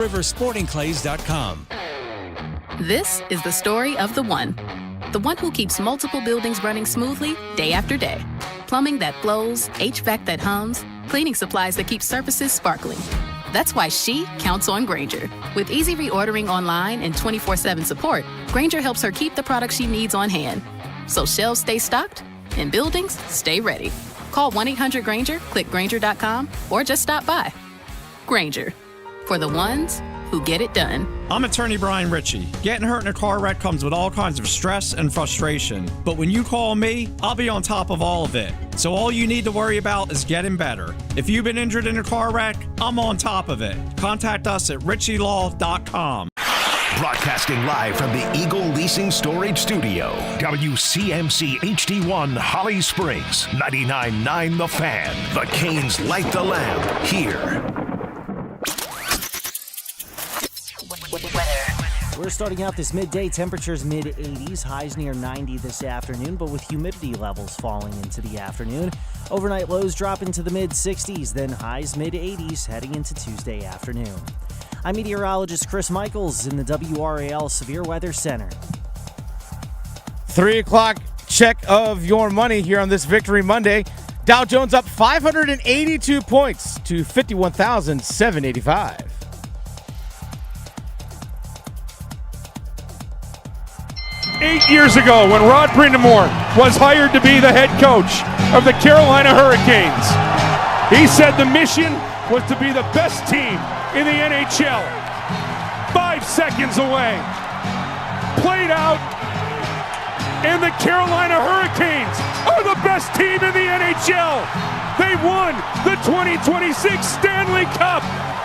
riversportingclays.com. This is the story of the one who keeps multiple buildings running smoothly day after day. Plumbing that flows, HVAC that hums, cleaning supplies that keep surfaces sparkling. That's why she counts on Grainger. With easy reordering online and 24/7 support, Grainger helps her keep the products she needs on hand. So shelves stay stocked and buildings stay ready. Call 1-800-GRAINGER, click Grainger.com, or just stop by. Grainger, for the ones who get it done. I'm attorney Brian Ritchie. Getting hurt in a car wreck comes with all kinds of stress and frustration. But when you call me, I'll be on top of all of it. So all you need to worry about is getting better. If you've been injured in a car wreck, I'm on top of it. Contact us at ritchielaw.com. Broadcasting live from the Eagle Leasing Storage Studio. WCMC HD1 Holly Springs. 99.9 The Fan. The Canes light the lamp here. We're starting out this midday, temperatures mid-80s, highs near 90 this afternoon, but with humidity levels falling into the afternoon. Overnight lows drop into the mid-60s, then highs mid-80s heading into Tuesday afternoon. I'm meteorologist Chris Michaels in the WRAL Severe Weather Center. 3 o'clock check of your money here on this Victory Monday. Dow Jones up 582 points to 51,785. 8 years ago, when Rod Brindamore was hired to be the head coach of the Carolina Hurricanes, he said the mission was to be the best team in the NHL. 5 seconds away. Played out, and the Carolina Hurricanes are the best team in the NHL. They won the 2026 Stanley Cup.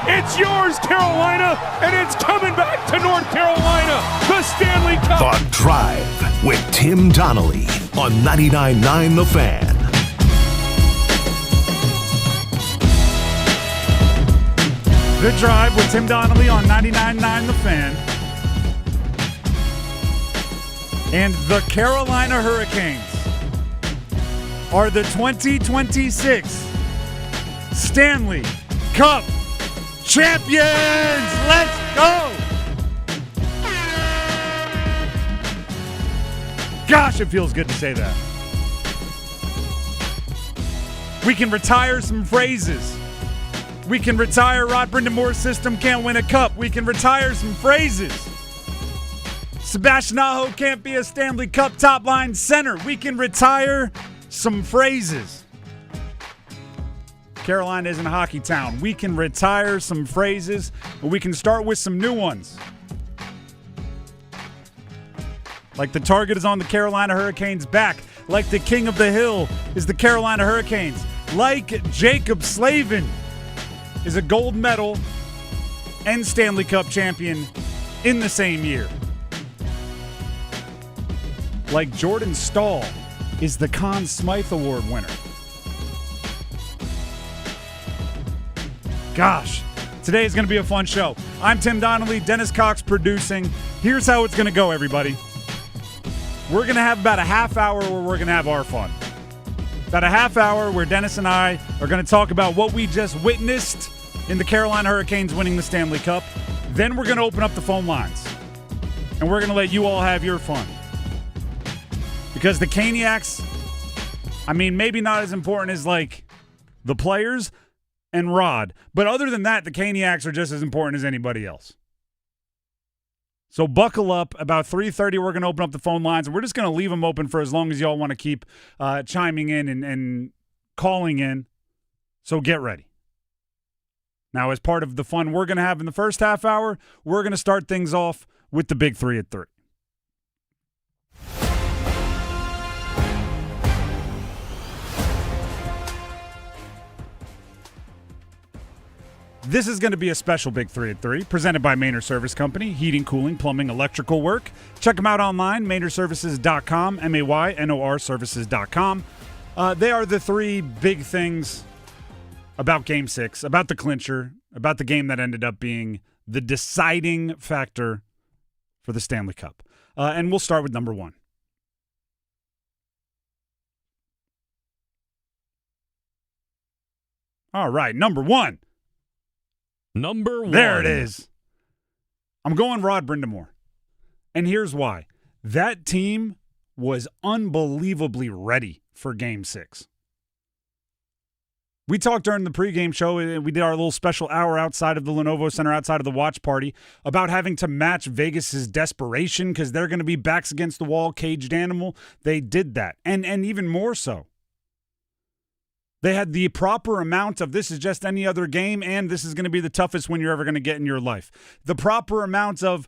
It's yours, Carolina, and it's coming back to North Carolina. The Stanley Cup. The Drive with Tim Donnelly on 99.9 The Fan. The Drive with Tim Donnelly on 99.9 The Fan. And the Carolina Hurricanes are the 2026 Stanley Cup champions. Let's go. Gosh, it feels good to say that. We can retire some phrases. We can retire Rod Brindamore's system can't win a cup. We can retire some phrases. Sebastian Aho can't be a Stanley Cup top line center. We can retire some phrases. Carolina isn't a hockey town. We can retire some phrases, but we can start with some new ones. Like the target is on the Carolina Hurricanes' back. Like the king of the hill is the Carolina Hurricanes. Like Jacob Slavin is a gold medal and Stanley Cup champion in the same year. Like Jordan Stahl is the Conn Smythe Award winner. Gosh, today is going to be a fun show. I'm Tim Donnelly, Dennis Cox producing. Here's how it's going to go, everybody. We're going to have about a half hour where we're going to have our fun. About a half hour where Dennis and I are going to talk about what we just witnessed in the Carolina Hurricanes winning the Stanley Cup. Then we're going to open up the phone lines. And we're going to let you all have your fun. Because the Caniacs, I mean, maybe not as important as, like, the players and Rod. But other than that, the Caniacs are just as important as anybody else. So buckle up. About 3:30, we're going to open up the phone lines, and we're just going to leave them open for as long as y'all want to keep chiming in and calling in. So get ready. Now, as part of the fun we're going to have in the first half hour, we're going to start things off with the Big 3 at 3. This is going to be a special Big 3 at 3, presented by Maynard Service Company, heating, cooling, plumbing, electrical work. Check them out online, maynardservices.com, M-A-Y-N-O-R services.com. They are the three big things about Game 6, about the clincher, about the game that ended up being the deciding factor for the Stanley Cup. And we'll start with number 1. All right, number 1. Number 1. There it is. I'm going Rod Brindamore. And here's why. That team was unbelievably ready for Game 6. We talked during the pregame show, and we did our little special hour outside of the Lenovo Center, outside of the watch party, about having to match Vegas's desperation because they're going to be backs against the wall, caged animal. They did that, and even more so. They had the proper amount of this is just any other game, and this is going to be the toughest win you're ever going to get in your life. The proper amount of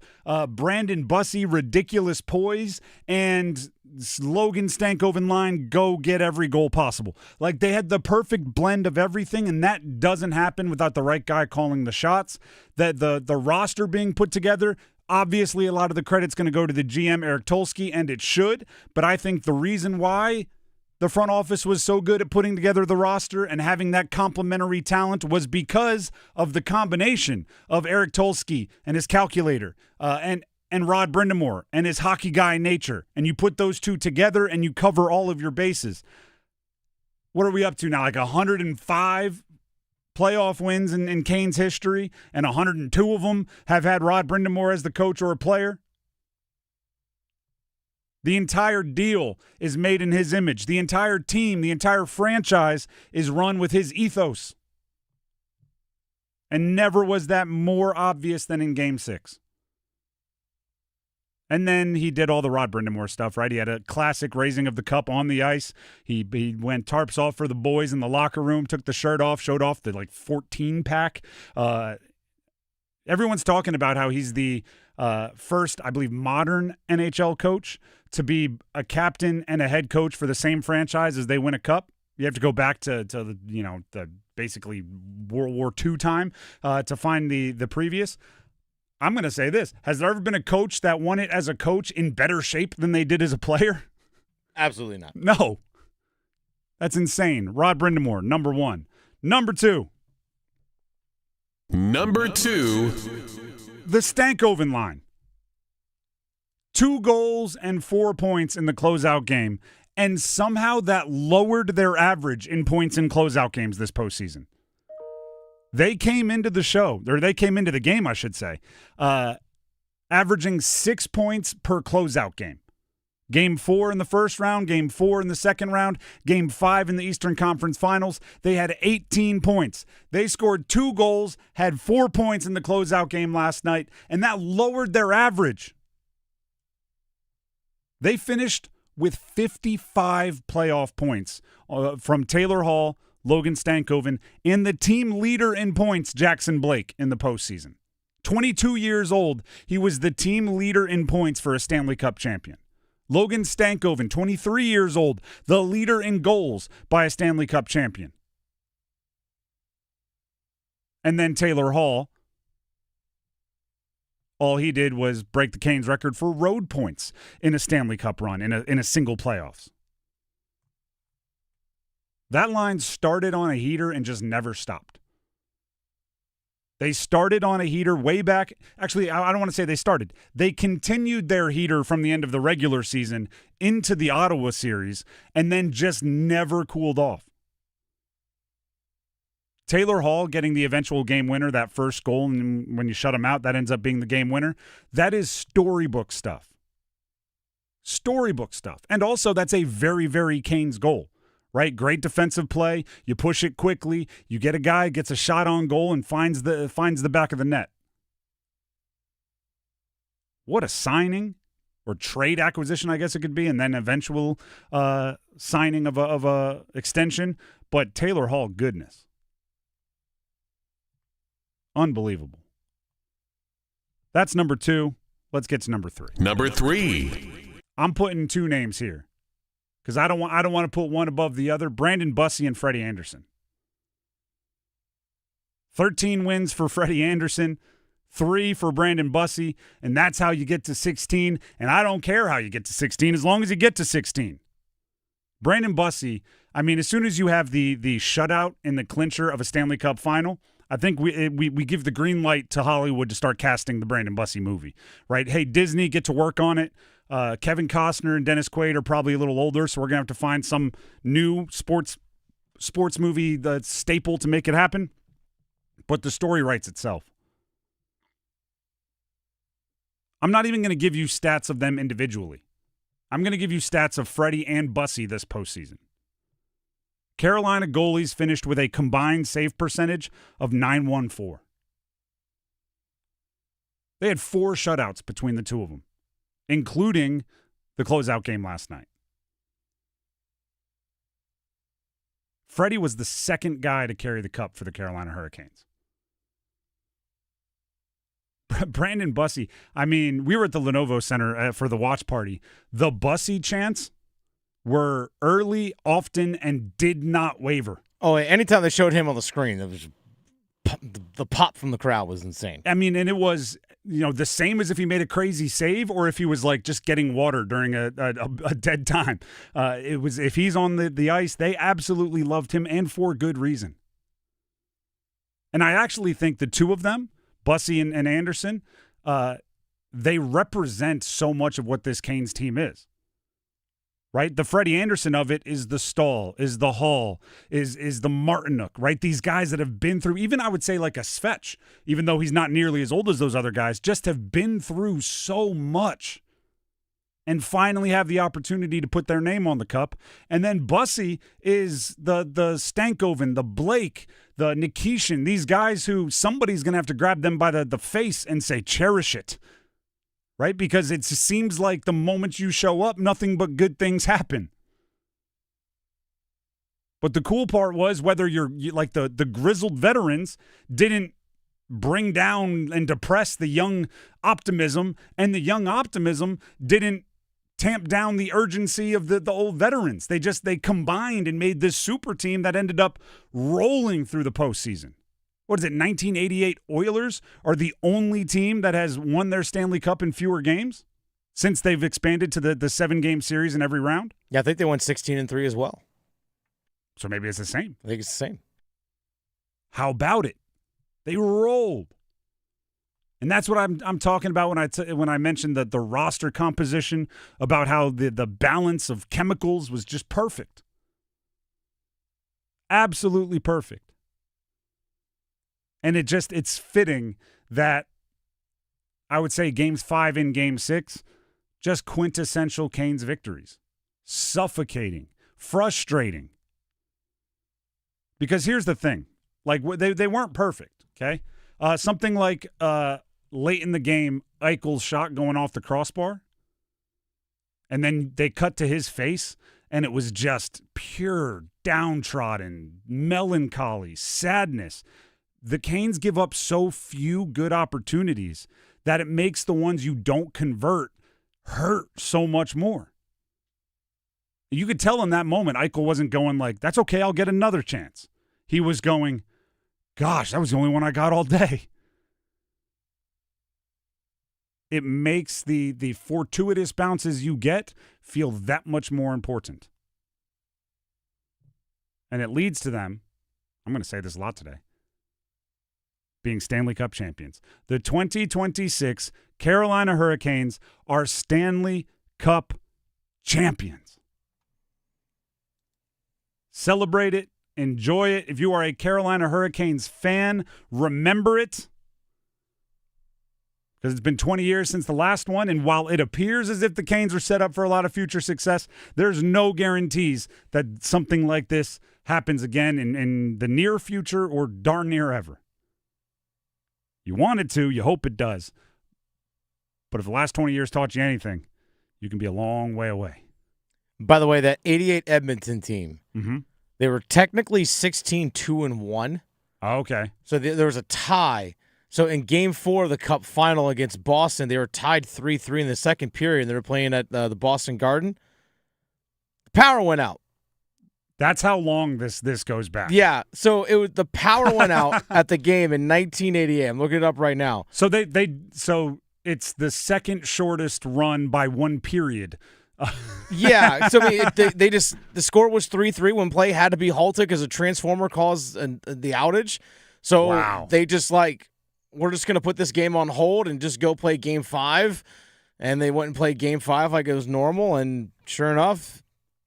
Brandon Bussey ridiculous poise and Logan Stankoven line, go get every goal possible. Like, they had the perfect blend of everything, and that doesn't happen without the right guy calling the shots. That the roster being put together, obviously a lot of the credit's going to go to the GM, Eric Tolsky, and it should. But I think the reason why the front office was so good at putting together the roster and having that complementary talent was because of the combination of Eric Tolsky and his calculator and Rod Brindamore and his hockey guy nature. And you put those two together and you cover all of your bases. What are we up to now? Like 105 playoff wins in Canes history, and 102 of them have had Rod Brindamore as the coach or a player. The entire deal is made in his image. The entire team, the entire franchise is run with his ethos. And never was that more obvious than in Game 6. And then he did all the Rod Brindamore stuff, right? He had a classic raising of the cup on the ice. He went tarps off for the boys in the locker room, took the shirt off, showed off the 14-pack. Everyone's talking about how he's the first, I believe, modern NHL coach to be a captain and a head coach for the same franchise as they win a cup. You have to go back to the basically World War II time to find the previous. I'm going to say this. Has there ever been a coach that won it as a coach in better shape than they did as a player? Absolutely not. No. That's insane. Rod Brindamore, number one. Number two. The Stankoven line. 2 goals and 4 points in the closeout game, and somehow that lowered their average in points in closeout games this postseason. They came into the game, I should say, averaging 6 points per closeout game. Game 4 in the first round, Game 4 in the second round, Game 5 in the Eastern Conference Finals. They had 18 points. They scored 2 goals, had 4 points in the closeout game last night, and that lowered their average. They finished with 55 playoff points from Taylor Hall, Logan Stankoven, and the team leader in points, Jackson Blake, in the postseason. 22 years old, he was the team leader in points for a Stanley Cup champion. Logan Stankoven, 23 years old, the leader in goals by a Stanley Cup champion. And then Taylor Hall, all he did was break the Canes record for road points in a Stanley Cup run, in a single playoffs. That line started on a heater and just never stopped. They started on a heater way back. Actually, I don't want to say they started. They continued their heater from the end of the regular season into the Ottawa series and then just never cooled off. Taylor Hall getting the eventual game winner, that first goal, and when you shut him out, that ends up being the game winner. That is storybook stuff. Storybook stuff. And also, that's a very, very Canes goal. Right? Great defensive play. You push it quickly. You get a guy, gets a shot on goal, and finds the back of the net. What a signing, or trade acquisition, I guess it could be, and then eventual signing of a extension. But Taylor Hall, goodness. Unbelievable. That's number 2. Let's get to number 3. Number 3. I'm putting 2 names here, because I don't want to put one above the other. Brandon Bussey and Freddie Anderson. 13 wins for Freddie Anderson, 3 for Brandon Bussey, and that's how you get to 16. And I don't care how you get to 16 as long as you get to 16. Brandon Bussey, I mean, as soon as you have the shutout in the clincher of a Stanley Cup final, I think we give the green light to Hollywood to start casting the Brandon Bussey movie, right? Hey, Disney, get to work on it. Kevin Costner and Dennis Quaid are probably a little older, so we're going to have to find some new sports movie staple to make it happen. But the story writes itself. I'm not even going to give you stats of them individually. I'm going to give you stats of Freddie and Bussy this postseason. Carolina goalies finished with a combined save percentage of .914. They had 4 shutouts between the two of them, including the closeout game last night. Freddie was the second guy to carry the cup for the Carolina Hurricanes. Brandon Bussy, I mean, we were at the Lenovo Center for the watch party. The Bussy chants were early, often, and did not waver. Oh, anytime they showed him on the screen, it was the pop from the crowd was insane. I mean, and it was, the same as if he made a crazy save or if he was like just getting water during a dead time. It was, if he's on the ice, they absolutely loved him, and for good reason. And I actually think the two of them, Bussy and Anderson, they represent so much of what this Canes team is. Right? The Freddie Anderson of it is the Stahl, is the Hall, is the Martinuk, right? These guys that have been through, even I would say like a Svetch, even though he's not nearly as old as those other guys, just have been through so much and finally have the opportunity to put their name on the cup. And then Bussy is the Stankoven, the Blake, the Nikishin, these guys who somebody's going to have to grab them by the face and say, cherish it. Right? Because it seems like the moment you show up, nothing but good things happen. But the cool part was whether you're like the grizzled veterans didn't bring down and depress the young optimism, and the young optimism didn't tamp down the urgency of the old veterans. They combined and made this super team that ended up rolling through the postseason. What is it, 1988 Oilers are the only team that has won their Stanley Cup in fewer games since they've expanded to the 7-game series in every round? Yeah, I think they won 16-3 as well. So maybe it's the same. I think it's the same. How about it? They rolled. And that's what I'm talking about when I mentioned the roster composition, about how the balance of chemicals was just perfect. Absolutely perfect. And it's fitting that I would say games 5 and game 6, just quintessential Canes victories. Suffocating, frustrating. Because here's the thing. Like, they weren't perfect, okay? Something like late in the game, Eichel's shot going off the crossbar, and then they cut to his face, and it was just pure downtrodden, melancholy, sadness. The Canes give up so few good opportunities that it makes the ones you don't convert hurt so much more. You could tell in that moment, Eichel wasn't going like, that's okay, I'll get another chance. He was going, gosh, that was the only one I got all day. It makes the fortuitous bounces you get feel that much more important. And it leads to them, I'm going to say this a lot today, being Stanley Cup champions. The 2026 Carolina Hurricanes are Stanley Cup champions. Celebrate it. Enjoy it. If you are a Carolina Hurricanes fan, remember it. Because it's been 20 years since the last one, and while it appears as if the Canes are set up for a lot of future success, there's no guarantees that something like this happens again in the near future or darn near ever. You want it to, you hope it does. But if the last 20 years taught you anything, you can be a long way away. By the way, that 88 Edmonton team, they were technically 16-2-1. Oh, okay. So there was a tie. So in Game 4 of the Cup final against Boston, they were tied 3-3 in the second period, and they were playing at the Boston Garden. The power went out. That's how long this goes back. Yeah, so the power went out at the game in 1988. I'm looking it up right now. So so it's the second shortest run by one period. Yeah, so I mean, the score was 3-3 when play had to be halted because a transformer caused the outage. So wow. They just we're just gonna put this game on hold and just go play Game 5, and they went and played Game 5 like it was normal, and sure enough.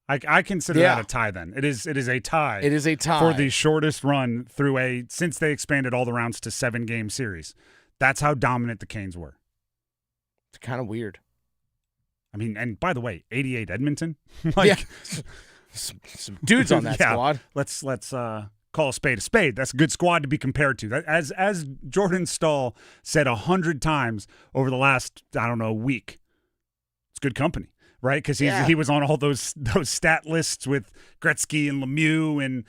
I consider that a tie then. It is a tie. It is a tie. For the shortest run since they expanded all the rounds to 7-game series. That's how dominant the Canes were. It's kind of weird. I mean, and by the way, 88 Edmonton? Some dudes on that squad. Let's call a spade a spade. That's a good squad to be compared to. As Jordan Stahl said 100 times over the last, week, it's good company, right? Because he was on all those stat lists with Gretzky and Lemieux and,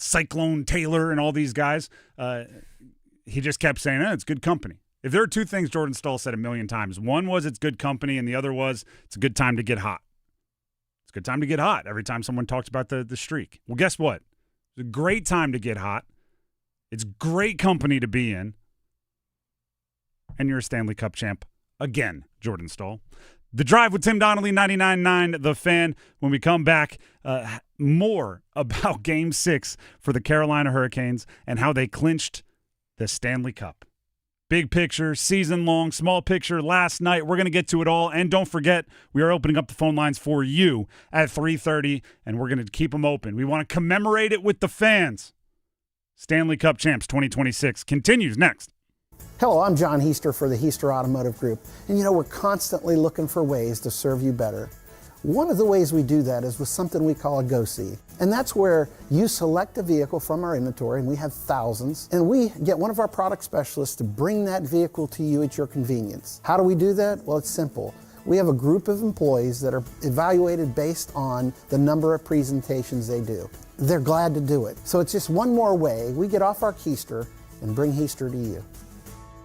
Cyclone Taylor and all these guys. He just kept saying, it's good company. If there are two things Jordan Stahl said a million times, one was it's good company, and the other was it's a good time to get hot. It's a good time to get hot every time someone talks about the streak. Well, guess what? It's a great time to get hot. It's great company to be in. And you're a Stanley Cup champ again, Jordan Stahl. The Drive with Tim Donnelly, 99.9 The Fan. When we come back, more about Game 6 for the Carolina Hurricanes and how they clinched the Stanley Cup. Big picture, season long, small picture, last night. We're going to get to it all. And don't forget, we are opening up the phone lines for you at 3:30, and we're going to keep them open. We want to commemorate it with the fans. Stanley Cup Champs 2026 continues next. Hello, I'm John Heister for the Heister Automotive Group. And we're constantly looking for ways to serve you better. One of the ways we do that is with something we call a Go-See. And that's where you select a vehicle from our inventory, and we have thousands, and we get one of our product specialists to bring that vehicle to you at your convenience. How do we do that? Well, it's simple. We have a group of employees that are evaluated based on the number of presentations they do. They're glad to do it. So it's just one more way we get off our keister and bring Heister to you.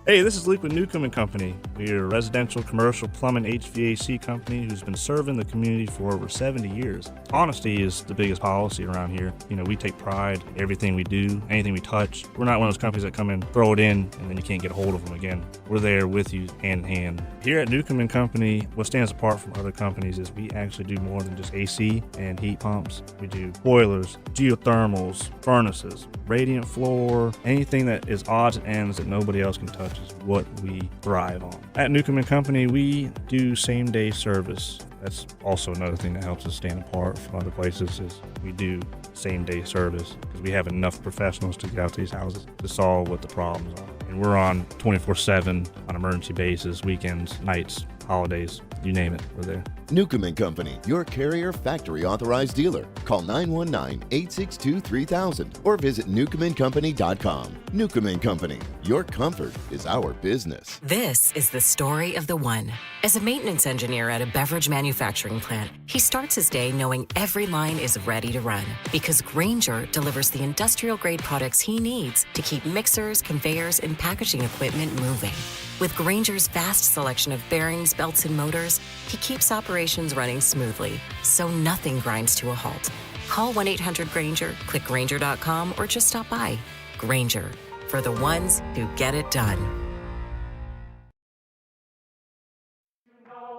Hey, this is Luke with Newcomb & Company. We're a residential, commercial, plumbing, HVAC company who's been serving the community for over 70 years. Honesty is the biggest policy around here. We take pride in everything we do, anything we touch. We're not one of those companies that come in, throw it in, and then you can't get a hold of them again. We're there with you hand in hand. Here at Newcomb & Company, what stands apart from other companies is we actually do more than just AC and heat pumps. We do boilers, geothermals, furnaces, radiant floor, anything that is odds and ends that nobody else can touch is what we thrive on. At Newcomb & Company, we do same-day service. That's also another thing that helps us stand apart from other places is we do same-day service because we have enough professionals to get out to these houses to solve what the problems are. And we're on 24/7 on emergency basis, weekends, nights, holidays, you name it, we're there. Newcomb & Company, your Carrier factory authorized dealer. Call 919-862-3000 or visit newcombandcompany.com. Newcomb & Company, your comfort is our business. This is the story of the one. As a maintenance engineer at a beverage manufacturing plant, he starts his day knowing every line is ready to run because Grainger delivers the industrial-grade products he needs to keep mixers, conveyors, and packaging equipment moving. With Grainger's vast selection of bearings, belts, and motors, he keeps operations running smoothly, so nothing grinds to a halt. Call 1-800-GRAINGER, click Grainger.com, or just stop by. Grainger, for the ones who get it done.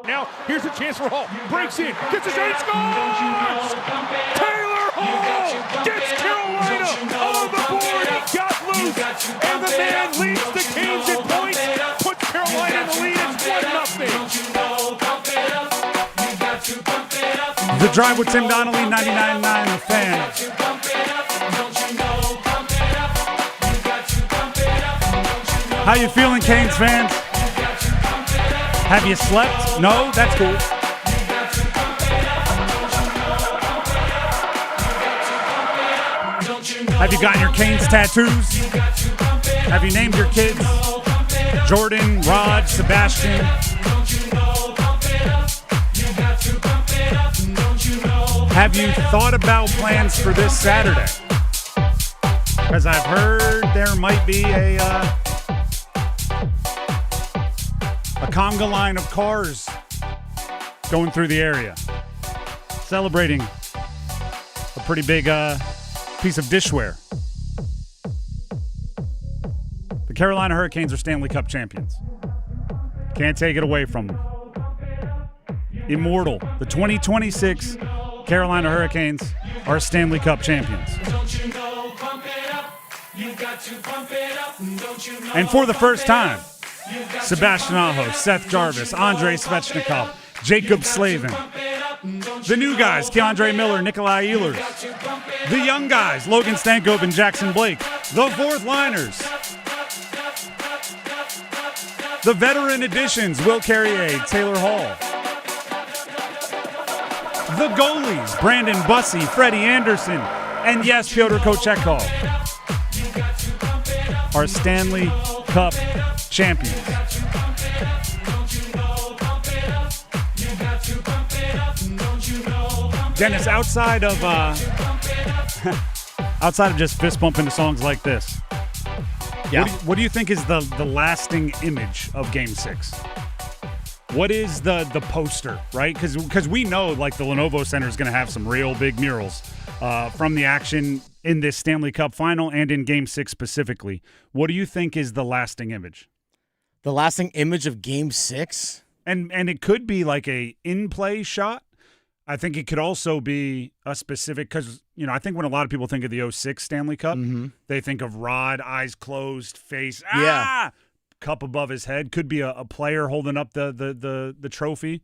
Now, here's a chance for Hall. Breaks in, gets his shot, scores! Taylor Hall gets Carolina on the board. He got loose, and the man leads the Canes at points. Puts Carolina in the lead. It's 1-0. The Drive with Tim Donnelly, 99.9 The Fan. How you feeling, Canes fans? Have you slept? No? That's cool. Have you gotten your Canes tattoos? Have you named your kids? Jordan, Rod, Sebastian. Have you thought about plans for this Saturday? Because I've heard there might be a conga line of cars going through the area, celebrating a pretty big piece of dishware. The Carolina Hurricanes are Stanley Cup champions. Can't take it away from them. Immortal. The 2026 Carolina Hurricanes are Stanley Cup champions. And for the first time, Sebastian Aho, Seth Jarvis, Andrei Svechnikov, Jacob Slavin. The new guys, Keandre Miller, Nikolai Ehlers. The young guys, Logan Stankoven and Jackson Blake. The fourth liners, The veteran additions, Will Carrier, Taylor Hall. The goalies, Brandon Bussey, Freddie Anderson, and yes, Fyodor Kochetkov are Stanley Cup champions. Dennis, outside of just fist bumping to songs like this, what do you think is the lasting image of Game 6? What is the poster, right? Because we know like the Lenovo Center is going to have some real big murals from the action in this Stanley Cup final and in Game 6 specifically. What do you think is the lasting image? The lasting image of Game 6? And it could be like a in-play shot. I think it could also be a specific, because, I think when a lot of people think of the 06 Stanley Cup, they think of Rod, eyes closed, face, cup above his head. Could be a player holding up the trophy.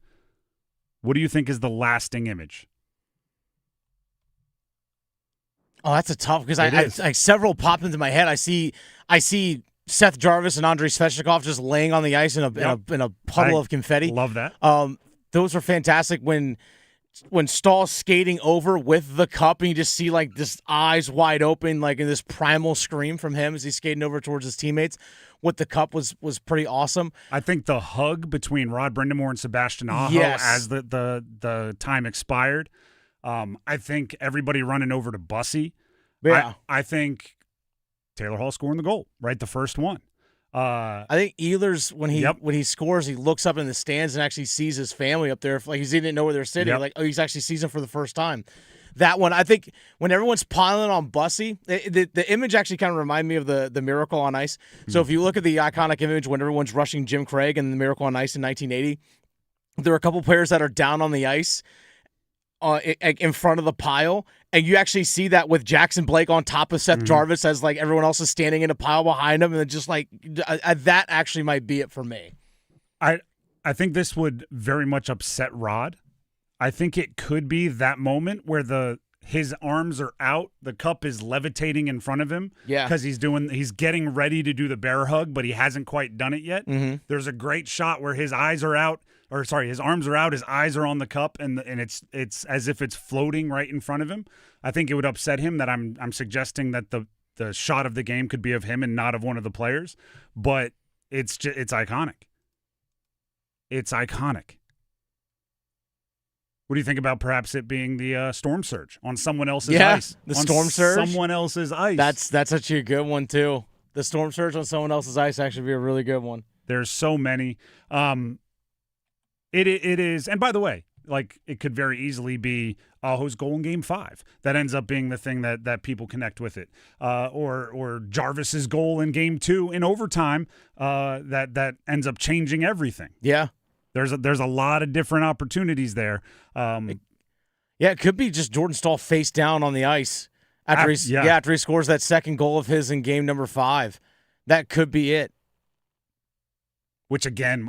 What do you think is the lasting image? Oh, that's a tough, because I several pop into my head. I see Seth Jarvis and Andrei Svechnikov just laying on the ice in a puddle of confetti. Love that. Those were fantastic when Stahl's skating over with the cup and you just see like this eyes wide open, like in this primal scream from him as he's skating over towards his teammates with the cup was pretty awesome. I think the hug between Rod Brindamore and Sebastian Aho as the time expired. I think everybody running over to Bussy. Yeah. I think Taylor Hall scoring the goal, right? The first one. I think Ehlers, when he scores, he looks up in the stands and actually sees his family up there. Like he didn't know where they're sitting. Like, he's actually sees them for the first time. That one, I think, when everyone's piling on Bussy, the image actually kind of reminded me of the Miracle on Ice. So if you look at the iconic image when everyone's rushing Jim Craig and the Miracle on Ice in 1980, there are a couple players that are down on the ice in front of the pile, and you actually see that with Jackson Blake on top of Seth Jarvis as like everyone else is standing in a pile behind him, and then just like that actually might be it for me. I think this would very much upset Rod. I think it could be that moment where his arms are out, the cup is levitating in front of him. Yeah, because he's getting ready to do the bear hug, but he hasn't quite done it yet. There's a great shot where his eyes are out. His arms are out, his eyes are on the cup, and it's as if it's floating right in front of him. I think it would upset him that I'm suggesting that the shot of the game could be of him and not of one of the players, but it's iconic. It's iconic. What do you think about perhaps it being the storm surge on someone else's ice? The storm surge? Someone else's ice. That's actually a good one, too. The storm surge on someone else's ice actually be a really good one. There's so many. It is, and by the way, like it could very easily be Aho's goal in Game 5 that ends up being the thing that people connect with it, or Jarvis's goal in Game 2 in overtime that ends up changing everything. Yeah, there's a lot of different opportunities there. It could be just Jordan Stahl face down on the ice after he scores that second goal of his in Game number 5. That could be it. Which again,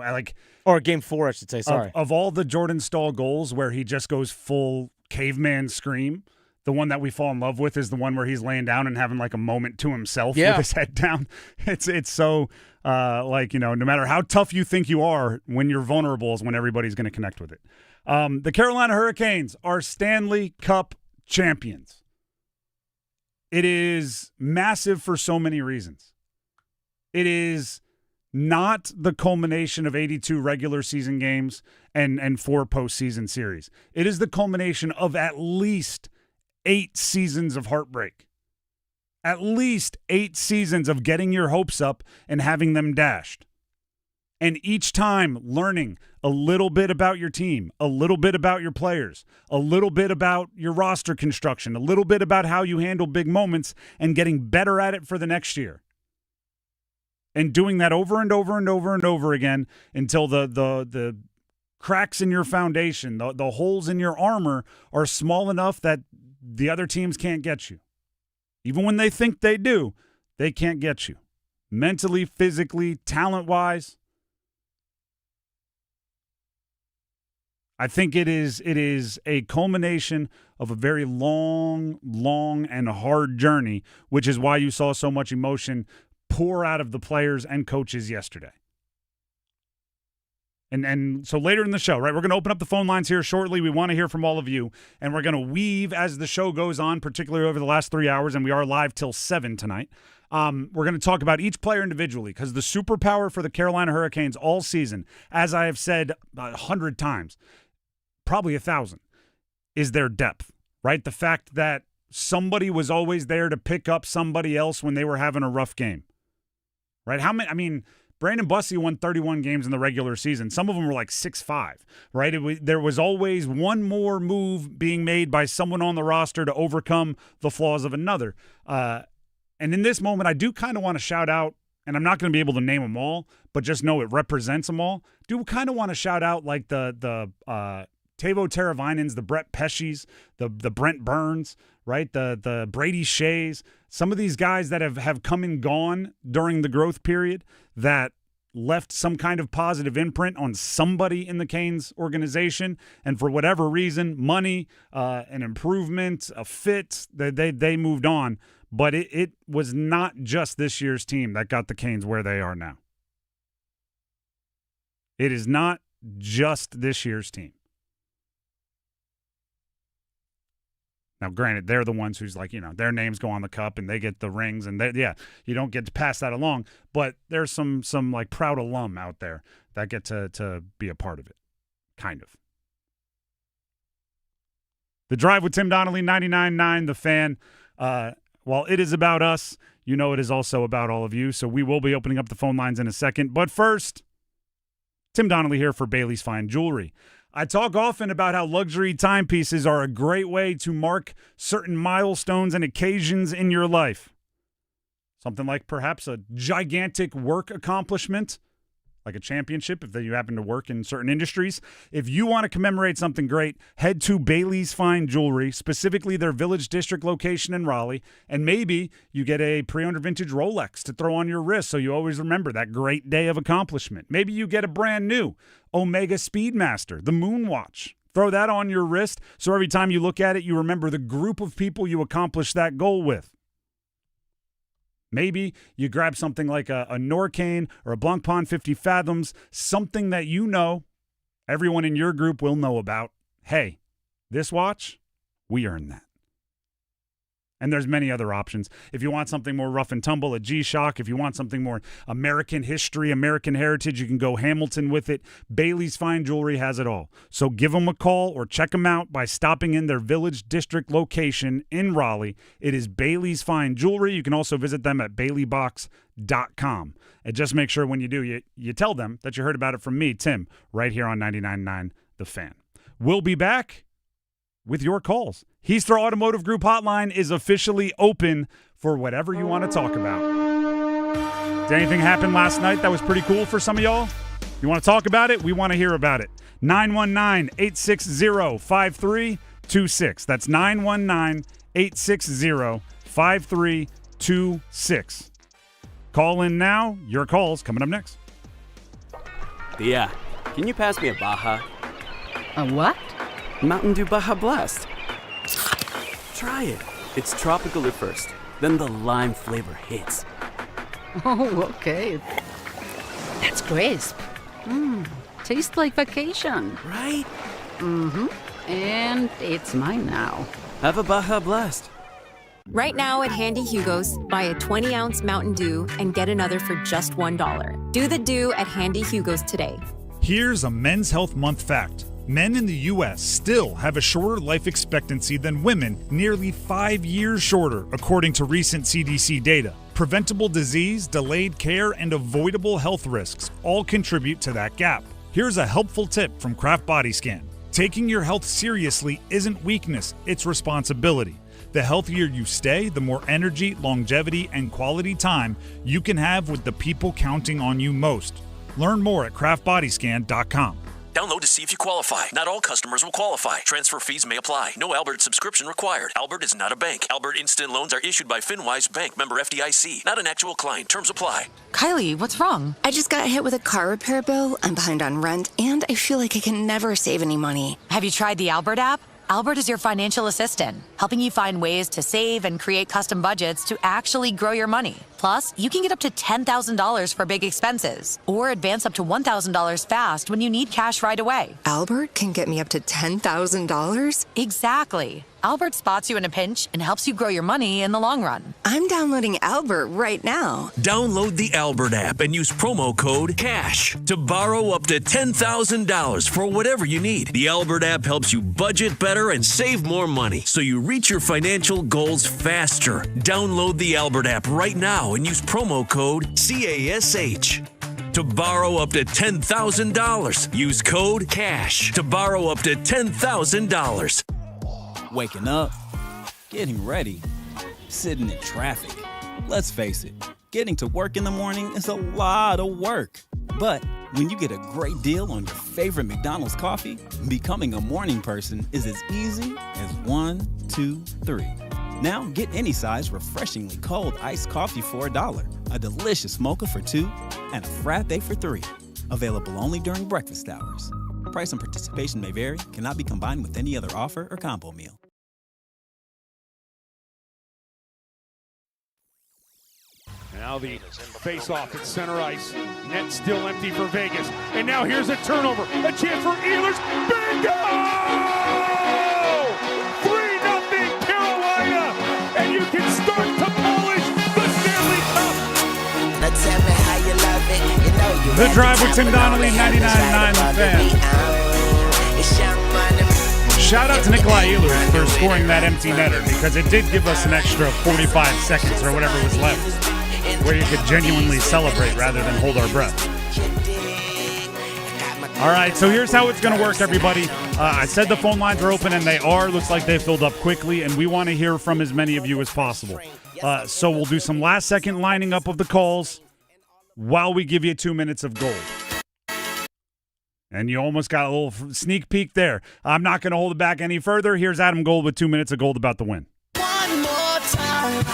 or Game 4, I should say. Sorry. Of all the Jordan Stahl goals where he just goes full caveman scream, the one that we fall in love with is the one where he's laying down and having like a moment to himself with his head down. It's so no matter how tough you think you are, when you're vulnerable is when everybody's going to connect with it. The Carolina Hurricanes are Stanley Cup champions. It is massive for so many reasons. It is not the culmination of 82 regular season games and 4 postseason series. It is the culmination of at least 8 seasons of heartbreak. At least 8 seasons of getting your hopes up and having them dashed. And each time learning a little bit about your team, a little bit about your players, a little bit about your roster construction, a little bit about how you handle big moments, and getting better at it for the next year. And doing that over and over and over and over again until the cracks in your foundation, the holes in your armor are small enough that the other teams can't get you. Even when they think they do, they can't get you. Mentally, physically, talent-wise. I think it is a culmination of a very long and hard journey, which is why you saw so much emotion pour out of the players and coaches yesterday. And so later in the show, right, we're going to open up the phone lines here shortly. We want to hear from all of you, and we're going to weave as the show goes on, particularly over the last 3 hours, and we are live till 7 tonight. We're going to talk about each player individually because the superpower for the Carolina Hurricanes all season, as I have said 100 times, probably 1,000, is their depth, right? The fact that somebody was always there to pick up somebody else when they were having a rough game, right? Brandon Bussey won 31 games in the regular season. Some of them were like 6-5, right? There was always one more move being made by someone on the roster to overcome the flaws of another. And in this moment, I do kind of want to shout out, and I'm not going to be able to name them all, but just know it represents them all. Do kind of want to shout out like the Teuvo Teravainens, the Brett Pesces, the Brent Burns, right? The Brady Sheas, some of these guys that have come and gone during the growth period that left some kind of positive imprint on somebody in the Canes organization, and for whatever reason, money, an improvement, a fit, they moved on. But it was not just this year's team that got the Canes where they are now. It is not just this year's team. Now, granted, they're the ones who's like, their names go on the cup and they get the rings, and you don't get to pass that along. But there's some like proud alum out there that get to be a part of it, kind of. The Drive with Tim Donnelly, 99.9 The Fan. While it is about us, it is also about all of you. So we will be opening up the phone lines in a second. But first, Tim Donnelly here for Bailey's Fine Jewelry. I talk often about how luxury timepieces are a great way to mark certain milestones and occasions in your life. Something like perhaps a gigantic work accomplishment, like a championship if you happen to work in certain industries. If you want to commemorate something great, head to Bailey's Fine Jewelry, specifically their Village District location in Raleigh, and maybe you get a pre-owned vintage Rolex to throw on your wrist so you always remember that great day of accomplishment. Maybe you get a brand new Omega Speedmaster, the Moonwatch. Throw that on your wrist so every time you look at it, you remember the group of people you accomplished that goal with. Maybe you grab something like a Norcane or a Blancpain 50 Fathoms, something that everyone in your group will know about. Hey, this watch, we earned that. And there's many other options. If you want something more rough and tumble, a G-Shock. If you want something more American history, American heritage, you can go Hamilton with it. Bailey's Fine Jewelry has it all. So give them a call or check them out by stopping in their Village District location in Raleigh. It is Bailey's Fine Jewelry. You can also visit them at baileybox.com. And just make sure when you do, you tell them that you heard about it from me, Tim, right here on 99.9 The Fan. We'll be back with your calls. Heaster Automotive Group hotline is officially open for whatever you want to talk about. Did anything happen last night that was pretty cool for some of y'all? You want to talk about it? We want to hear about it. 919-860-5326. That's 919-860-5326. Call in now. Your call's coming up next. Thea, can you pass me a Baja? A what? Mountain Dew Baja Blast. Try it. It's tropical at first, then the lime flavor hits. Oh, okay. That's crisp. Tastes like vacation. Right? Mm-hmm. And it's mine now. Have a Baja Blast. Right now at Handy Hugo's, buy a 20-ounce Mountain Dew and get another for just $1. Do the Dew at Handy Hugo's today. Here's a Men's Health Month fact. Men in the U.S. still have a shorter life expectancy than women, nearly 5 years shorter, according to recent CDC data. Preventable disease, delayed care, and avoidable health risks all contribute to that gap. Here's a helpful tip from Kraft Body Scan. Taking your health seriously isn't weakness, it's responsibility. The healthier you stay, the more energy, longevity, and quality time you can have with the people counting on you most. Learn more at craftbodyscan.com. Download to see if you qualify. Not all customers will qualify. Transfer fees may apply. No Albert subscription required. Albert is not a bank. Albert Instant Loans are issued by FinWise Bank, member FDIC. Not an actual client. Terms apply. Kylie, what's wrong? I just got hit with a car repair bill. I'm behind on rent, and I feel like I can never save any money. Have you tried the Albert app? Albert is your financial assistant. helping you find ways to save and create custom budgets to actually grow your money. Plus, you can get up to $10,000 for big expenses or advance up to $1,000 fast when you need cash right away. Albert can get me up to $10,000? Exactly. Albert spots you in a pinch and helps you grow your money in the long run. I'm downloading Albert right now. Download the Albert app and use promo code CASH to borrow up to $10,000 for whatever you need. The Albert app helps you budget better and save more money so you reach your financial goals faster. Download the Albert app right now and use promo code CASH to borrow up to $10,000. Use code CASH to borrow up to $10,000. Waking up, getting ready, sitting in traffic. Let's face it, getting to work in the morning is a lot of work. But when you get a great deal on your favorite McDonald's coffee, becoming a morning person is as easy as 1, 2, 3. Now get any size refreshingly cold iced coffee for $1, a delicious mocha for $2, and a frappe for $3. Available only during breakfast hours. Price and participation may vary, cannot be combined with any other offer or combo meal. Now the face-off at center ice. Net still empty for Vegas. And now here's a turnover. A chance for Ehlers. Bingo! 3-0 Carolina. And you can start to polish the Stanley Cup. Now tell me how you love it. You know you The Drive with Tim Donnelly, 99.9 The Fan. Shout out to Nikolai Ehlers for scoring that empty netter, because it did give us an extra 45 seconds or whatever was left where you could genuinely celebrate rather than hold our breath. All right, so here's how it's going to work, everybody. I said the phone lines are open, and they are. Looks like they filled up quickly, and we want to hear from as many of you as possible. So we'll do some last-second lining up of the calls while we give you 2 minutes of gold. And you almost got a little sneak peek there. I'm not going to hold it back any further. Here's Adam Gold with 2 minutes of gold about the win. One more time.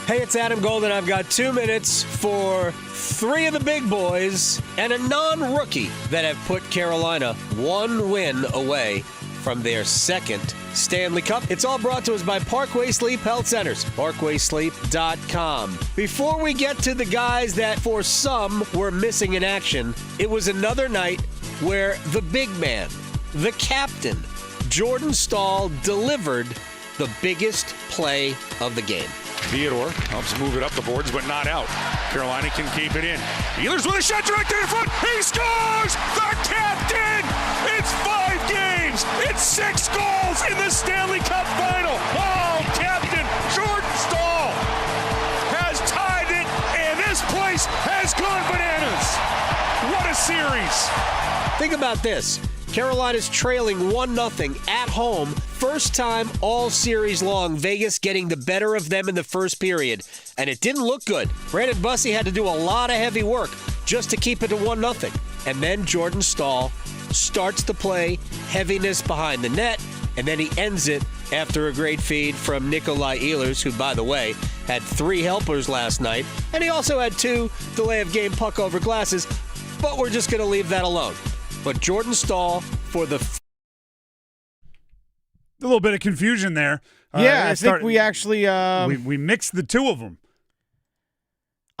Hey, it's Adam Gold, and I've got 2 minutes for three of the big boys and a non-rookie that have put Carolina one win away from their second Stanley Cup. It's all brought to us by Parkway Sleep Health Centers, parkwaysleep.com. Before we get to the guys that for some were missing in action, it was another night where the big man, the captain, Jordan Staal, delivered the biggest play of the game. Theodore helps move it up the boards, but not out. Carolina can keep it in. Ehlers with a shot directly in front. He scores! The captain! It's 5 games! It's 6 goals in the Stanley Cup final! Oh, Captain Jordan Staal has tied it, and this place has gone bananas! What a series! Think about this. Carolina's trailing 1-0 at home. First time all series long. Vegas getting the better of them in the first period. And it didn't look good. Brandon Bussey had to do a lot of heavy work just to keep it to 1-0. And then Jordan Staal starts to play, heaviness behind the net, and then he ends it after a great feed from Nikolai Ehlers, who, by the way, had 3 helpers last night. And he also had 2 delay of game puck over glasses. But we're just going to leave that alone. But Jordan Staal for the... A little bit of confusion there. I think we actually... we mixed the two of them.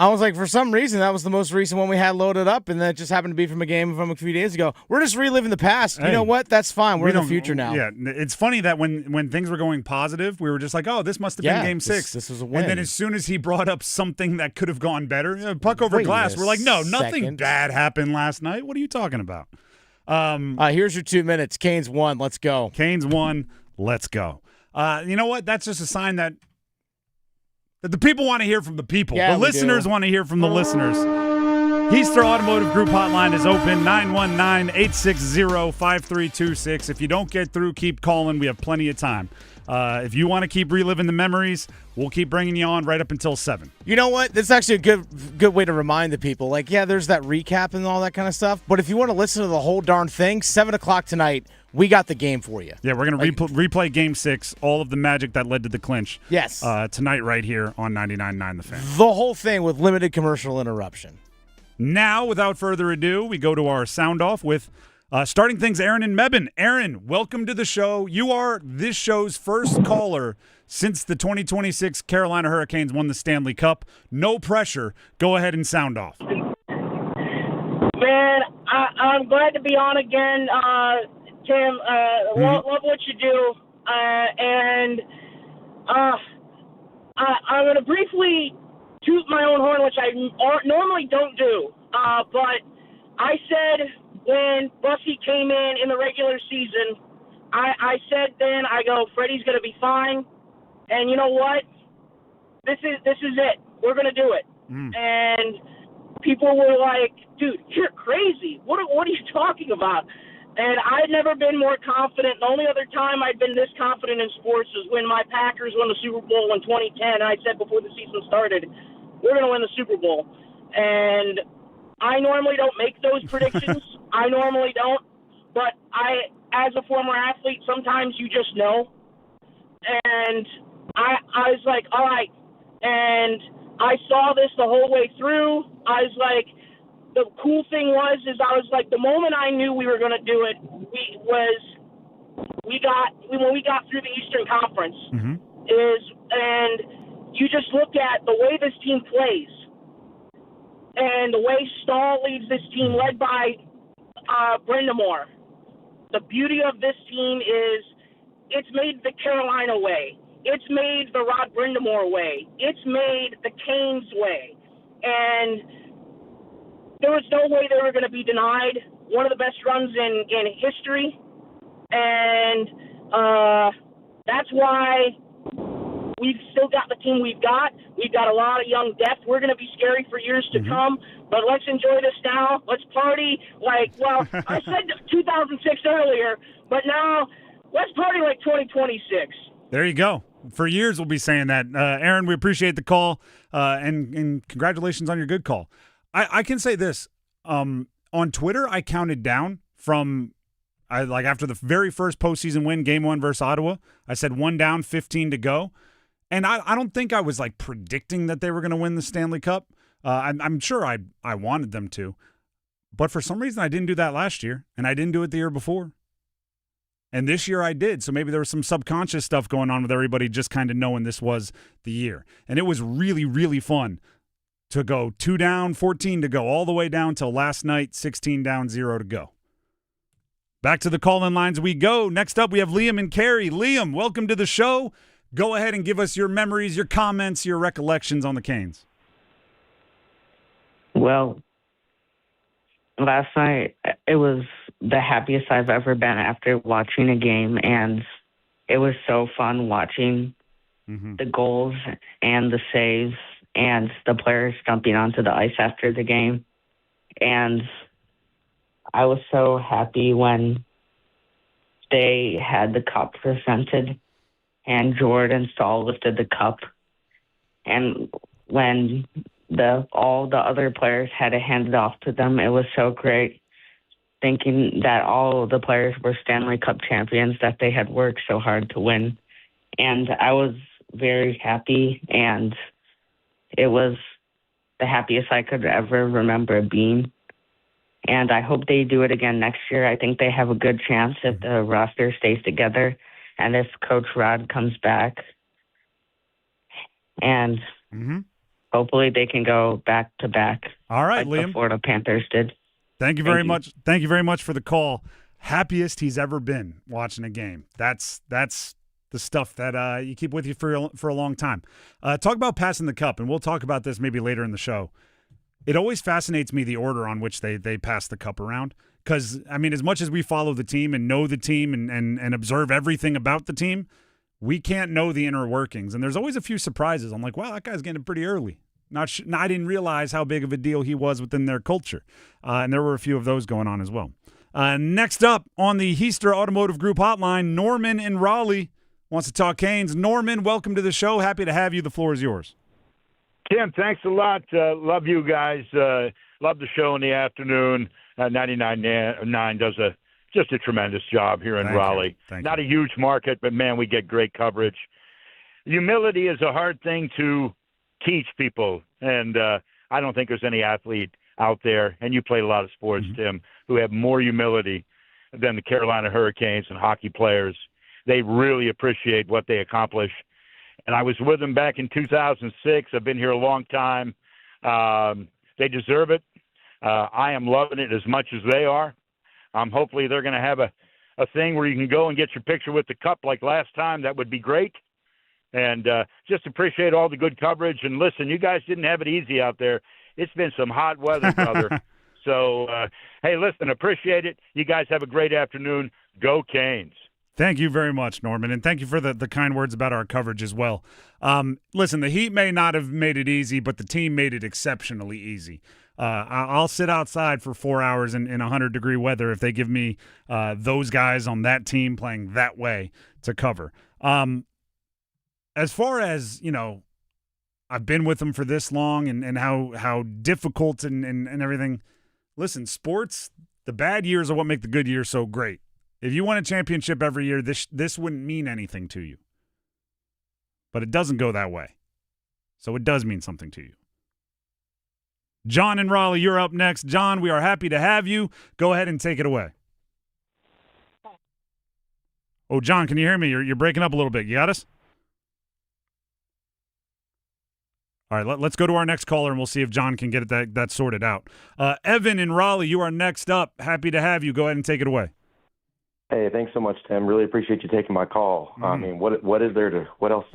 I was like, for some reason, that was the most recent one we had loaded up, and that just happened to be from a game from a few days ago. We're just reliving the past. Hey, you know what? That's fine. We're in the future now. Yeah, it's funny that when things were going positive, we were just like, oh, this must have been Game 6. This was a win. And then as soon as he brought up something that could have gone better, puck over glass, we're like, no, nothing bad happened last night. What are you talking about? Here's your 2 minutes. Canes won. Let's go. Canes won. Let's go. You know what? That's just a sign that the people want to hear from the people. Yeah, the listeners want to hear from the listeners. Heaster Automotive Group hotline is open, 919-860-5326. If you don't get through, keep calling. We have plenty of time. If you want to keep reliving the memories, we'll keep bringing you on right up until 7. You know what? This is actually a good way to remind the people. Like, yeah, there's that recap and all that kind of stuff. But if you want to listen to the whole darn thing, 7 o'clock tonight, we got the game for you. Yeah, we're going to replay Game 6, all of the magic that led to the clinch. Yes. Tonight right here on 99.9 The Fan. The whole thing with limited commercial interruption. Now, without further ado, we go to our sound off with Starting things, Aaron and Mebane. Aaron, welcome to the show. You are this show's first caller since the 2026 Carolina Hurricanes won the Stanley Cup. No pressure. Go ahead and sound off. Man, I'm glad to be on again, Tim. Love what you do. And I'm going to briefly toot my own horn, which I normally don't do. But I said when Bussy came in the regular season, I said then, I go, Freddie's going to be fine. And you know what? This is it. We're going to do it. And people were like, dude, you're crazy. What are you talking about? And I'd never been more confident. The only other time I'd been this confident in sports was when my Packers won the Super Bowl in 2010. And I said before the season started, we're going to win the Super Bowl. And I normally don't make those predictions. I normally don't. But as a former athlete, sometimes you just know. And I was like, all right. And I saw this the whole way through. I was like, the cool thing was I was like, the moment I knew we were going to do it, when we got through the Eastern Conference, and you just look at the way this team plays and the way Stahl leads this team, led by Brindamore. The beauty of this team is it's made the Carolina way. It's made the Rod Brindamore way. It's made the Canes way. And there was no way they were going to be denied one of the best runs in history. And that's why we've still got the team we've got. We've got a lot of young depth. We're going to be scary for years to come. But let's enjoy this now. Let's party. I said 2006 earlier, but now let's party like 2026. There you go. For years we'll be saying that. Aaron, we appreciate the call, and congratulations on your good call. I can say this. On Twitter, I counted down from after the very first postseason win, Game 1 versus Ottawa. I said 1 down, 15 to go. And I don't think I was predicting that they were going to win the Stanley Cup. I'm sure I wanted them to. But for some reason, I didn't do that last year, and I didn't do it the year before. And this year I did. So maybe there was some subconscious stuff going on with everybody just kind of knowing this was the year. And it was really, really fun to go 2 down, 14 to go, all the way down till last night, 16 down, 0 to go. Back to the call-in lines we go. Next up, we have Liam and Carrie. Liam, welcome to the show. Go ahead and give us your memories, your comments, your recollections on the Canes. Well, last night, it was the happiest I've ever been after watching a game, and it was so fun watching the goals and the saves and the players jumping onto the ice after the game. And I was so happy when they had the cup presented and Jordan Stahl lifted the cup. And when all the other players had to hand it off to them, it was so great, thinking that all the players were Stanley Cup champions that they had worked so hard to win. And I was very happy, and it was the happiest I could ever remember being. And I hope they do it again next year. I think they have a good chance if the roster stays together and if Coach Rod comes back. And hopefully they can go back-to-back. All right, like Liam. the Florida Panthers did. Thank you very much. Thank you very much for the call. Happiest he's ever been watching a game. That's the stuff that you keep with you for a long time. Talk about passing the cup, and we'll talk about this maybe later in the show. It always fascinates me the order on which they pass the cup around. Because, I mean, as much as we follow the team and know the team and observe everything about the team, we can't know the inner workings. And there's always a few surprises. I'm like, wow, that guy's getting it pretty early. I didn't realize how big of a deal he was within their culture. And there were a few of those going on as well. Next up on the Heister Automotive Group hotline, Norman in Raleigh wants to talk Canes. Norman, welcome to the show. Happy to have you. The floor is yours. Tim, thanks a lot. Love you guys. Love the show in the afternoon. 99.9 does just a tremendous job here in Raleigh. Not a huge market, but, man, we get great coverage. Humility is a hard thing to teach people, and I don't think there's any athlete out there, and you played a lot of sports, Tim, who have more humility than the Carolina Hurricanes and hockey players. They really appreciate what they accomplish. And I was with them back in 2006. I've been here a long time. They deserve it. I am loving it as much as they are. Hopefully they're going to have a thing where you can go and get your picture with the cup like last time. That would be great. And just appreciate all the good coverage. And listen, you guys didn't have it easy out there. It's been some hot weather, brother. So, hey, listen, appreciate it. You guys have a great afternoon. Go Canes. Thank you very much, Norman, and thank you for the kind words about our coverage as well. Listen, the Heat may not have made it easy, but the team made it exceptionally easy. I'll sit outside for 4 hours in 100-degree weather if they give me those guys on that team playing that way to cover. As far as, I've been with them for this long and how difficult and everything. Listen, sports, the bad years are what make the good years so great. If you win a championship every year, this wouldn't mean anything to you. But it doesn't go that way. So it does mean something to you. John in Raleigh, you're up next. John, we are happy to have you. Go ahead and take it away. Oh, John, can you hear me? You're breaking up a little bit. You got us? All right, let's go to our next caller, and we'll see if John can get that sorted out. Evan in Raleigh, you are next up. Happy to have you. Go ahead and take it away. Hey, thanks so much, Tim. Really appreciate you taking my call. I mean, what else is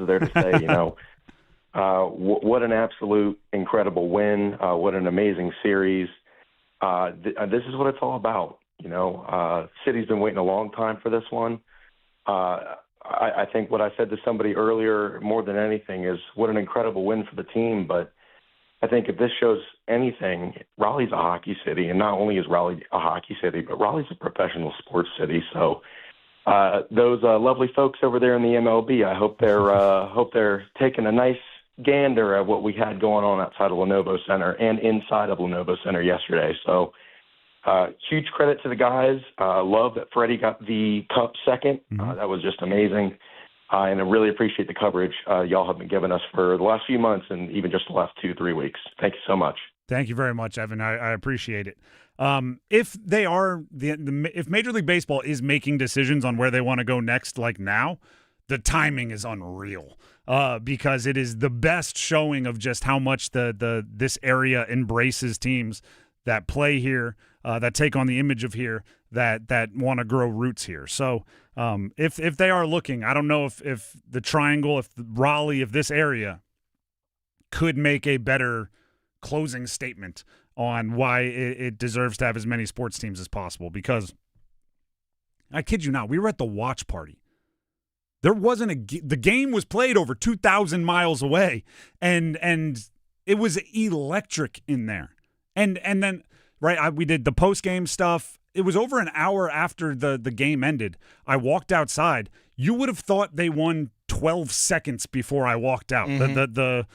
there to say? What an absolute incredible win. What an amazing series. This is what it's all about. City's been waiting a long time for this one. I think what I said to somebody earlier, more than anything, is what an incredible win for the team. But I think if this shows anything, Raleigh's a hockey city, and not only is Raleigh a hockey city, but Raleigh's a professional sports city. So those lovely folks over there in the MLB, I hope they're taking a nice gander at what we had going on outside of Lenovo Center and inside of Lenovo Center yesterday. So huge credit to the guys. Love that Freddie got the cup second. That was just amazing. And I really appreciate the coverage y'all have been giving us for the last few months and even just the last 2-3 weeks. Thank you so much. Thank you very much, Evan. I appreciate it. If they are if Major League Baseball is making decisions on where they want to go next, like now, the timing is unreal because it is the best showing of just how much this area embraces teams that play here, that take on the image of here, that want to grow roots here. So if they are looking, I don't know if the Triangle, if Raleigh, if this area could make a better closing statement on why it deserves to have as many sports teams as possible. Because I kid you not, we were at the watch party. There wasn't the game was played over 2,000 miles away, and it was electric in there. And then we did the post-game stuff. It was over an hour after the game ended. I walked outside. You would have thought they won 12 seconds before I walked out. The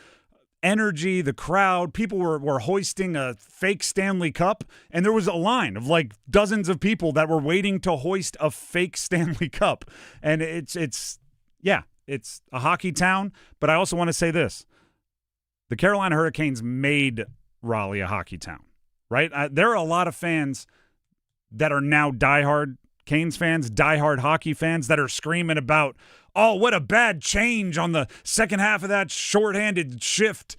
energy, the crowd, people were hoisting a fake Stanley Cup, and there was a line of like dozens of people that were waiting to hoist a fake Stanley Cup. And it's a hockey town, but I also want to say this. The Carolina Hurricanes made Raleigh a hockey town, right? There are a lot of fans that are now diehard Canes fans, diehard hockey fans that are screaming about, oh, what a bad change on the second half of that shorthanded shift,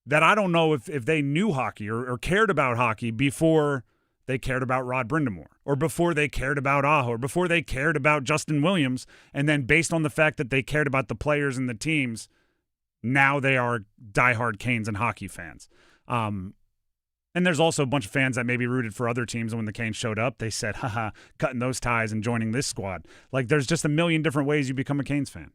that I don't know if they knew hockey or cared about hockey before they cared about Rod Brindamore or before they cared about Aho or before they cared about Justin Williams. And then based on the fact that they cared about the players and the teams, now they are diehard Canes and hockey fans. And there's also a bunch of fans that maybe rooted for other teams, and when the Canes showed up, they said, haha, cutting those ties and joining this squad. Like, there's just a million different ways you become a Canes fan.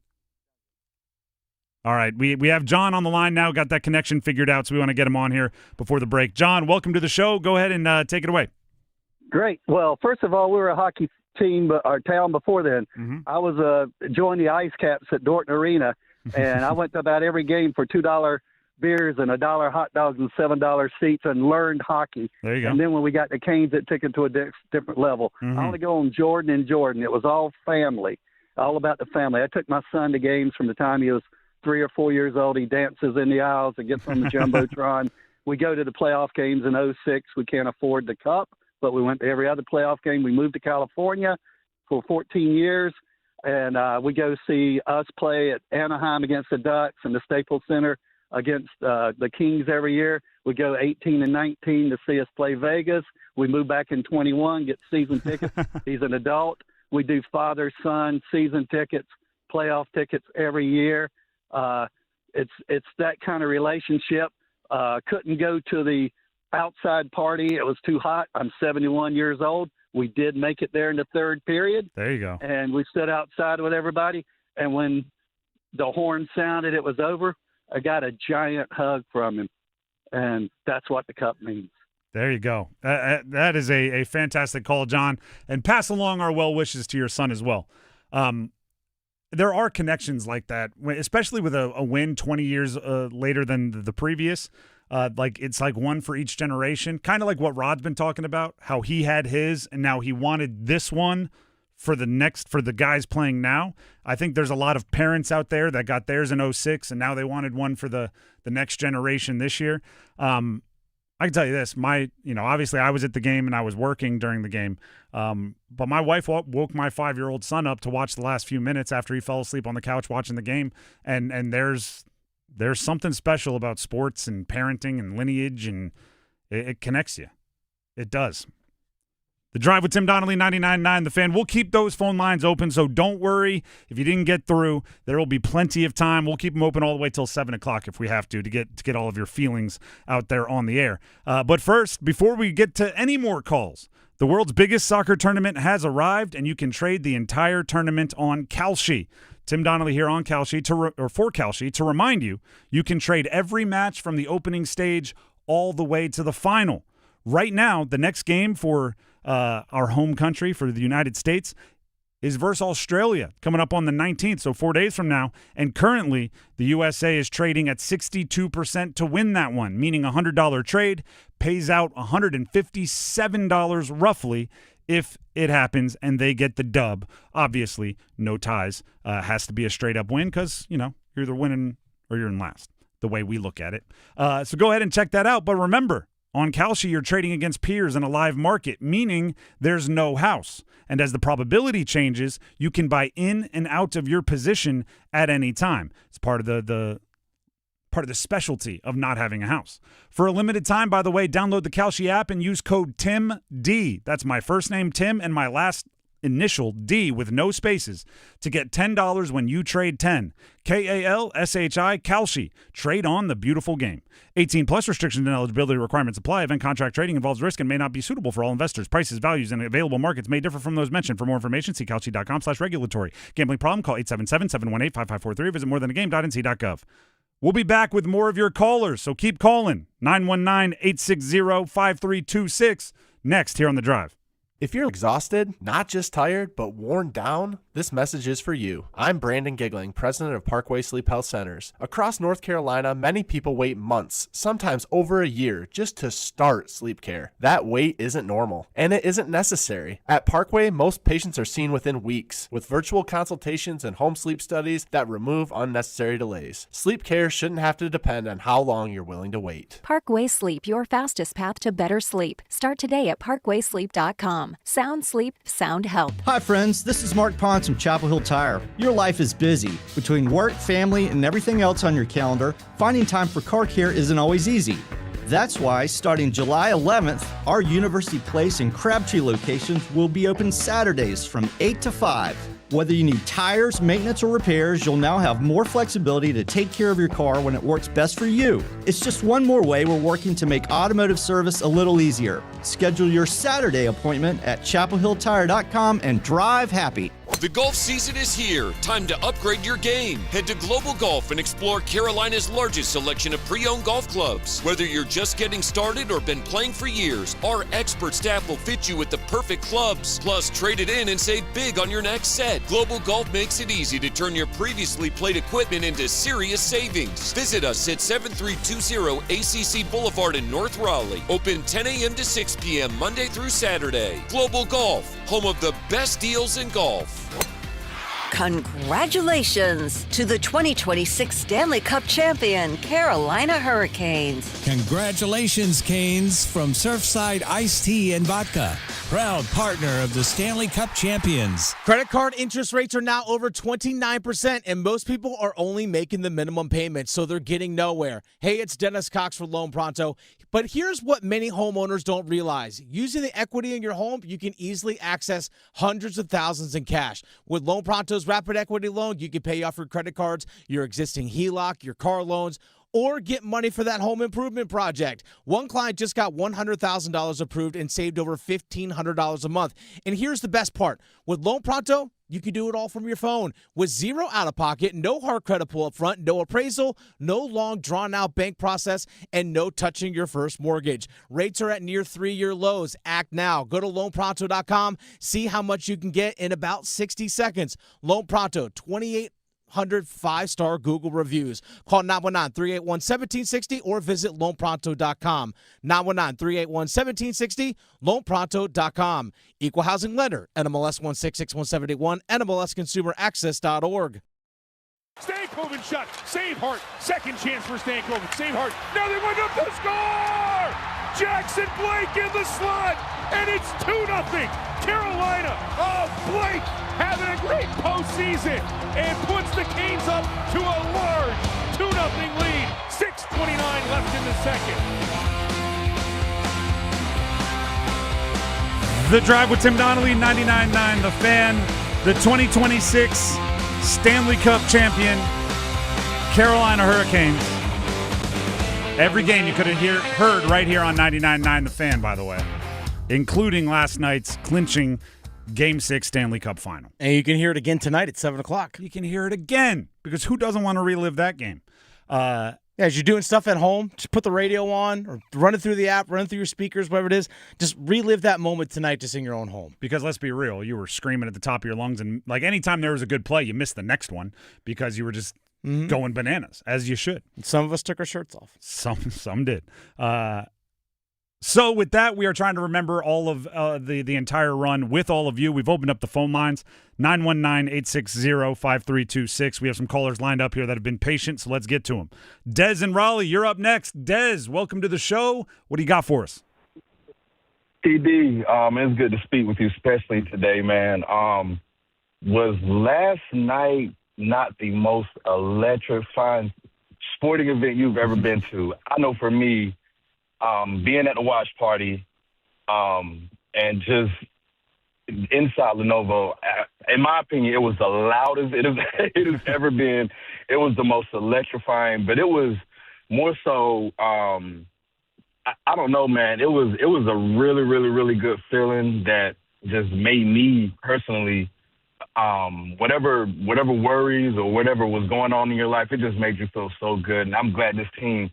All right, we have John on the line now, got that connection figured out, so we want to get him on here before the break. John, welcome to the show. Go ahead and take it away. Great. Well, first of all, we were a hockey team, our town before then. I was joined the Ice Caps at Dorton Arena, and I went to about every game for $2 beers and $1 hot dogs and $7 seats and learned hockey. There you go. And then when we got the Canes, it took it to a different level. I want to go on Jordan and Jordan. It was all family, all about the family. I took my son to games from the time he was 3 or 4 years old. He dances in the aisles and gets on the Jumbotron. We go to the playoff games in 2006. We can't afford the cup. but we went to every other playoff game. We moved to California for 14 years, and we go see us play at Anaheim against the Ducks and the Staples Center against the Kings every year. We go 18 and 19 to see us play Vegas. We move back in 21, get season tickets. He's an adult. We do father-son season tickets, playoff tickets every year. It's that kind of relationship. Couldn't go to the outside party. It was too hot. I'm 71 years old. We did make it there in the third period. There you go. And we stood outside with everybody. And when the horn sounded, it was over. I got a giant hug from him. And that's what the cup means. There you go. That is a fantastic call, John. And pass along our well wishes to your son as well. There are connections like that, especially with a win 20 years later than the previous. It's like one for each generation, kind of like what Rod's been talking about, how he had his and now he wanted this one for the guys playing now. I think there's a lot of parents out there that got theirs in 06 and now they wanted one for the next generation this year. I can tell you this, obviously I was at the game and I was working during the game. But my wife woke my 5-year-old son up to watch the last few minutes after he fell asleep on the couch watching the game. And there's something special about sports and parenting and lineage, and it connects you. It does. The Drive with Tim Donnelly, 99.9 The Fan. We'll keep those phone lines open, so don't worry if you didn't get through. There will be plenty of time. We'll keep them open all the way till 7 o'clock if we have to get all of your feelings out there on the air. But first, before we get to any more calls, the world's biggest soccer tournament has arrived, and you can trade the entire tournament on Kalshi. Tim Donnelly here on Kalshi for Kalshi to remind you, you can trade every match from the opening stage all the way to the final. Right now, the next game for our home country, for the United States, is versus Australia coming up on the 19th, so 4 days from now. And currently, the USA is trading at 62% to win that one, meaning a $100 trade pays out $157 roughly if it happens and they get the dub. Obviously, no ties. Has to be a straight-up win because, you're either winning or you're in last, the way we look at it. So go ahead and check that out. But remember, on Kalshi, you're trading against peers in a live market, meaning there's no house. And as the probability changes, you can buy in and out of your position at any time. It's part of the specialty of not having a house. For a limited time, by the way, download the Kalshi app and use code TIMD. That's my first name, Tim, and my last initial D with no spaces to get $10 when you trade 10. Kalshi, Kalshi. Trade on the beautiful game. 18 plus restrictions and eligibility requirements apply. Event contract trading involves risk and may not be suitable for all investors. Prices, values, and available markets may differ from those mentioned. For more information, see kalshi.com/regulatory. Gambling problem? Call 877-718-5543 or visit morethanagame.nc.gov. We'll be back with more of your callers, so keep calling. 919-860-5326. Next here on The Drive. If you're exhausted, not just tired, but worn down, this message is for you. I'm Brandon Giggling, president of Parkway Sleep Health Centers. Across North Carolina, many people wait months, sometimes over a year, just to start sleep care. That wait isn't normal, and it isn't necessary. At Parkway, most patients are seen within weeks, with virtual consultations and home sleep studies that remove unnecessary delays. Sleep care shouldn't have to depend on how long you're willing to wait. Parkway Sleep, your fastest path to better sleep. Start today at parkwaysleep.com. Sound sleep, sound health. Hi friends, this is Mark Ponce from Chapel Hill Tire. Your life is busy. Between work, family, and everything else on your calendar, finding time for car care isn't always easy. That's why, starting July 11th, our University Place and Crabtree locations will be open Saturdays from 8 to 5. Whether you need tires, maintenance, or repairs, you'll now have more flexibility to take care of your car when it works best for you. It's just one more way we're working to make automotive service a little easier. Schedule your Saturday appointment at chapelhilltire.com and drive happy. The golf season is here. Time to upgrade your game. Head to Global Golf and explore Carolina's largest selection of pre-owned golf clubs. Whether you're just getting started or been playing for years, our expert staff will fit you with the perfect clubs. Plus, trade it in and save big on your next set. Global Golf makes it easy to turn your previously played equipment into serious savings. Visit us at 7320 ACC Boulevard in North Raleigh. Open 10 a.m. to 6 p.m. Monday through Saturday. Global Golf, home of the best deals in golf. Congratulations to the 2026 Stanley Cup champion, Carolina Hurricanes. Congratulations, Canes, from Surfside Iced Tea and Vodka, proud partner of the Stanley Cup champions. Credit card interest rates are now over 29%, and most people are only making the minimum payment, so they're getting nowhere. Hey, it's Dennis Cox for Loan Pronto. But here's what many homeowners don't realize. Using the equity in your home, you can easily access hundreds of thousands in cash. With Loan Pronto's Rapid Equity Loan, you can pay off your credit cards, your existing HELOC, your car loans, or get money for that home improvement project. One client just got $100,000 approved and saved over $1,500 a month. And here's the best part. With Loan Pronto, you can do it all from your phone with zero out-of-pocket, no hard credit pull up front, no appraisal, no long drawn-out bank process, and no touching your first mortgage. Rates are at near 3-year lows. Act now. Go to loanpronto.com. See how much you can get in about 60 seconds. Loan Pronto, 2,800 5-star Google reviews. Call 919-381-1760 or visit loanpronto.com. 919-381-1760, loanpronto.com. Equal housing lender, NMLS 1661781, NMLSconsumeraccess.org. Stankoven shot. Save Hart. Second chance for Stankoven. Save Hart. Now they went up to score! Jackson Blake in the slot. And it's 2-0. Carolina. Oh, Blake having a great postseason and puts the Canes up to a large 2-0 lead. 6:29 left in the second. The Drive with Tim Donnelly, 99.9 The Fan, the 2026 Stanley Cup champion, Carolina Hurricanes. Every game you could have heard right here on 99.9 The Fan, by the way, including last night's clinching Game 6 Stanley Cup final. And you can hear it again tonight at 7 o'clock. You can hear it again, because who doesn't want to relive that game? As you're doing stuff at home, just put the radio on or run it through the app, run it through your speakers, whatever it is. Just relive that moment tonight just in your own home. Because let's be real, you were screaming at the top of your lungs, and like anytime there was a good play, you missed the next one because you were just going bananas, as you should. Some of us took our shirts off. Some did. So with that, we are trying to remember all of the entire run with all of you. We've opened up the phone lines, 919-860-5326. We have some callers lined up here that have been patient, so let's get to them. Des in Raleigh, you're up next. Des, welcome to the show. What do you got for us? TD, it's good to speak with you, especially today, man. Was last night not the most electrifying sporting event you've ever been to? I know for me, being at the watch party and just inside Lenovo, in my opinion, it was the loudest it has ever been. It was the most electrifying, but it was more so, I don't know, man. It was a really, really, really good feeling that just made me personally, whatever worries or whatever was going on in your life, it just made you feel so good. And I'm glad this team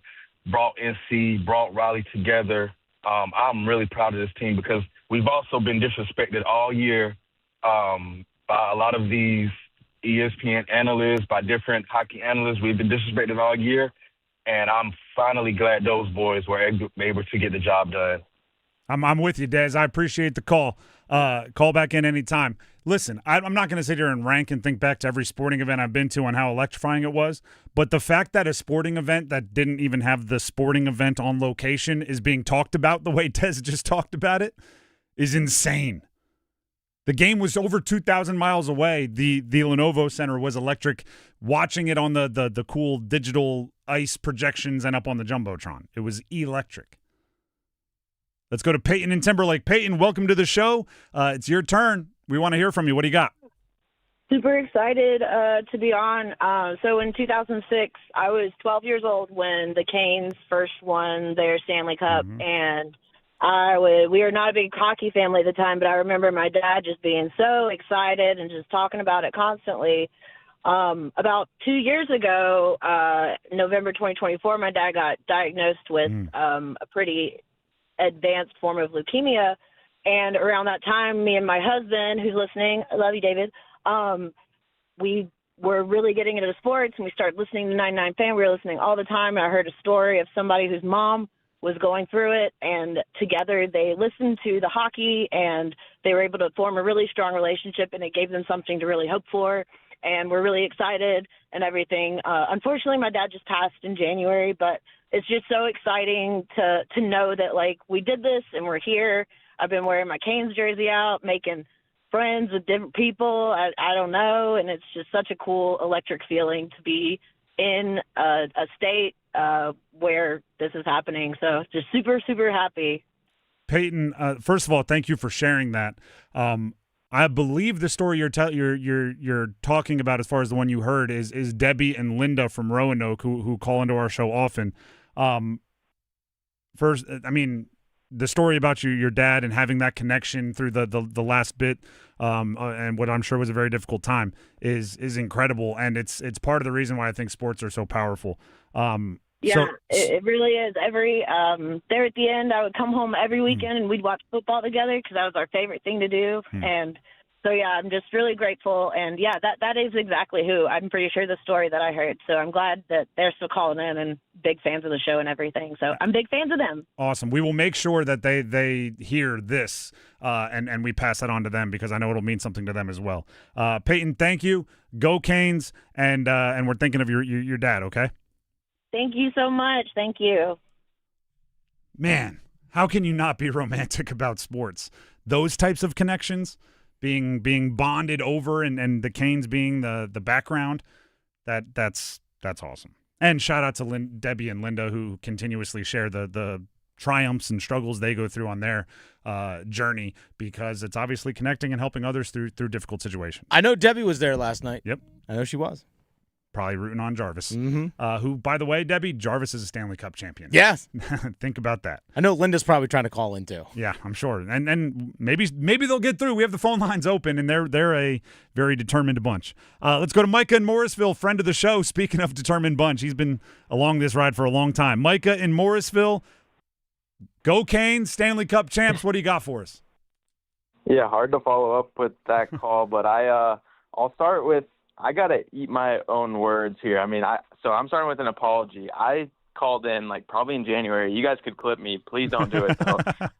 brought NC, brought Raleigh together. I'm really proud of this team because we've also been disrespected all year by a lot of these ESPN analysts, by different hockey analysts. We've been disrespected all year, and I'm finally glad those boys were able to get the job done. I'm with you, Des. I appreciate the call. Call back in anytime. Listen, I'm not going to sit here and rank and think back to every sporting event I've been to and how electrifying it was, but the fact that a sporting event that didn't even have the sporting event on location is being talked about the way Des just talked about it is insane. The game was over 2,000 miles away. The Lenovo Center was electric. Watching it on the cool digital ice projections and up on the Jumbotron, it was electric. Let's go to Peyton in Timberlake. Peyton, welcome to the show. It's your turn. We want to hear from you. What do you got? Super excited to be on. So in 2006, I was 12 years old when the Canes first won their Stanley Cup, and we were not a big hockey family at the time, but I remember my dad just being so excited and just talking about it constantly. About 2 years ago, November 2024, my dad got diagnosed with a pretty advanced form of leukemia. And around that time, me and my husband, who's listening, I love you, David, we were really getting into sports, and we started listening to 99 Fan. We were listening all the time, and I heard a story of somebody whose mom was going through it, and together they listened to the hockey, and they were able to form a really strong relationship, and it gave them something to really hope for. and we're really excited and everything. Unfortunately, my dad just passed in January, but it's just so exciting to know that, like, we did this and we're here. I've been wearing my Canes jersey out, making friends with different people. I don't know, and it's just such a cool electric feeling to be in a state where this is happening. So just super, super happy. Peyton, first of all, thank you for sharing that. I believe the story you're talking about, as far as the one you heard, is Debbie and Linda from Roanoke, who call into our show often. First, I mean, the story about your dad and having that connection through the last bit, and what I'm sure was a very difficult time, is incredible, and it's part of the reason why I think sports are so powerful. It really is. There at the end, I would come home every weekend and we'd watch football together because that was our favorite thing to do. And so, I'm just really grateful. And, that is exactly who. I'm pretty sure the story that I heard. So I'm glad that they're still calling in and big fans of the show and everything. So I'm big fans of them. Awesome. We will make sure that they hear this and we pass that on to them, because I know it'll mean something to them as well. Peyton, thank you. Go Canes. And we're thinking of your dad, okay? Thank you so much. Thank you. Man, how can you not be romantic about sports? Those types of connections, being bonded over, and the Canes being the background, that's awesome. And shout out to Debbie and Linda, who continuously share the triumphs and struggles they go through on their journey, because it's obviously connecting and helping others through difficult situations. I know Debbie was there last night. Yep. I know she was. Probably rooting on Jarvis, who, by the way, Debbie, Jarvis is a Stanley Cup champion. Yes. Think about that. I know Linda's probably trying to call in too. Yeah, I'm sure. And maybe they'll get through. We have the phone lines open, and they're a very determined bunch. Let's go to Micah in Morrisville, friend of the show. Speaking of determined bunch, he's been along this ride for a long time. Micah in Morrisville, go Canes, Stanley Cup champs. What do you got for us? Yeah, hard to follow up with that call, but I'll start with, I got to eat my own words here. I mean, so I'm starting with an apology. I called in probably in January. You guys could clip me. Please don't do it. So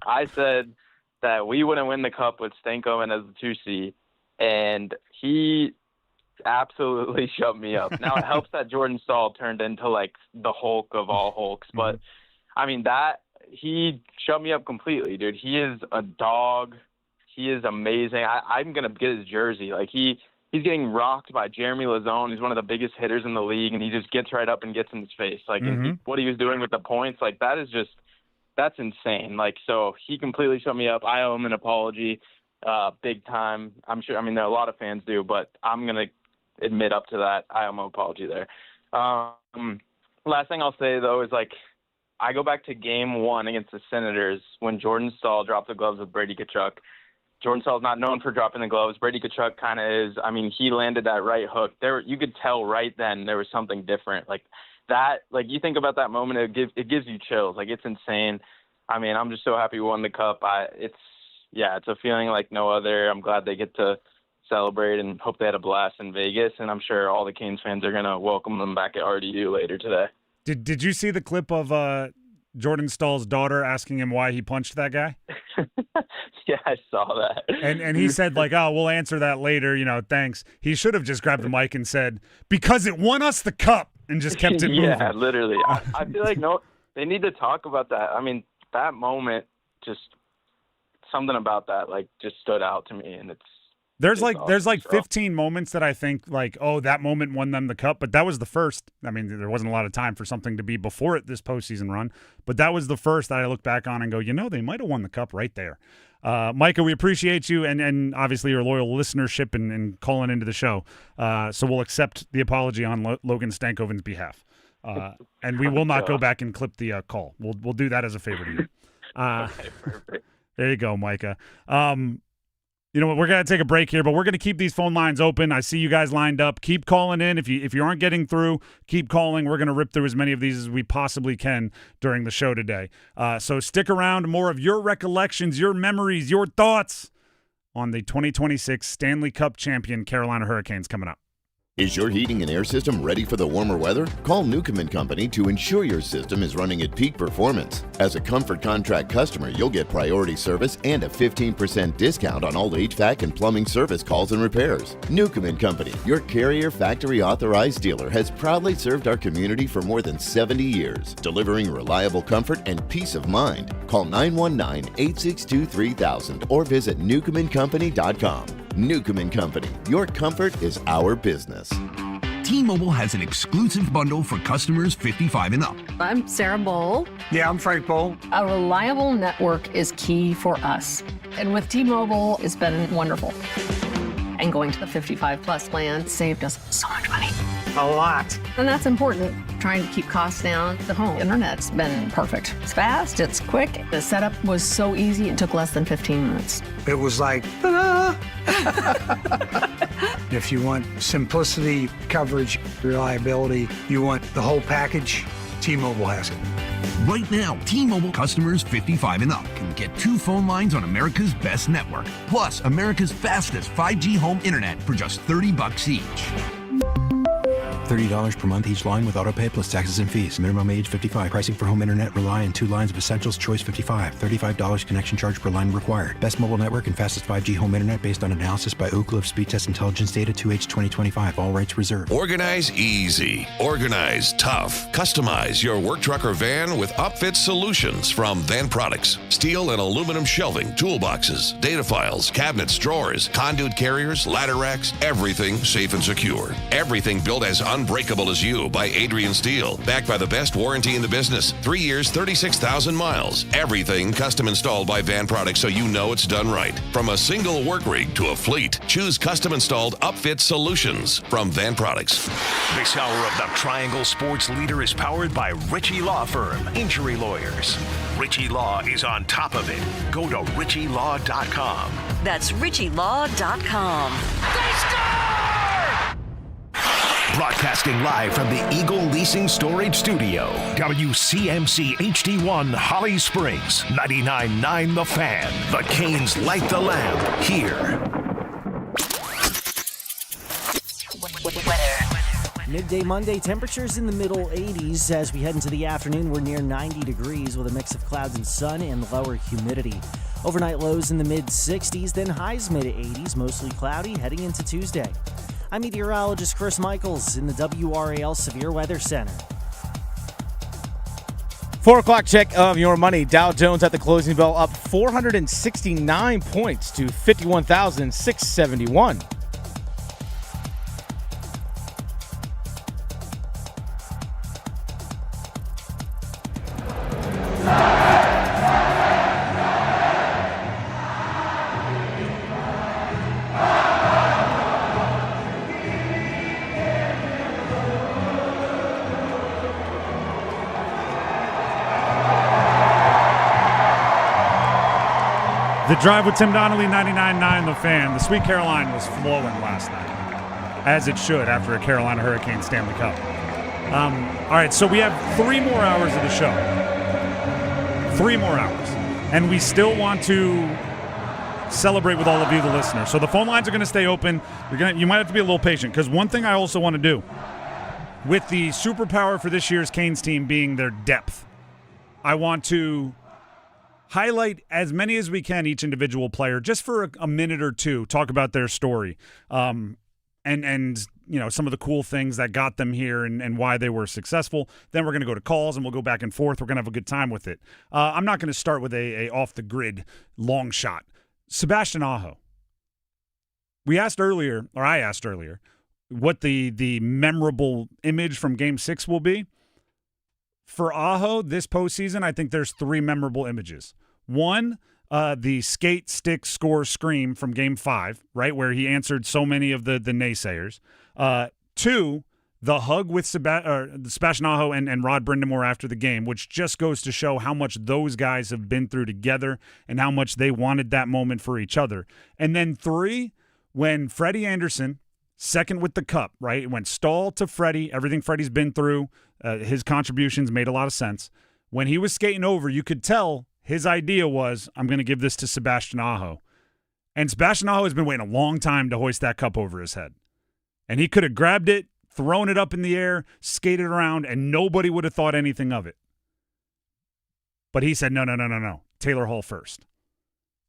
I said that we wouldn't win the Cup with Stankoven as the 2 seed, and he absolutely shut me up. Now, it helps that Jordan Staal turned into the Hulk of all Hulks, but I mean, he shut me up completely, dude. He is a dog. He is amazing. I'm going to get his jersey. He's getting rocked by Jeremy Lazone. He's one of the biggest hitters in the league, and he just gets right up and gets in his face. What he was doing with the points, that's insane. So he completely shut me up. I owe him an apology, big time. I'm sure. I mean, there are a lot of fans do, but I'm gonna admit up to that. I owe him an apology there. Last thing I'll say though is I go back to Game 1 against the Senators when Jordan Staal dropped the gloves with Brady Tkachuk. Jordan Staal is not known for dropping the gloves. Brady Tkachuk kind of is. I mean, he landed that right hook. You could tell right then there was something different. You think about that moment, it gives you chills. It's insane. I mean, I'm just so happy we won the Cup. It's a feeling like no other. I'm glad they get to celebrate and hope they had a blast in Vegas. And I'm sure all the Canes fans are going to welcome them back at RDU later today. Did you see the clip of Jordan Stahl's daughter asking him why he punched that guy? Yeah, I saw that. And he said, we'll answer that later, thanks. He should have just grabbed the mic and said, because it won us the Cup, and just kept it moving. Yeah, literally. I feel they need to talk about that. I mean, that moment, just something about that, just stood out to me, and it's There's 15 moments that I think that moment won them the Cup, but that was the first. I mean, there wasn't a lot of time for something to be before it this postseason run, but that was the first that I look back on and go, they might have won the Cup right there. Micah, we appreciate you and obviously your loyal listenership and calling into the show. So we'll accept the apology on Logan Stankoven's behalf. And we will not go back and clip the call. We'll do that as a favor to you. Okay, perfect. There you go, Micah. You know what? We're going to take a break here, but we're going to keep these phone lines open. I see you guys lined up. Keep calling in. If you aren't getting through, keep calling. We're going to rip through as many of these as we possibly can during the show today. So stick around. More of your recollections, your memories, your thoughts on the 2026 Stanley Cup champion Carolina Hurricanes coming up. Is your heating and air system ready for the warmer weather? Call Newcomb & Company to ensure your system is running at peak performance. As a Comfort Contract customer, you'll get priority service and a 15% discount on all HVAC and plumbing service calls and repairs. Newcomb & Company, your Carrier Factory Authorized dealer, has proudly served our community for more than 70 years, delivering reliable comfort and peace of mind. Call 919-862-3000 or visit newcombandcompany.com. Newcomb & Company, your comfort is our business. T-Mobile has an exclusive bundle for customers 55 and up. I'm Sarah Bowl. Yeah, I'm Frank Bowl. A reliable network is key for us. And with T-Mobile, it's been wonderful. And going to the 55 plus plan saved us so much money. A lot. And that's important. Trying to keep costs down. The home internet's been perfect. It's fast, it's quick. The setup was so easy, it took less than 15 minutes. It was like, ta-da! If you want simplicity, coverage, reliability, you want the whole package, T-Mobile has it. Right now, T-Mobile customers 55 and up can get 2 phone lines on America's best network, plus America's fastest 5G home internet for just $30 each. $30 per month each line with autopay plus taxes and fees. Minimum age 55. Pricing for home internet rely on 2 lines of essentials. Choice 55. $35 connection charge per line required. Best mobile network and fastest 5G home internet based on analysis by Ookla of Speed Test Intelligence data 2H 2025. All rights reserved. Organize easy. Organize tough. Customize your work truck or van with upfit solutions from Van Products. Steel and aluminum shelving, toolboxes, data files, cabinets, drawers, conduit carriers, ladder racks, everything safe and secure. Everything built as unbreakable as you by Adrian Steel. Backed by the best warranty in the business. 3 years, 36,000 miles. Everything custom installed by Van Products so you know it's done right. From a single work rig to a fleet, choose custom installed upfit solutions from Van Products. This hour of the Triangle Sports Leader is powered by Ritchie Law Firm, injury lawyers. Ritchie Law is on top of it. Go to ritchielaw.com. That's ritchielaw.com. They score! Broadcasting live from the Eagle Leasing Storage Studio. WCMC HD1 Holly Springs. 99.9 The Fan. The Canes light the lamp here. Midday Monday, temperatures in the middle 80s. As we head into the afternoon, we're near 90 degrees with a mix of clouds and sun and lower humidity. Overnight lows in the mid 60s, then highs mid 80s, mostly cloudy heading into Tuesday. I'm meteorologist Chris Michaels in the WRAL Severe Weather Center. 4 o'clock check of your money. Dow Jones at the closing bell up 469 points to 51,671. The Drive with Tim Donnelly, 99.9 The Fan. The Sweet Caroline was flowing last night, as it should after a Carolina Hurricane Stanley Cup. All right, so we have 3 more hours of the show. 3 more hours. And we still want to celebrate with all of you, the listeners. So the phone lines are going to stay open. You might have to be a little patient, because one thing I also want to do, with the superpower for this year's Canes team being their depth, I want to highlight as many as we can each individual player just for a minute or two, talk about their story, and you know, some of the cool things that got them here and why they were successful. Then we're going to go to calls and we'll go back and forth. We're going to have a good time with it. I'm not going to start with a off the grid long shot. Sebastian Aho. I asked earlier, what the memorable image from Game 6 will be. For Aho this postseason, I think there's 3 memorable images. One, the skate, stick, score, scream from Game 5, right, where he answered so many of the naysayers. 2, the hug with Sebastian Aho and Rod Brindamore after the game, which just goes to show how much those guys have been through together and how much they wanted that moment for each other. And then 3, when Freddie Anderson, second with the cup, right, it went Stahl to Freddie, everything Freddie's been through, his contributions made a lot of sense. When he was skating over, you could tell his idea was, I'm going to give this to Sebastian Aho. And Sebastian Aho has been waiting a long time to hoist that cup over his head. And he could have grabbed it, thrown it up in the air, skated around, and nobody would have thought anything of it. But he said, no. Taylor Hall first.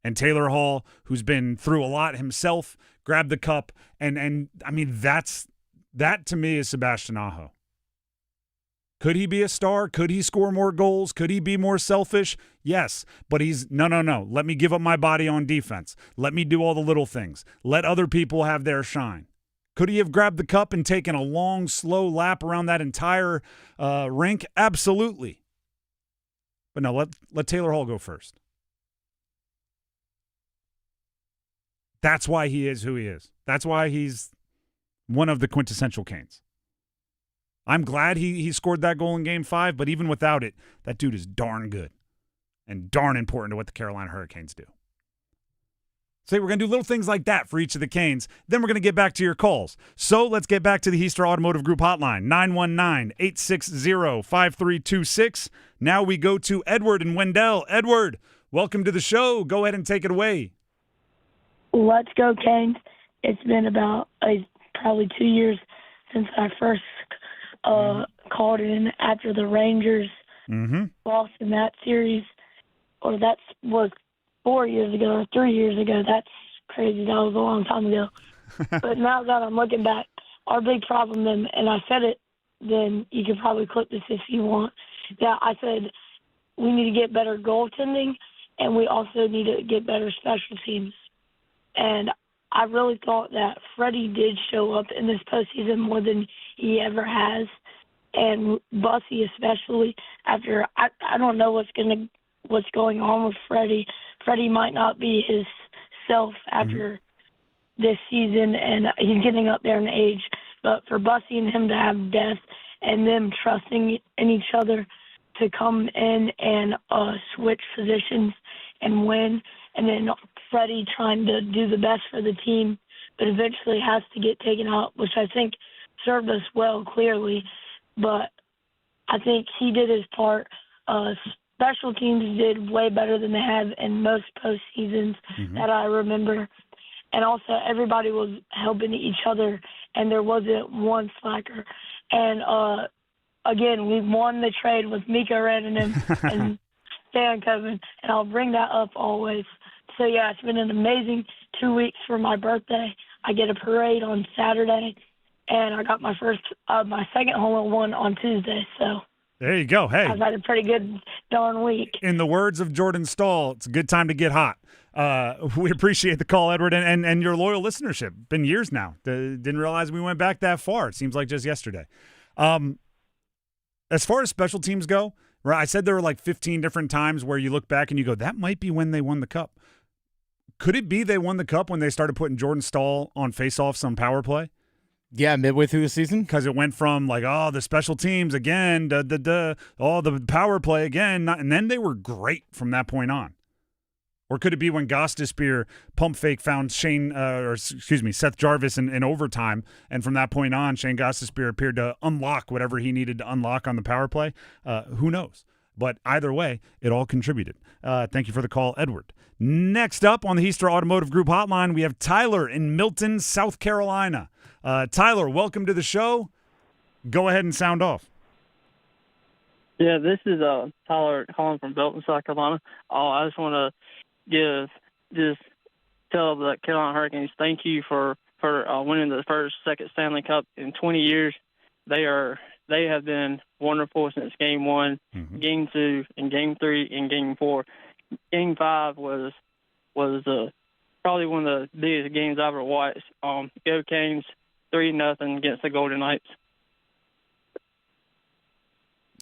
And Taylor Hall, who's been through a lot himself, grabbed the cup. And I mean, that to me is Sebastian Aho. Could he be a star? Could he score more goals? Could he be more selfish? Yes. But he's, no. Let me give up my body on defense. Let me do all the little things. Let other people have their shine. Could he have grabbed the cup and taken a long, slow lap around that entire rink? Absolutely. But no, let Taylor Hall go first. That's why he is who he is. That's why he's one of the quintessential Canes. I'm glad he scored that goal in Game 5, but even without it, that dude is darn good and darn important to what the Carolina Hurricanes do. So we're going to do little things like that for each of the Canes. Then we're going to get back to your calls. So let's get back to the Heister Automotive Group hotline, 919-860-5326. Now we go to Edward in Wendell. Edward, welcome to the show. Go ahead and take it away. Let's go, Canes. It's been about probably 2 years since I first called in after the Rangers lost in that series, or that was 4 years ago or 3 years ago. That's crazy. That was a long time ago. But now that I'm looking back, our big problem then, and I said it, then you could probably clip this if you want, that I said we need to get better goaltending and we also need to get better special teams. And I really thought that Freddie did show up in this postseason more than he ever has, and Bussy especially. After I don't know what's going on with Freddie. Freddie might not be his self after this season, and he's getting up there in age. But for Bussy and him to have depth and them trusting in each other to come in and switch positions and win, and then Freddie trying to do the best for the team, but eventually has to get taken out, which I think served us well, clearly. But I think he did his part. Special teams did way better than they have in most postseasons that I remember. And also everybody was helping each other, and there wasn't one slacker. And, again, we won the trade with Mika Rantanen and Stan Coven, and I'll bring that up always. So, yeah, it's been an amazing 2 weeks for my birthday. I get a parade on Saturday, and I got my second hole-in-one on Tuesday. So there you go. Hey, I've had a pretty good darn week. In the words of Jordan Stahl, it's a good time to get hot. We appreciate the call, Edward, and your loyal listenership. Been years now. Didn't realize we went back that far. It seems like just yesterday. As far as special teams go, right, I said there were like 15 different times where you look back and you go, that might be when they won the cup. Could it be they won the cup when they started putting Jordan Stahl on faceoffs on power play? Yeah, midway through the season. Because it went from like, the special teams again, the power play again, and then they were great from that point on. Or could it be when Gostisbehere pump fake found Seth Jarvis in overtime, and from that point on, Shane Gostisbehere appeared to unlock whatever he needed to unlock on the power play? Who knows? But either way, it all contributed. Thank you for the call, Edward. Next up on the Heister Automotive Group hotline, we have Tyler in Milton, South Carolina. Tyler, welcome to the show. Go ahead and sound off. Yeah, this is Tyler calling from Belton, South Carolina. I just want to tell the Carolina Hurricanes thank you for winning the second Stanley Cup in 20 years. They have been wonderful since Game 1, Game 2, and Game 3, and Game 4. Game 5 was probably one of the biggest games I've ever watched. Go Canes, 3-0 against the Golden Knights.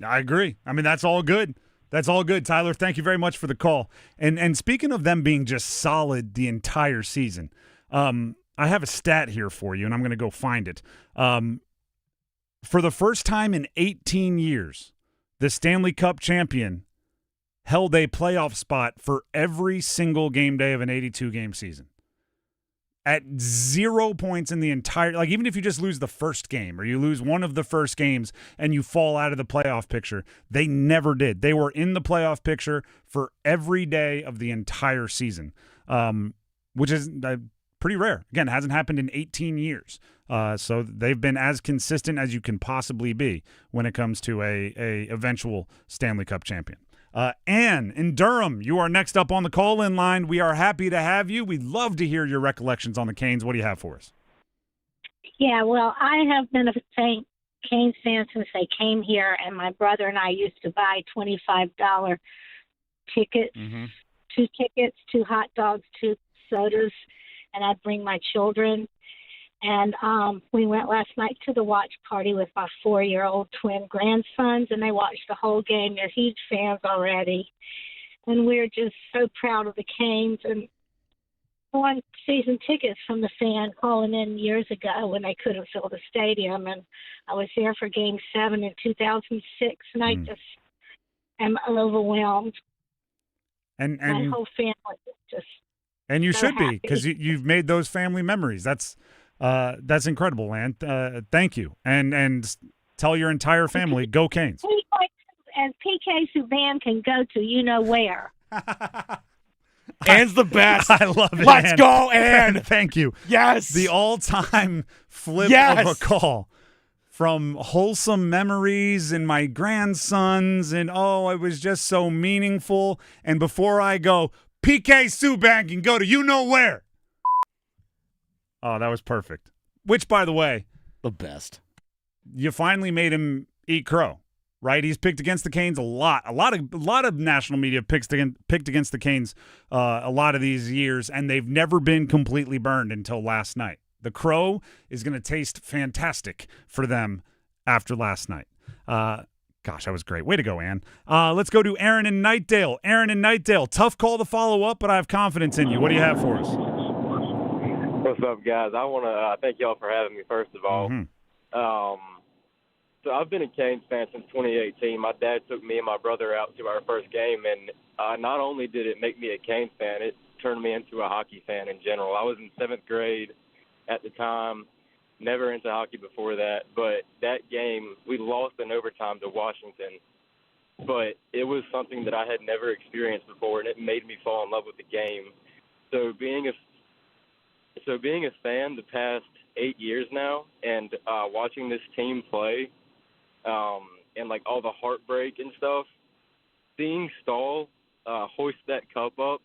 I agree. I mean, that's all good. That's all good, Tyler. Thank you very much for the call. And speaking of them being just solid the entire season, I have a stat here for you, and I'm going to go find it. For the first time in 18 years, the Stanley Cup champion held a playoff spot for every single game day of an 82-game season. At 0 points in the entire – like even if you just lose the first game or you lose one of the first games and you fall out of the playoff picture, they never did. They were in the playoff picture for every day of the entire season, which is pretty rare. Again, it hasn't happened in 18 years. So they've been as consistent as you can possibly be when it comes to a eventual Stanley Cup champion. Ann in Durham, you are next up on the call-in line. We are happy to have you. We'd love to hear your recollections on the Canes. What do you have for us? Yeah, well, I have been a Canes fan since they came here, and my brother and I used to buy $25 tickets, 2 tickets, 2 hot dogs, 2 sodas, and I'd bring my children. And we went last night to the watch party with my 4-year-old twin grandsons, and they watched the whole game. They're huge fans already. And we're just so proud of the Canes. And won season tickets from the fan calling in years ago when they couldn't fill the stadium. And I was there for Game 7 in 2006, and I just am overwhelmed. And my whole family is just and you so should be, happy. because you've made those family memories. That's incredible, Ann. Thank you. And tell your entire family, go Canes. And PK Subban can go to you know where. Ann's the best. I love it. Let's Ann. go, Ann. Thank you. Yes. The all-time flip of a call from wholesome memories and my grandsons, and it was just so meaningful. And before I go, PK Subban can go to you know where. Oh, that was perfect. Which, by the way, the best. You finally made him eat crow, right? He's picked against the Canes a lot. A lot of national media picked against the Canes a lot of these years, and they've never been completely burned until last night. The crow is going to taste fantastic for them after last night. Gosh, that was great. Way to go, Ann. Let's go to Aaron in Nightdale. Aaron in Nightdale. Tough call to follow up, but I have confidence in you. What do you have for us? What's up, guys? I want to thank y'all for having me, first of all. So I've been a Canes fan since 2018. My dad took me and my brother out to our first game, and not only did it make me a Canes fan, it turned me into a hockey fan in general. I was in 7th grade at the time, never into hockey before that, but that game, we lost in overtime to Washington, but it was something that I had never experienced before, and it made me fall in love with the game. So being a fan the past 8 years now, and watching this team play, and like all the heartbreak and stuff, seeing Stahl hoist that cup up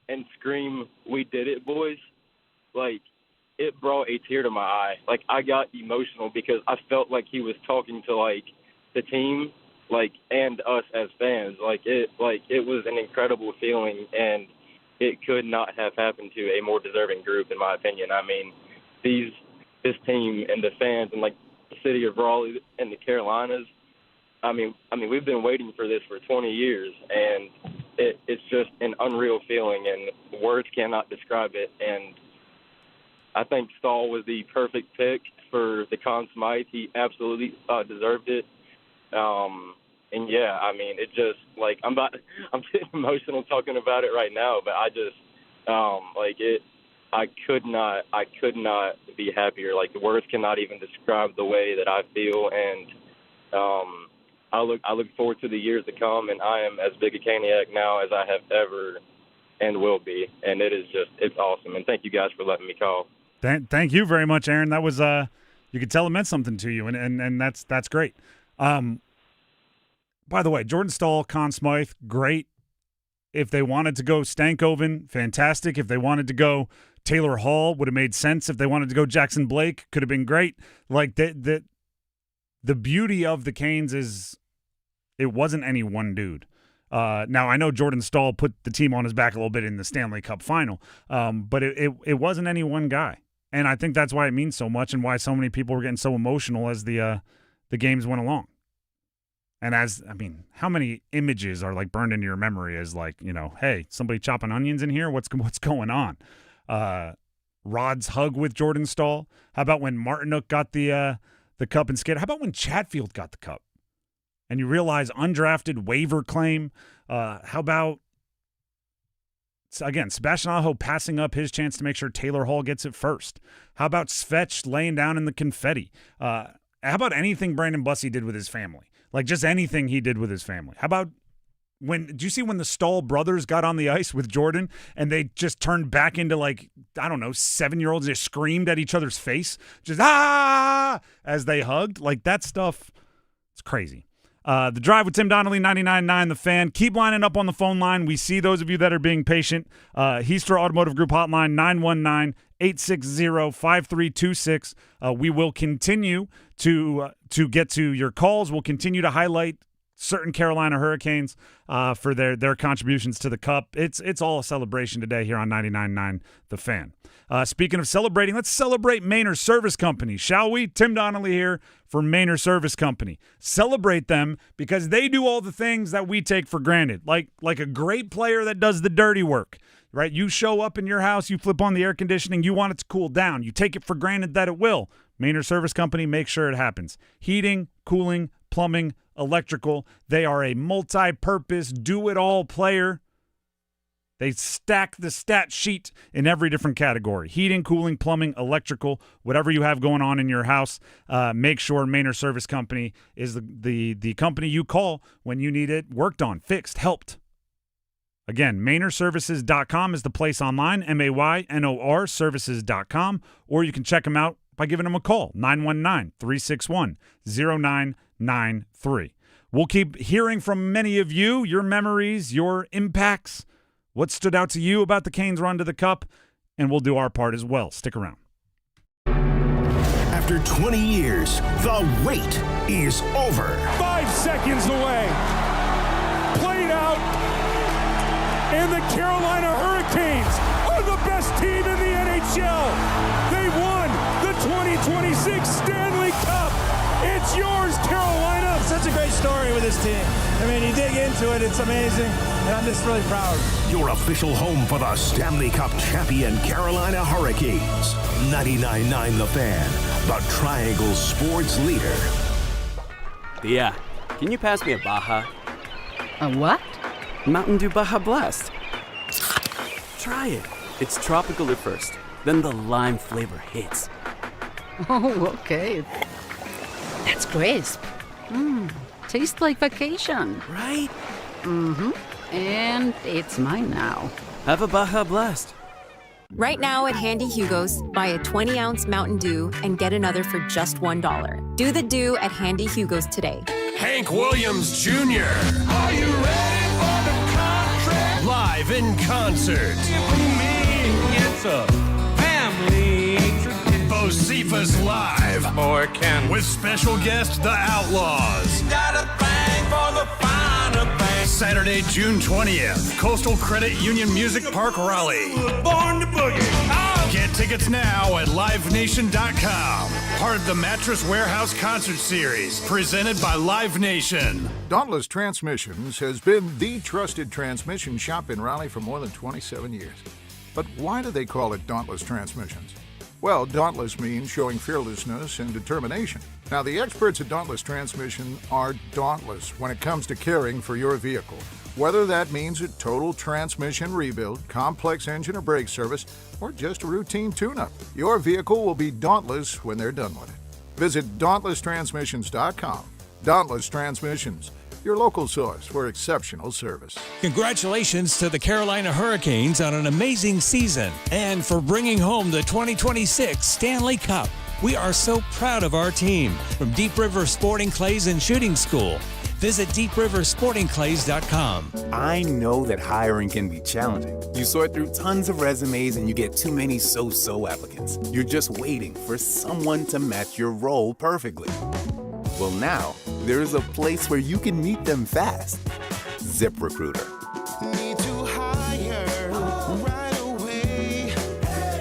and scream, "We did it, boys!" like it brought a tear to my eye. Like I got emotional because I felt like he was talking to like the team, like and us as fans. It was an incredible feeling, and it could not have happened to a more deserving group, in my opinion. I mean, this team and the fans and like the city of Raleigh and the Carolinas. I mean, we've been waiting for this for 20 years, and it's just an unreal feeling, and words cannot describe it. And I think Stahl was the perfect pick for the Conn Smythe. He absolutely deserved it. And yeah, I mean, it just like I'm getting emotional talking about it right now, but I just I could not be happier. Like the words cannot even describe the way that I feel, and I look forward to the years to come, and I am as big a Caniac now as I have ever and will be, and it's awesome. And thank you guys for letting me call. Thank you very much, Aaron. That was you could tell it meant something to you, and that's great. By the way, Jordan Stahl, Conn Smythe, great. If they wanted to go Stankoven, fantastic. If they wanted to go Taylor Hall, would have made sense. If they wanted to go Jackson Blake, could have been great. Like the beauty of the Canes is it wasn't any one dude. Now, I know Jordan Stahl put the team on his back a little bit in the Stanley Cup final, but it wasn't any one guy. And I think that's why it means so much and why so many people were getting so emotional as the games went along. And how many images are like burned into your memory as like, hey, somebody chopping onions in here? What's going on? Rod's hug with Jordan Stahl. How about when Martinook got the cup and skate? How about when Chatfield got the cup? And you realize undrafted waiver claim. How about, again, Sebastian Aho passing up his chance to make sure Taylor Hall gets it first? How about Svetch laying down in the confetti? How about anything Brandon Bussey did with his family? Like just anything he did with his family. How about did you see when the Stahl brothers got on the ice with Jordan and they just turned back into, like, I don't know, 7-year-olds, they screamed at each other's face, just as they hugged? Like, that stuff, it's crazy. The Drive with Tim Donnelly, 99.9 The Fan. Keep lining up on the phone line. We see those of you that are being patient. Heaster Automotive Group hotline, 919-860-5326. We will continue to get to your calls. We'll continue to highlight certain Carolina Hurricanes for their contributions to the Cup. It's all a celebration today here on 99.9 The Fan. Speaking of celebrating, let's celebrate Maynard Service Company, shall we? Tim Donnelly here for Maynard Service Company. Celebrate them because they do all the things that we take for granted, like a great player that does the dirty work, right? You show up in your house, you flip on the air conditioning, you want it to cool down. You take it for granted that it will. Maynard Service Company makes sure it happens. Heating, cooling, plumbing, electrical. They are a multi-purpose, do-it-all player. They stack the stat sheet in every different category. Heating, cooling, plumbing, electrical, whatever you have going on in your house, make sure Maynard Service Company is the company you call when you need it worked on, fixed, helped. Again, MaynardServices.com is the place online, MAYNOR services.com, or you can check them out by giving them a call, 919-361-0993. We'll keep hearing from many of you, your memories, your impacts, what stood out to you about the Canes' run to the Cup, and we'll do our part as well. Stick around. After 20 years, the wait is over. 5 seconds away. Played out, and the Carolina Hurricanes are the best team in the NHL. They won the 2026 Stanley Cup. It's yours, Carolina. Such a great story with this team. I mean, you dig into it, it's amazing, and I'm just really proud. Your official home for the Stanley Cup champion Carolina Hurricanes. 99.9 The Fan, the Triangle Sports leader. Tia, can you pass me a Baja? A what? Mountain Dew Baja Blast. Try it. It's tropical at first, then the lime flavor hits. Oh, okay. That's crisp. Tastes like vacation. Right? Mm-hmm. And it's mine now. Have a Baja Blast. Right now at Handy Hugo's, buy a 20-ounce Mountain Dew and get another for just $1. Do the Dew at Handy Hugo's today. Hank Williams Jr. Are you ready for the contract? Live in concert. It's a family tradition. Bocephus Live. Or can with special guest The Outlaws. Got a thing for the finer things. Saturday, June 20th. Coastal Credit Union Music Park, Raleigh. Born to boogie. Get tickets now at livenation.com. Part of the Mattress Warehouse Concert Series, presented by Live Nation. Dauntless Transmissions has been the trusted transmission shop in Raleigh for more than 27 years. But why do they call it Dauntless Transmissions? Well, dauntless means showing fearlessness and determination. Now, the experts at Dauntless Transmission are dauntless when it comes to caring for your vehicle. Whether that means a total transmission rebuild, complex engine or brake service, or just a routine tune-up, your vehicle will be dauntless when they're done with it. Visit DauntlessTransmissions.com. Dauntless Transmissions, your local source for exceptional service. Congratulations to the Carolina Hurricanes on an amazing season and for bringing home the 2026 Stanley Cup. We are so proud of our team. From Deep River Sporting Clays and Shooting School, visit deepriversportingclays.com. I know that hiring can be challenging. You sort through tons of resumes and you get too many so-so applicants. You're just waiting for someone to match your role perfectly. Well, now, there's a place where you can meet them fast. ZipRecruiter. Need to hire right away.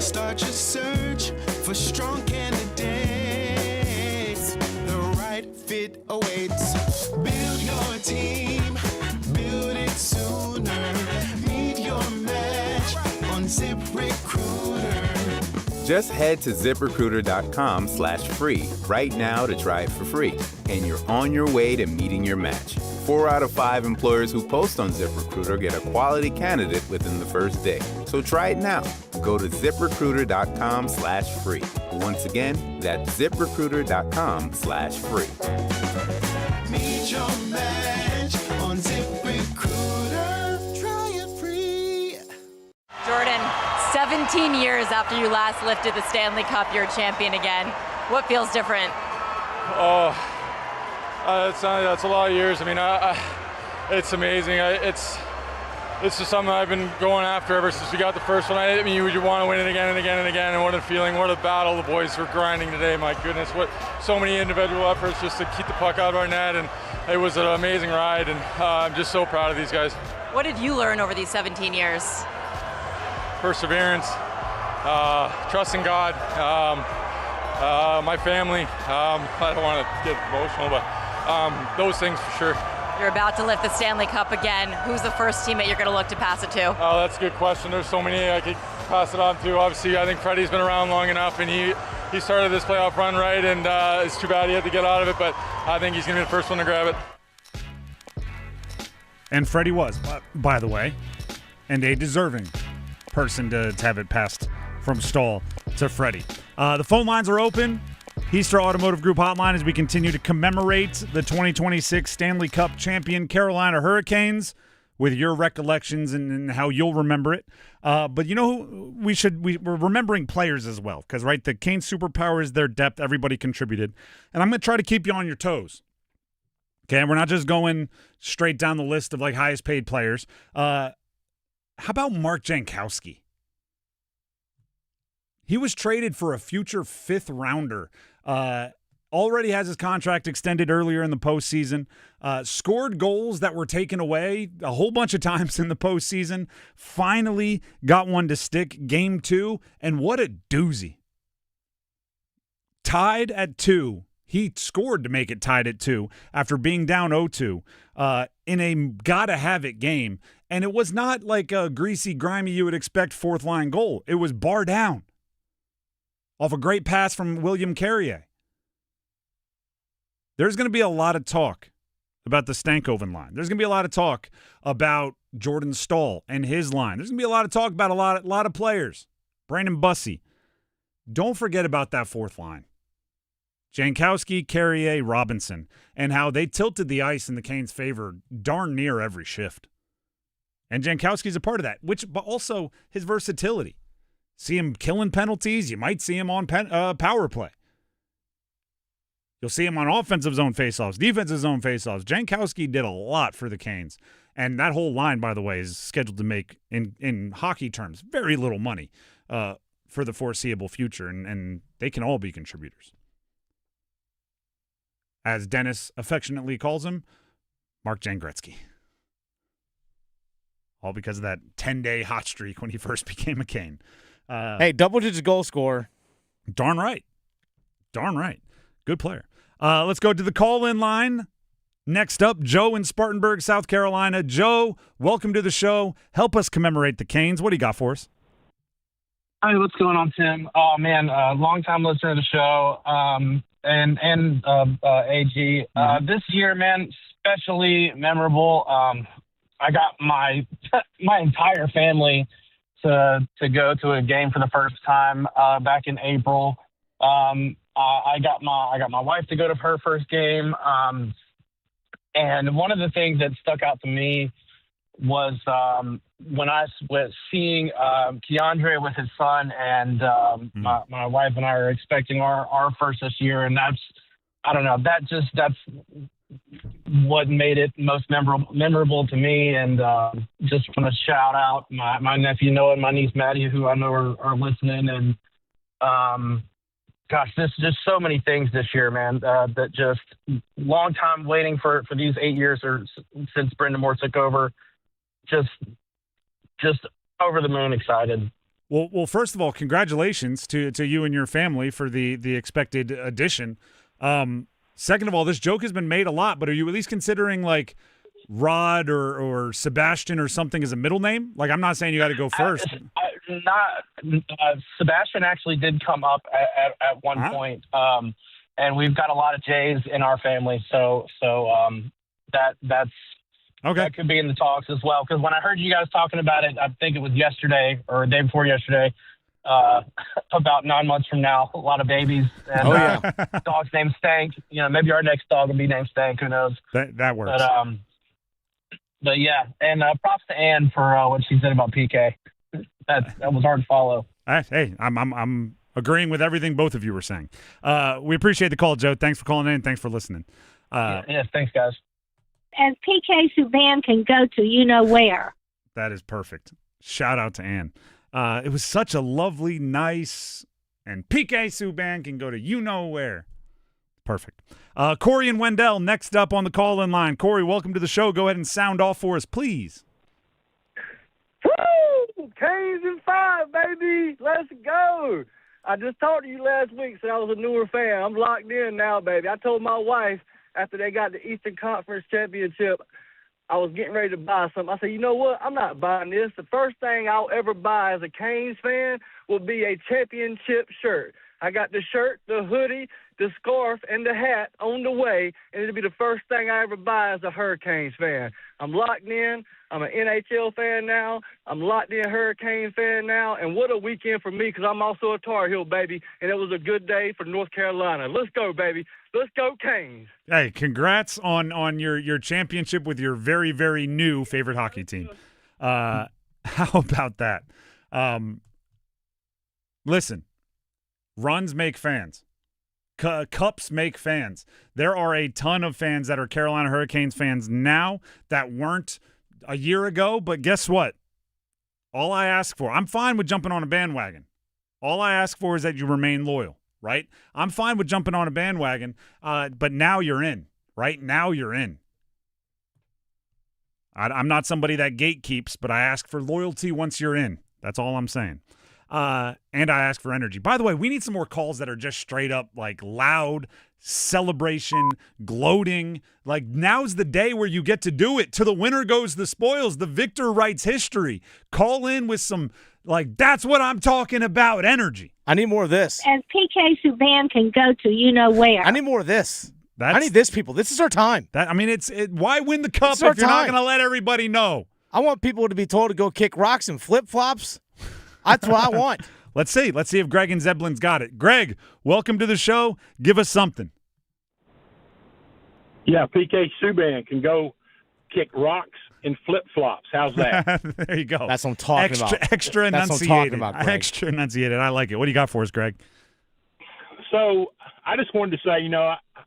Start your search for strong candidates. The right fit awaits. Build your team. Build it sooner. Meet your match on ZipRecruiter. Just head to ZipRecruiter.com/free right now to try it for free. And you're on your way to meeting your match. 4 out of 5 employers who post on ZipRecruiter get a quality candidate within the first day. So try it now. Go to ZipRecruiter.com/free. Once again, that's ZipRecruiter.com/free. Meet your match on ZipRecruiter. 17 years after you last lifted the Stanley Cup, you're a champion again. What feels different? That's a lot of years. I mean, it's amazing. It's just something I've been going after ever since we got the first one. I mean, you want to win it again and again and again, and what a feeling, what a battle the boys were grinding today. My goodness, what so many individual efforts just to keep the puck out of our net, and it was an amazing ride, and I'm just so proud of these guys. What did you learn over these 17 years? Perseverance, trust in God, my family. I don't want to get emotional, but those things for sure. You're about to lift the Stanley Cup again. Who's the first teammate you're going to look to pass it to? Oh, that's a good question. There's so many I could pass it on to. Obviously, I think Freddie's been around long enough, and he started this playoff run right, and it's too bad he had to get out of it, but I think he's going to be the first one to grab it. And Freddie was, by the way, and a deserving person to have it passed from Stahl to Freddie. The phone lines are open. Heister Automotive Group hotline as we continue to commemorate the 2026 Stanley Cup champion Carolina Hurricanes with your recollections and how you'll remember it. But you know, we're remembering players as well because, right, the Canes' superpower is their depth. Everybody contributed. And I'm going to try to keep you on your toes. Okay, we're not just going straight down the list of, like, highest paid players. How about Mark Jankowski? He was traded for a future fifth-rounder. Already has his contract extended earlier in the postseason. Scored goals that were taken away a whole bunch of times in the postseason. Finally got one to stick, game 2. And what a doozy. Tied at 2. He scored to make it tied at 2 after being down 0-2 in a gotta-have-it game. And it was not like a greasy, grimy, you would expect fourth-line goal. It was bar down off a great pass from William Carrier. There's going to be a lot of talk about the Stankoven line. There's going to be a lot of talk about Jordan Stahl and his line. There's going to be a lot of talk about a lot of players. Brandon Bussey. Don't forget about that fourth line. Jankowski, Carrier, Robinson, and how they tilted the ice in the Canes' favor darn near every shift. And Jankowski's a part of that, but also his versatility. See him killing penalties. You might see him on power play. You'll see him on offensive zone faceoffs, defensive zone faceoffs. Jankowski did a lot for the Canes. And that whole line, by the way, is scheduled to make, in hockey terms, very little money for the foreseeable future. And they can all be contributors. As Dennis affectionately calls him, Mark Jangretzky. All because of that 10-day hot streak when he first became a Cane. Hey, double-digit goal scorer. Darn right. Good player. Let's go to the call-in line. Next up, Joe in Spartanburg, South Carolina. Joe, welcome to the show. Help us commemorate the Canes. What do you got for us? Hi, what's going on, Tim? Oh, man, long-time listener to the show and AG. This year, man, especially memorable. I got my entire family to go to a game for the first time back in April. I got my wife to go to her first game, and one of the things that stuck out to me was when I was seeing Keandre with his son, and my wife and I are expecting our first this year, and that's what made it most memorable to me. And just want to shout out my nephew Noah and my niece Maddie, who I know are listening. And gosh, this just so many things this year, man. That just long time waiting for these 8 years or since Brendan Moore took over. Just over the moon excited. Well, first of all, congratulations to you and your family for the expected addition. Second of all, this joke has been made a lot, but are you at least considering like Rod or Sebastian or something as a middle name? Like, I'm not saying you got to go first. Sebastian actually did come up at one point, and we've got a lot of J's in our family, so that's okay. That could be in the talks as well. Because when I heard you guys talking about it, I think it was yesterday or the day before yesterday. About 9 months from now, a lot of babies and dogs named Stank. You know, maybe our next dog will be named Stank. Who knows? That works. But yeah, and props to Ann for what she said about PK. That was hard to follow. Hey, I'm agreeing with everything both of you were saying. We appreciate the call, Joe. Thanks for calling in. Thanks for listening. Yes, thanks, guys. And PK Subban can go to you know where. That is perfect. Shout out to Ann. It was such a lovely, nice, and PK Subban can go to you know where. Perfect. Corey and Wendell next up on the call-in line. Corey, welcome to the show. Go ahead and sound off for us, please. Woo! Canes in 5, baby. Let's go. I just talked to you last week, said I was a newer fan. I'm locked in now, baby. I told my wife after they got the Eastern Conference Championship, I was getting ready to buy something. I said, you know what? I'm not buying this. The first thing I'll ever buy as a Canes fan will be a championship shirt. I got the shirt, the hoodie, the scarf, and the hat on the way, and it'll be the first thing I ever buy as a Hurricanes fan. I'm locked in. I'm an NHL fan now. I'm locked in Hurricane fan now. And what a weekend for me because I'm also a Tar Heel, baby, and it was a good day for North Carolina. Let's go, baby. Let's go, Canes. Hey, congrats on your championship with your very, very new favorite hockey team. How about that? Listen, runs make fans. Cups make fans. There are a ton of fans that are Carolina Hurricanes fans now that weren't a year ago, but guess what? All I ask for, I'm fine with jumping on a bandwagon. All I ask for is that you remain loyal, right? I'm fine with jumping on a bandwagon, but now you're in, right? Now you're in. I'm not somebody that gatekeeps, but I ask for loyalty once you're in. That's all I'm saying. And I ask for energy. By the way, we need some more calls that are just straight up like loud celebration, gloating. Like now's the day where you get to do it. To the winner goes the spoils. The victor writes history. Call in with some like that's what I'm talking about energy. I need more of this. And PK Subban can go to you know where. I need more of this. I need this, people. This is our time. Why win the cup if you're not going to let everybody know? I want people to be told to go kick rocks and flip-flops. That's what I want. Let's see if Greg and Zeblin's got it. Greg, welcome to the show. Give us something. Yeah, PK Subban can go kick rocks and flip-flops. How's that? There you go. That's what I'm talking about. Extra enunciated. That's what I'm talking about, Greg. Extra enunciated. I like it. What do you got for us, Greg? So I just wanted to say,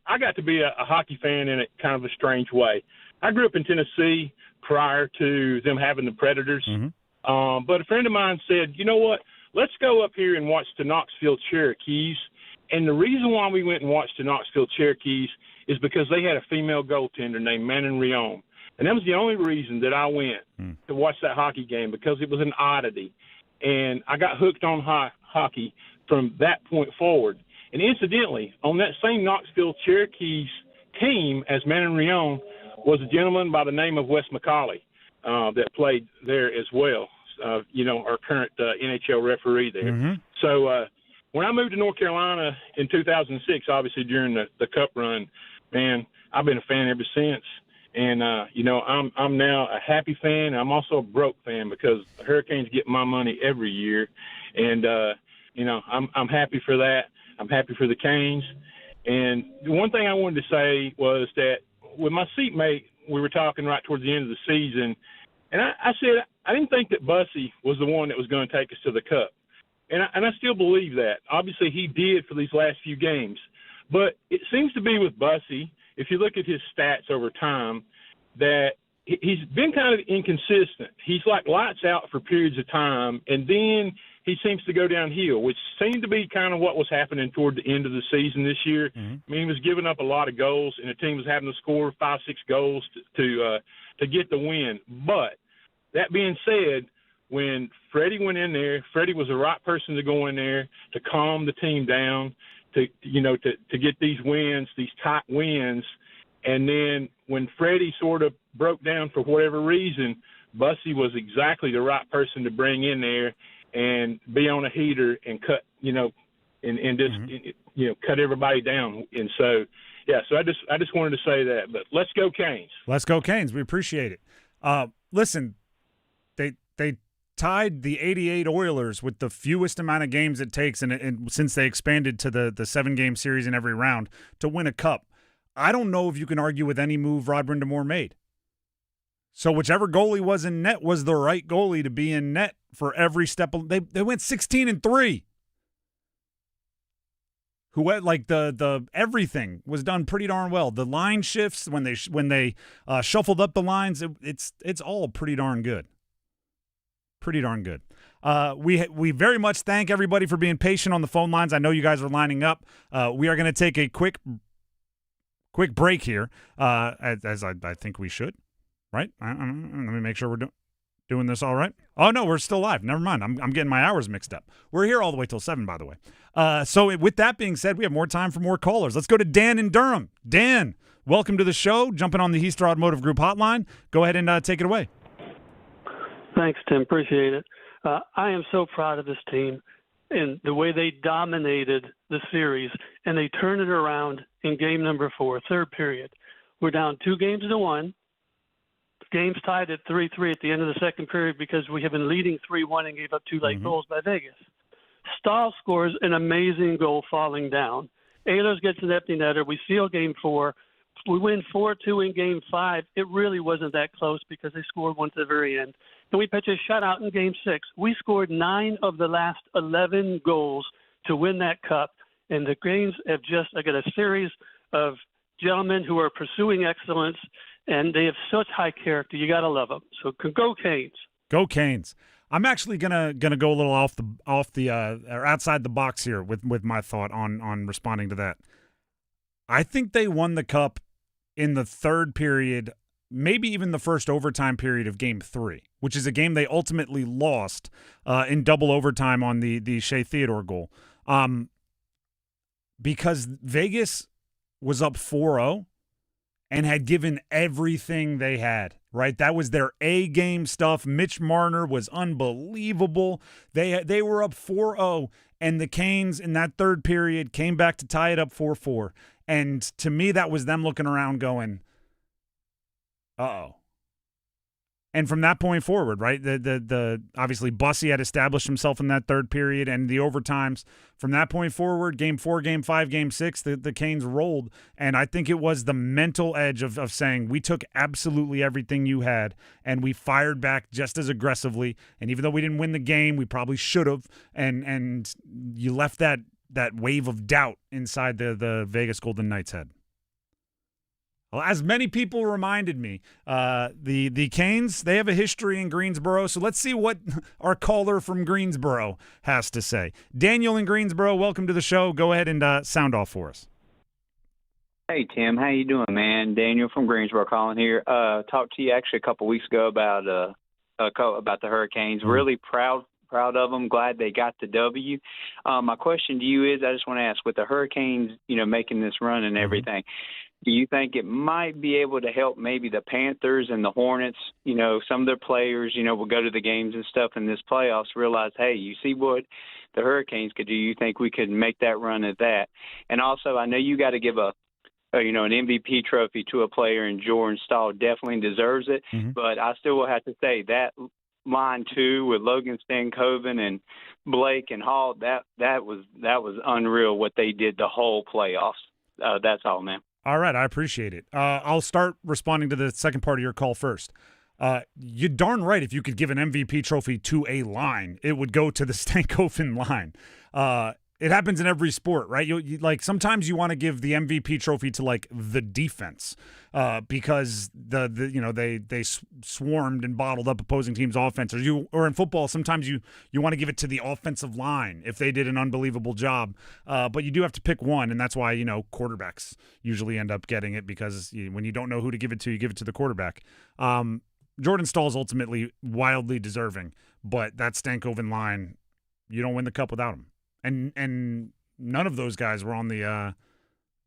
I got to be a hockey fan in a kind of a strange way. I grew up in Tennessee prior to them having the Predators. Mm-hmm. But a friend of mine said, you know what, let's go up here and watch the Knoxville Cherokees. And the reason why we went and watched the Knoxville Cherokees is because they had a female goaltender named Manon Rheaume. And that was the only reason that I went to watch that hockey game, because it was an oddity. And I got hooked on hockey from that point forward. And incidentally, on that same Knoxville Cherokees team as Manon Rheaume was a gentleman by the name of Wes McCauley. That played there as well, our current NHL referee there. Mm-hmm. So when I moved to North Carolina in 2006, obviously during the Cup run, man, I've been a fan ever since. And, I'm now a happy fan. I'm also a broke fan because the Hurricanes get my money every year. And, I'm happy for that. I'm happy for the Canes. And the one thing I wanted to say was that with my seatmate, we were talking right towards the end of the season, and I said I didn't think that Bussy was the one that was going to take us to the Cup. And I still believe that. Obviously, he did for these last few games. But it seems to be with Bussy, if you look at his stats over time, that he's been kind of inconsistent. He's like lights out for periods of time, and then he seems to go downhill, which seemed to be kind of what was happening toward the end of the season this year. Mm-hmm. I mean, he was giving up a lot of goals, and the team was having to score 5-6 goals to get the win. But that being said, when Freddie went in there, Freddie was the right person to go in there to calm the team down, to get these wins, these tight wins. And then when Freddie sort of broke down for whatever reason, Bussy was exactly the right person to bring in there and be on a heater and cut, and just, cut everybody down. And so, so I just wanted to say that. But let's go Canes. Let's go Canes. We appreciate it. Listen, they tied the 88 Oilers with the fewest amount of games it takes, and since they expanded to the 7-game series in every round to win a cup. I don't know if you can argue with any move Rod Brind'Amour made. So whichever goalie was in net was the right goalie to be in net for every step. They went 16-3. Who went like the everything was done pretty darn well. The line shifts when they shuffled up the lines, it's all pretty darn good. Pretty darn good. We very much thank everybody for being patient on the phone lines. I know you guys are lining up. We are going to take a quick break here, as I think we should. Right? Let me make sure we're doing this all right. Oh, no, we're still live. Never mind. I'm getting my hours mixed up. We're here all the way till 7, by the way. So with that being said, we have more time for more callers. Let's go to Dan in Durham. Dan, welcome to the show. Jumping on the Heister Automotive Group hotline. Go ahead and take it away. Thanks, Tim. Appreciate it. I am so proud of this team and the way they dominated the series, and they turned it around in game number 4, third period. We're down 2-1. Game's tied at 3-3 at the end of the second period because we have been leading 3-1 and gave up 2 late goals by Vegas. Stahl scores an amazing goal falling down. Ehlers gets an empty netter. We seal game 4. We win 4-2 in game 5. It really wasn't that close because they scored one at the very end. And we pitch a shutout in game 6. We scored 9 of the last 11 goals to win that cup. And the Canes have I got a series of gentlemen who are pursuing excellence, and they have such high character. You got to love them. So go Canes. Go Canes. I'm actually gonna go a little off the or outside the box here with my thought on responding to that. I think they won the cup in the third period, maybe even the first overtime period of game 3, which is a game they ultimately lost in double overtime on the Shea Theodore goal. Because Vegas was up 4-0 and had given everything they had, right? That was their A-game stuff. Mitch Marner was unbelievable. They were up 4-0, and the Canes in that third period came back to tie it up 4-4. And to me, that was them looking around going, uh-oh. And from that point forward, right, the obviously Bussy had established himself in that third period and the overtimes. From that point forward, game 4, game 5, game 6, the Canes rolled. And I think it was the mental edge of saying, we took absolutely everything you had and we fired back just as aggressively. And even though we didn't win the game, we probably should have. And you left that wave of doubt inside the Vegas Golden Knights' head. Well, as many people reminded me, the Canes, they have a history in Greensboro, so let's see what our caller from Greensboro has to say. Daniel in Greensboro, welcome to the show. Go ahead and sound off for us. Hey, Tim. How you doing, man? Daniel from Greensboro calling here. Talked to you actually a couple weeks ago about the Hurricanes. Really proud of them. Glad they got the W. My question to you is, I just want to ask, with the Hurricanes, making this run and everything, do you think it might be able to help maybe the Panthers and the Hornets? Some of their players, will go to the games and stuff in this playoffs, realize, hey, you see what the Hurricanes could do. You think we could make that run at that? And also, I know you got to give an MVP trophy to a player, and Jordan Stahl definitely deserves it. But I still will have to say that line 2 with Logan Stankoven and Blake and Hall, that was unreal what they did the whole playoffs. That's all, man. All right, I appreciate it. I'll start responding to the second part of your call first. You're darn right. If you could give an MVP trophy to a line, it would go to the Stankoven line. It happens in every sport, right? You like sometimes you want to give the MVP trophy to like the defense because they swarmed and bottled up opposing teams' offense, or in football sometimes you want to give it to the offensive line if they did an unbelievable job. But you do have to pick one, and that's why quarterbacks usually end up getting it because when you don't know who to give it to, you give it to the quarterback. Jordan Stahl is ultimately wildly deserving, but that Stankoven line, you don't win the cup without him. And none of those guys were on the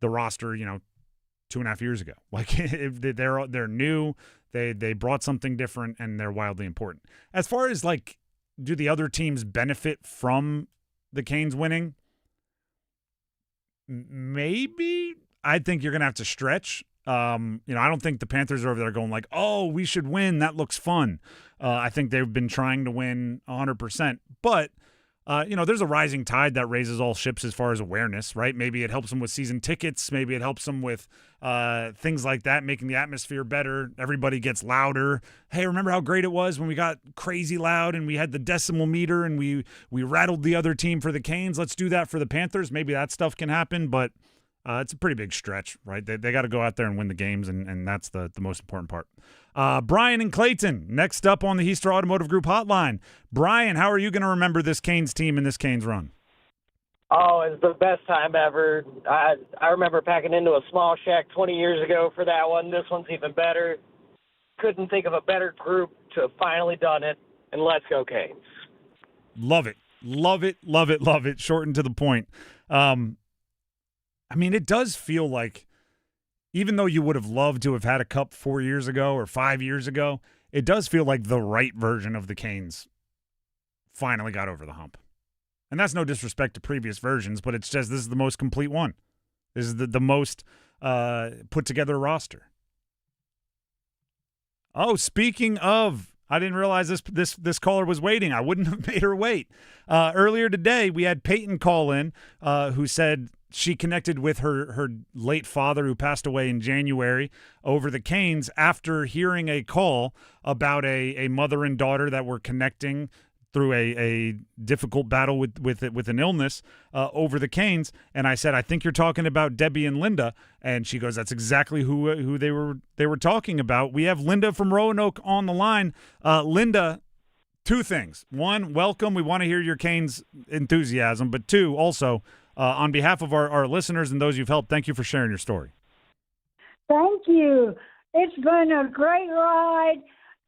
roster, 2.5 years ago. Like they're new, they brought something different, and they're wildly important. As far as like, do the other teams benefit from the Canes winning? Maybe. I think you're gonna have to stretch. I don't think the Panthers are over there going like, oh, we should win. That looks fun. I think they've been trying to win 100%, but there's a rising tide that raises all ships as far as awareness, right? Maybe it helps them with season tickets. Maybe it helps them with things like that, making the atmosphere better. Everybody gets louder. Hey, remember how great it was when we got crazy loud and we had the decimal meter and we rattled the other team for the Canes? Let's do that for the Panthers. Maybe that stuff can happen, but it's a pretty big stretch, right? They got to go out there and win the games, and that's the most important part. Brian and Clayton, next up on the Heister Automotive Group hotline. Brian, how are you going to remember this Canes team and this Canes run? Oh, it's the best time ever. I remember packing into a small shack 20 years ago for that one. This one's even better. Couldn't think of a better group to have finally done it, and let's go Canes. Love it. Love it, love it, love it. Short and to the point. It does feel like, even though you would have loved to have had a cup 4 years ago or 5 years ago, it does feel like the right version of the Canes finally got over the hump. And that's no disrespect to previous versions, but it's just this is the most complete one. This is the most put together roster. Oh, speaking of, I didn't realize this caller was waiting. I wouldn't have made her wait. Earlier today, we had Peyton call in who said she connected with her late father who passed away in January over the Canes after hearing a call about a mother and daughter that were connecting through a difficult battle with an illness over the Canes. And I said, I think you're talking about Debbie and Linda. And she goes, that's exactly who they were talking about. We have Linda from Roanoke on the line. Linda, two things. One, welcome. We want to hear your Canes enthusiasm. But two, also, on behalf of our listeners and those you've helped, thank you for sharing your story. Thank you. It's been a great ride,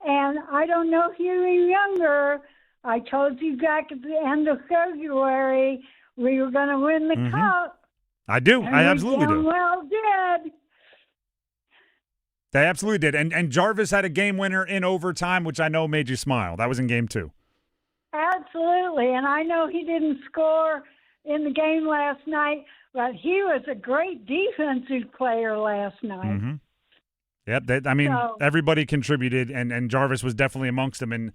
and I don't know if you're younger. I told you back at the end of February we were going to win the cup. I do. And I absolutely do. Well, did. They absolutely did. And Jarvis had a game winner in overtime, which I know made you smile. That was in game 2. Absolutely. And I know he didn't score in the game last night, but he was a great defensive player last night. Mm-hmm. Yep. Everybody contributed, and Jarvis was definitely amongst them. And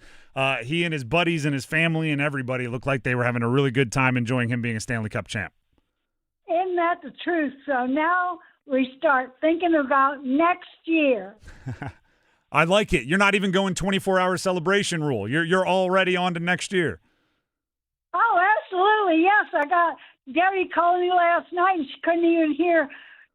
he and his buddies and his family and everybody looked like they were having a really good time enjoying him being a Stanley Cup champ. Isn't that the truth? So now we start thinking about next year. I like it. You're not even going 24-hour celebration rule. You're already on to next year. Oh, absolutely. Yes, I got Debbie calling me last night, and she couldn't even hear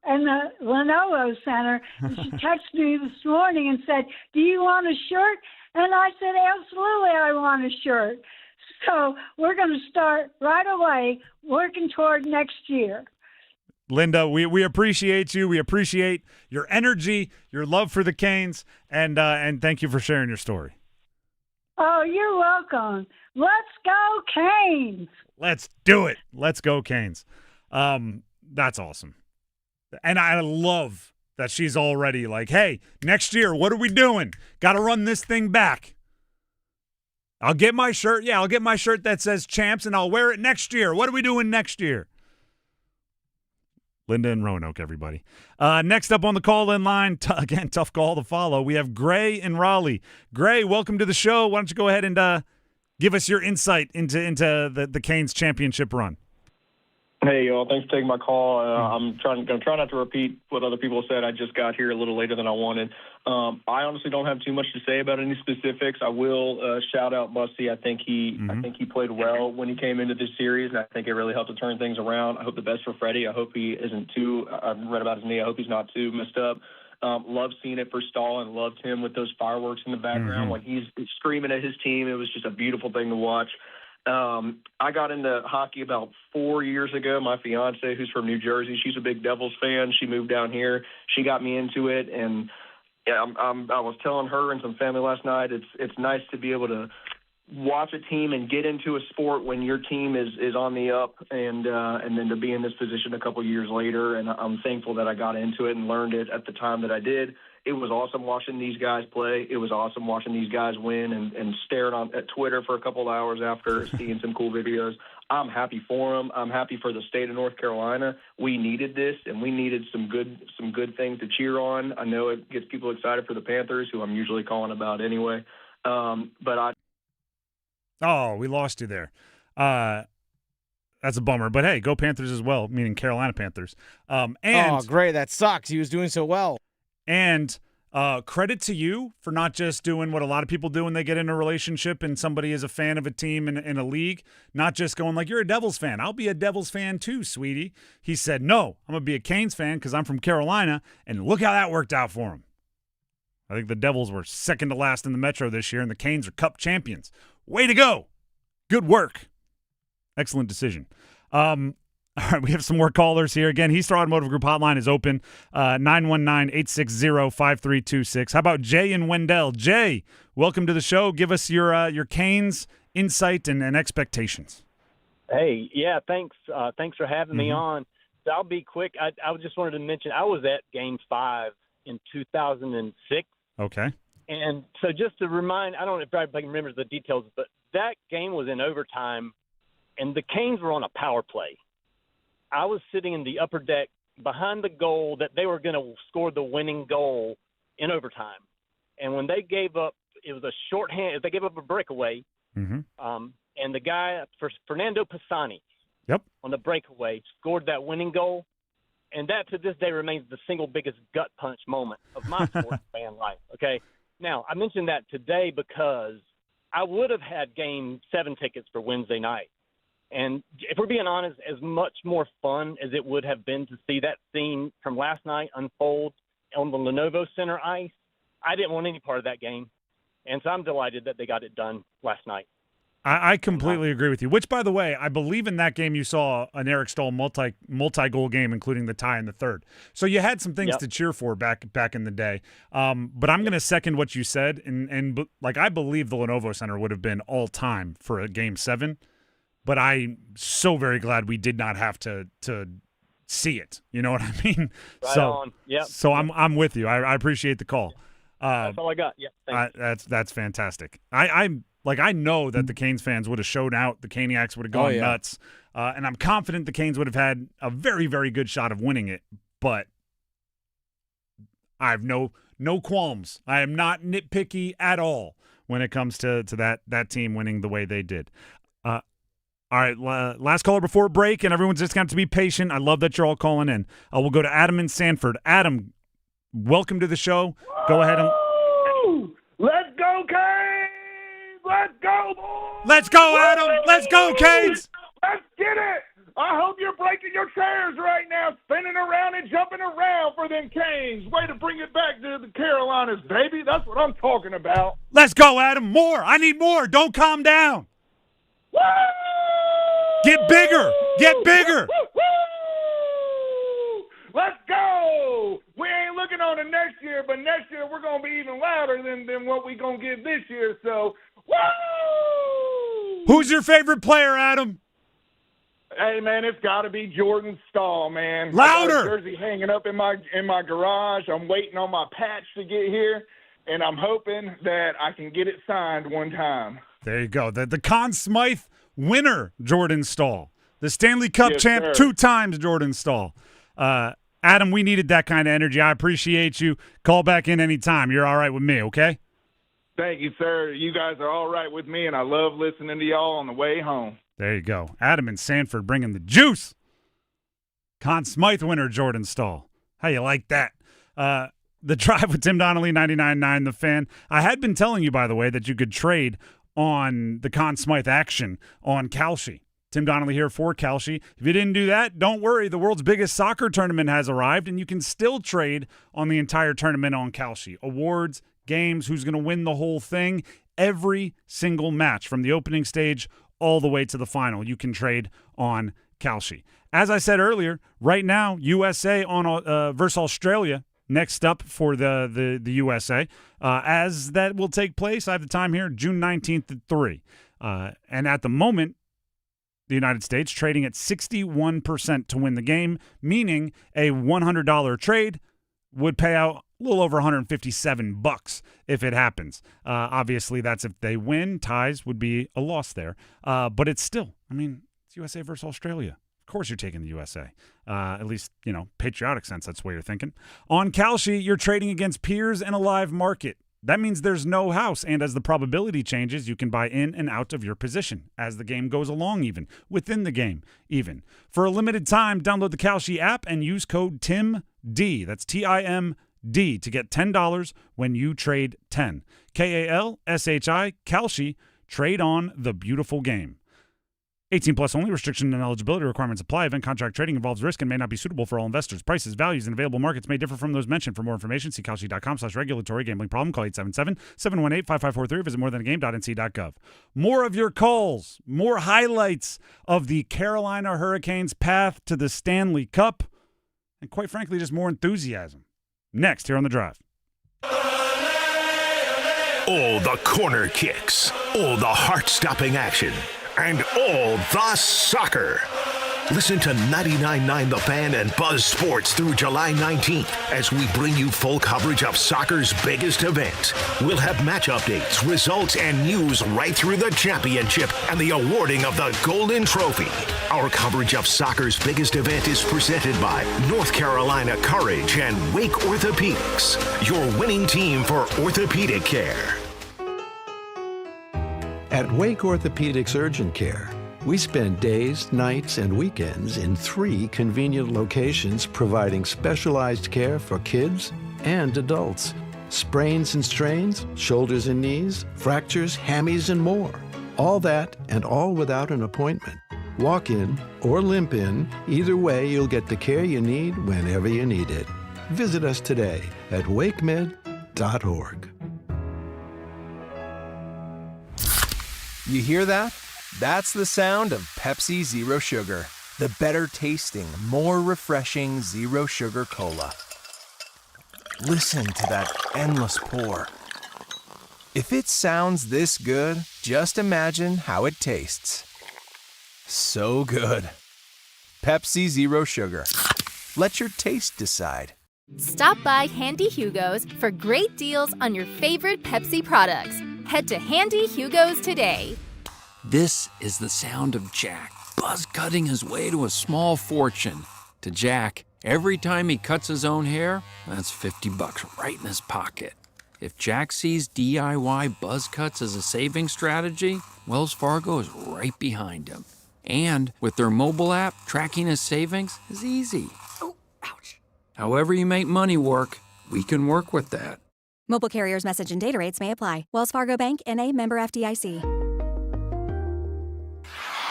in the Lenovo Center. And she texted me this morning and said, do you want a shirt? And I said, absolutely, I want a shirt. So we're going to start right away working toward next year. Linda, we appreciate you. We appreciate your energy, your love for the Canes, and thank you for sharing your story. Oh, you're welcome. Let's go Canes. Let's do it. Let's go Canes. That's awesome. And I love that she's already like, hey, next year, what are we doing? Got to run this thing back. I'll get my shirt. Yeah, I'll get my shirt that says champs, and I'll wear it next year. What are we doing next year? Linda and Roanoke, everybody. Next up on the call-in line, again, tough call to follow. We have Gray in Raleigh. Gray, welcome to the show. Why don't you go ahead and give us your insight into the Canes championship run? Hey, y'all. Thanks for taking my call. I'm going to try not to repeat what other people said. I just got here a little later than I wanted. I honestly don't have too much to say about any specifics. I will shout out Busty. I think he played well when he came into this series, and I think it really helped to turn things around. I hope the best for Freddie. I hope he isn't too. I've read about his knee. I hope he's not too messed up. Loved seeing it for Stahl and loved him with those fireworks in the background when he's screaming at his team. It was just a beautiful thing to watch. I got into hockey about 4 years ago. My fiance, who's from New Jersey, she's a big Devils fan. She moved down here. She got me into it, and I was telling her and some family last night, it's nice to be able to watch a team and get into a sport when your team is on the up, and then to be in this position a couple years later. And I'm thankful that I got into it and learned it at the time that I did. It was awesome watching these guys play. It was awesome watching these guys win and staring at Twitter for a couple of hours after seeing some cool videos. I'm happy for them. I'm happy for the state of North Carolina. We needed this, and we needed some good things to cheer on. I know it gets people excited for the Panthers, who I'm usually calling about anyway. Oh, we lost you there. That's a bummer. But, hey, go Panthers as well, meaning Carolina Panthers. Oh, great. That sucks. He was doing so well. And credit to you for not just doing what a lot of people do when they get in a relationship and somebody is a fan of a team in a league, not just going like, you're a Devils fan. I'll be a Devils fan too, sweetie. He said, no, I'm going to be a Canes fan because I'm from Carolina, and look how that worked out for him. I think the Devils were second to last in the Metro this year, and the Canes are Cup champions. Way to go. Good work. Excellent decision. All right, we have some more callers here. Again, Heaster Automotive Group hotline is open, 919-860-5326. How about Jay and Wendell? Jay, welcome to the show. Give us your Canes insight and expectations. Hey, yeah, thanks for having me on. So I'll be quick. I just wanted to mention I was at Game 5 in 2006. Okay. And so just to remind, I don't know if everybody remembers the details, but that game was in overtime, and the Canes were on a power play. I was sitting in the upper deck behind the goal that they were going to score the winning goal in overtime. And when they gave up, it was a shorthand. They gave up a breakaway. And the guy, Fernando Pisani, on the breakaway, scored that winning goal. And that, to this day, remains the single biggest gut punch moment of my sports fan life, okay? Now, I mentioned that today because I would have had Game 7 tickets for Wednesday night. And if we're being honest, as much more fun as it would have been to see that scene from last night unfold on the Lenovo Center ice, I didn't want any part of that game. And so I'm delighted that they got it done last night. I completely agree with you, which, by the way, I believe in that game you saw an Eric Stahl multi-goal game, including the tie in the third. So you had some things to cheer for back in the day. But I'm going to second what you said, and I believe the Lenovo Center would have been all-time for a Game 7, but I'm so very glad we did not have to see it. You know what I mean? Right on. Yep. So I'm with you. I appreciate the call. That's all I got. Yeah, thanks. That's fantastic. I know that the Canes fans would have showed out. The Caniacs would have gone nuts. And I'm confident the Canes would have had a very, very good shot of winning it. But I have no qualms. I am not nitpicky at all when it comes to that team winning the way they did. All right, last caller before break, and everyone's just got to be patient. I love that you're all calling in. We'll go to Adam in Sanford. Adam, welcome to the show. Go ahead and let's go, Canes! Let's go, boys! Let's go, Adam! Let's go, Canes! Let's get it! I hope you're breaking your chairs right now, spinning around and jumping around for them Canes. Way to bring it back to the Carolinas, baby. That's what I'm talking about. Let's go, Adam. More. I need more. Don't calm down. Woo! Get bigger. Get bigger. Let's go. We ain't looking on the next year, but next year we're going to be even louder than what we going to get this year. So, woo! Who's your favorite player, Adam? Hey, man, it's got to be Jordan Stahl, man. Louder! I got a jersey hanging up in my garage. I'm waiting on my patch to get here, and I'm hoping that I can get it signed one time. There you go. The Conn Smythe winner, Jordan Stahl. The Stanley Cup champ, sir. 2 times, Jordan Stahl. Adam, we needed that kind of energy. I appreciate you. Call back in anytime. You're all right with me, okay? Thank you, sir. You guys are all right with me, and I love listening to y'all on the way home. There you go. Adam in Sanford bringing the juice. Conn Smythe winner, Jordan Stahl. How you like that? The Drive with Tim Donnelly, 99.9 The Fan. I had been telling you, by the way, that you could trade on the Conn Smythe action on Kalshi. Tim Donnelly here for Kalshi. If you didn't do that, don't worry. The world's biggest soccer tournament has arrived, and you can still trade on the entire tournament on Kalshi. Awards, games, who's going to win the whole thing. Every single match from the opening stage all the way to the final, you can trade on Kalshi. As I said earlier, right now, USA on versus Australia next up for the USA. As that will take place, I have the time here, June 19th at 3. And at the moment, the United States trading at 61% to win the game, meaning a $100 trade would pay out a little over $157 if it happens. Obviously, that's if they win. Ties would be a loss there. But it's still, it's USA versus Australia. Of course you're taking the USA. At least, patriotic sense, that's what you're thinking. On Kalshi, you're trading against peers in a live market. That means there's no house, and as the probability changes, you can buy in and out of your position as the game goes along, even within the game, even. For a limited time, download the Kalshi app and use code TIMD. That's TIMD to get $10 when you trade 10. KALSHI, Kalshi, trade on the beautiful game. 18 plus only. Restriction and eligibility requirements apply. Event contract trading involves risk and may not be suitable for all investors. Prices, values, and available markets may differ from those mentioned. For more information, see Kalshi.com/regulatory gambling problem. Call 877-718-5543 or visit morethanagame.nc.gov. More of your calls, more highlights of the Carolina Hurricanes' path to the Stanley Cup, and quite frankly, just more enthusiasm. Next, here on The Drive. All the corner kicks, all the heart-stopping action, and all the soccer. Listen to 99.9 The Fan and Buzz Sports through July 19th as we bring you full coverage of soccer's biggest events. We'll have match updates, results, and news right through the championship and the awarding of the Golden Trophy. Our coverage of soccer's biggest event is presented by North Carolina Courage and Wake Orthopedics, your winning team for orthopedic care. At Wake Orthopedics Urgent Care, we spend days, nights, and weekends in 3 convenient locations providing specialized care for kids and adults. Sprains and strains, shoulders and knees, fractures, hammies, and more. All that and all without an appointment. Walk in or limp in, either way you'll get the care you need whenever you need it. Visit us today at wakemed.org. You hear that? That's the sound of Pepsi Zero Sugar, the better tasting, more refreshing zero sugar cola. Listen to that endless pour. If it sounds this good, just imagine how it tastes. So good. Pepsi Zero Sugar. Let your taste decide. Stop by Handy Hugo's for great deals on your favorite Pepsi products. Head to Handy Hugo's today. This is the sound of Jack, buzz cutting his way to a small fortune. To Jack, every time he cuts his own hair, that's $50 right in his pocket. If Jack sees DIY buzz cuts as a saving strategy, Wells Fargo is right behind him. And with their mobile app, tracking his savings is easy. Oh, ouch. However you make money work, we can work with that. Mobile carriers' message and data rates may apply. Wells Fargo Bank, N.A., member FDIC.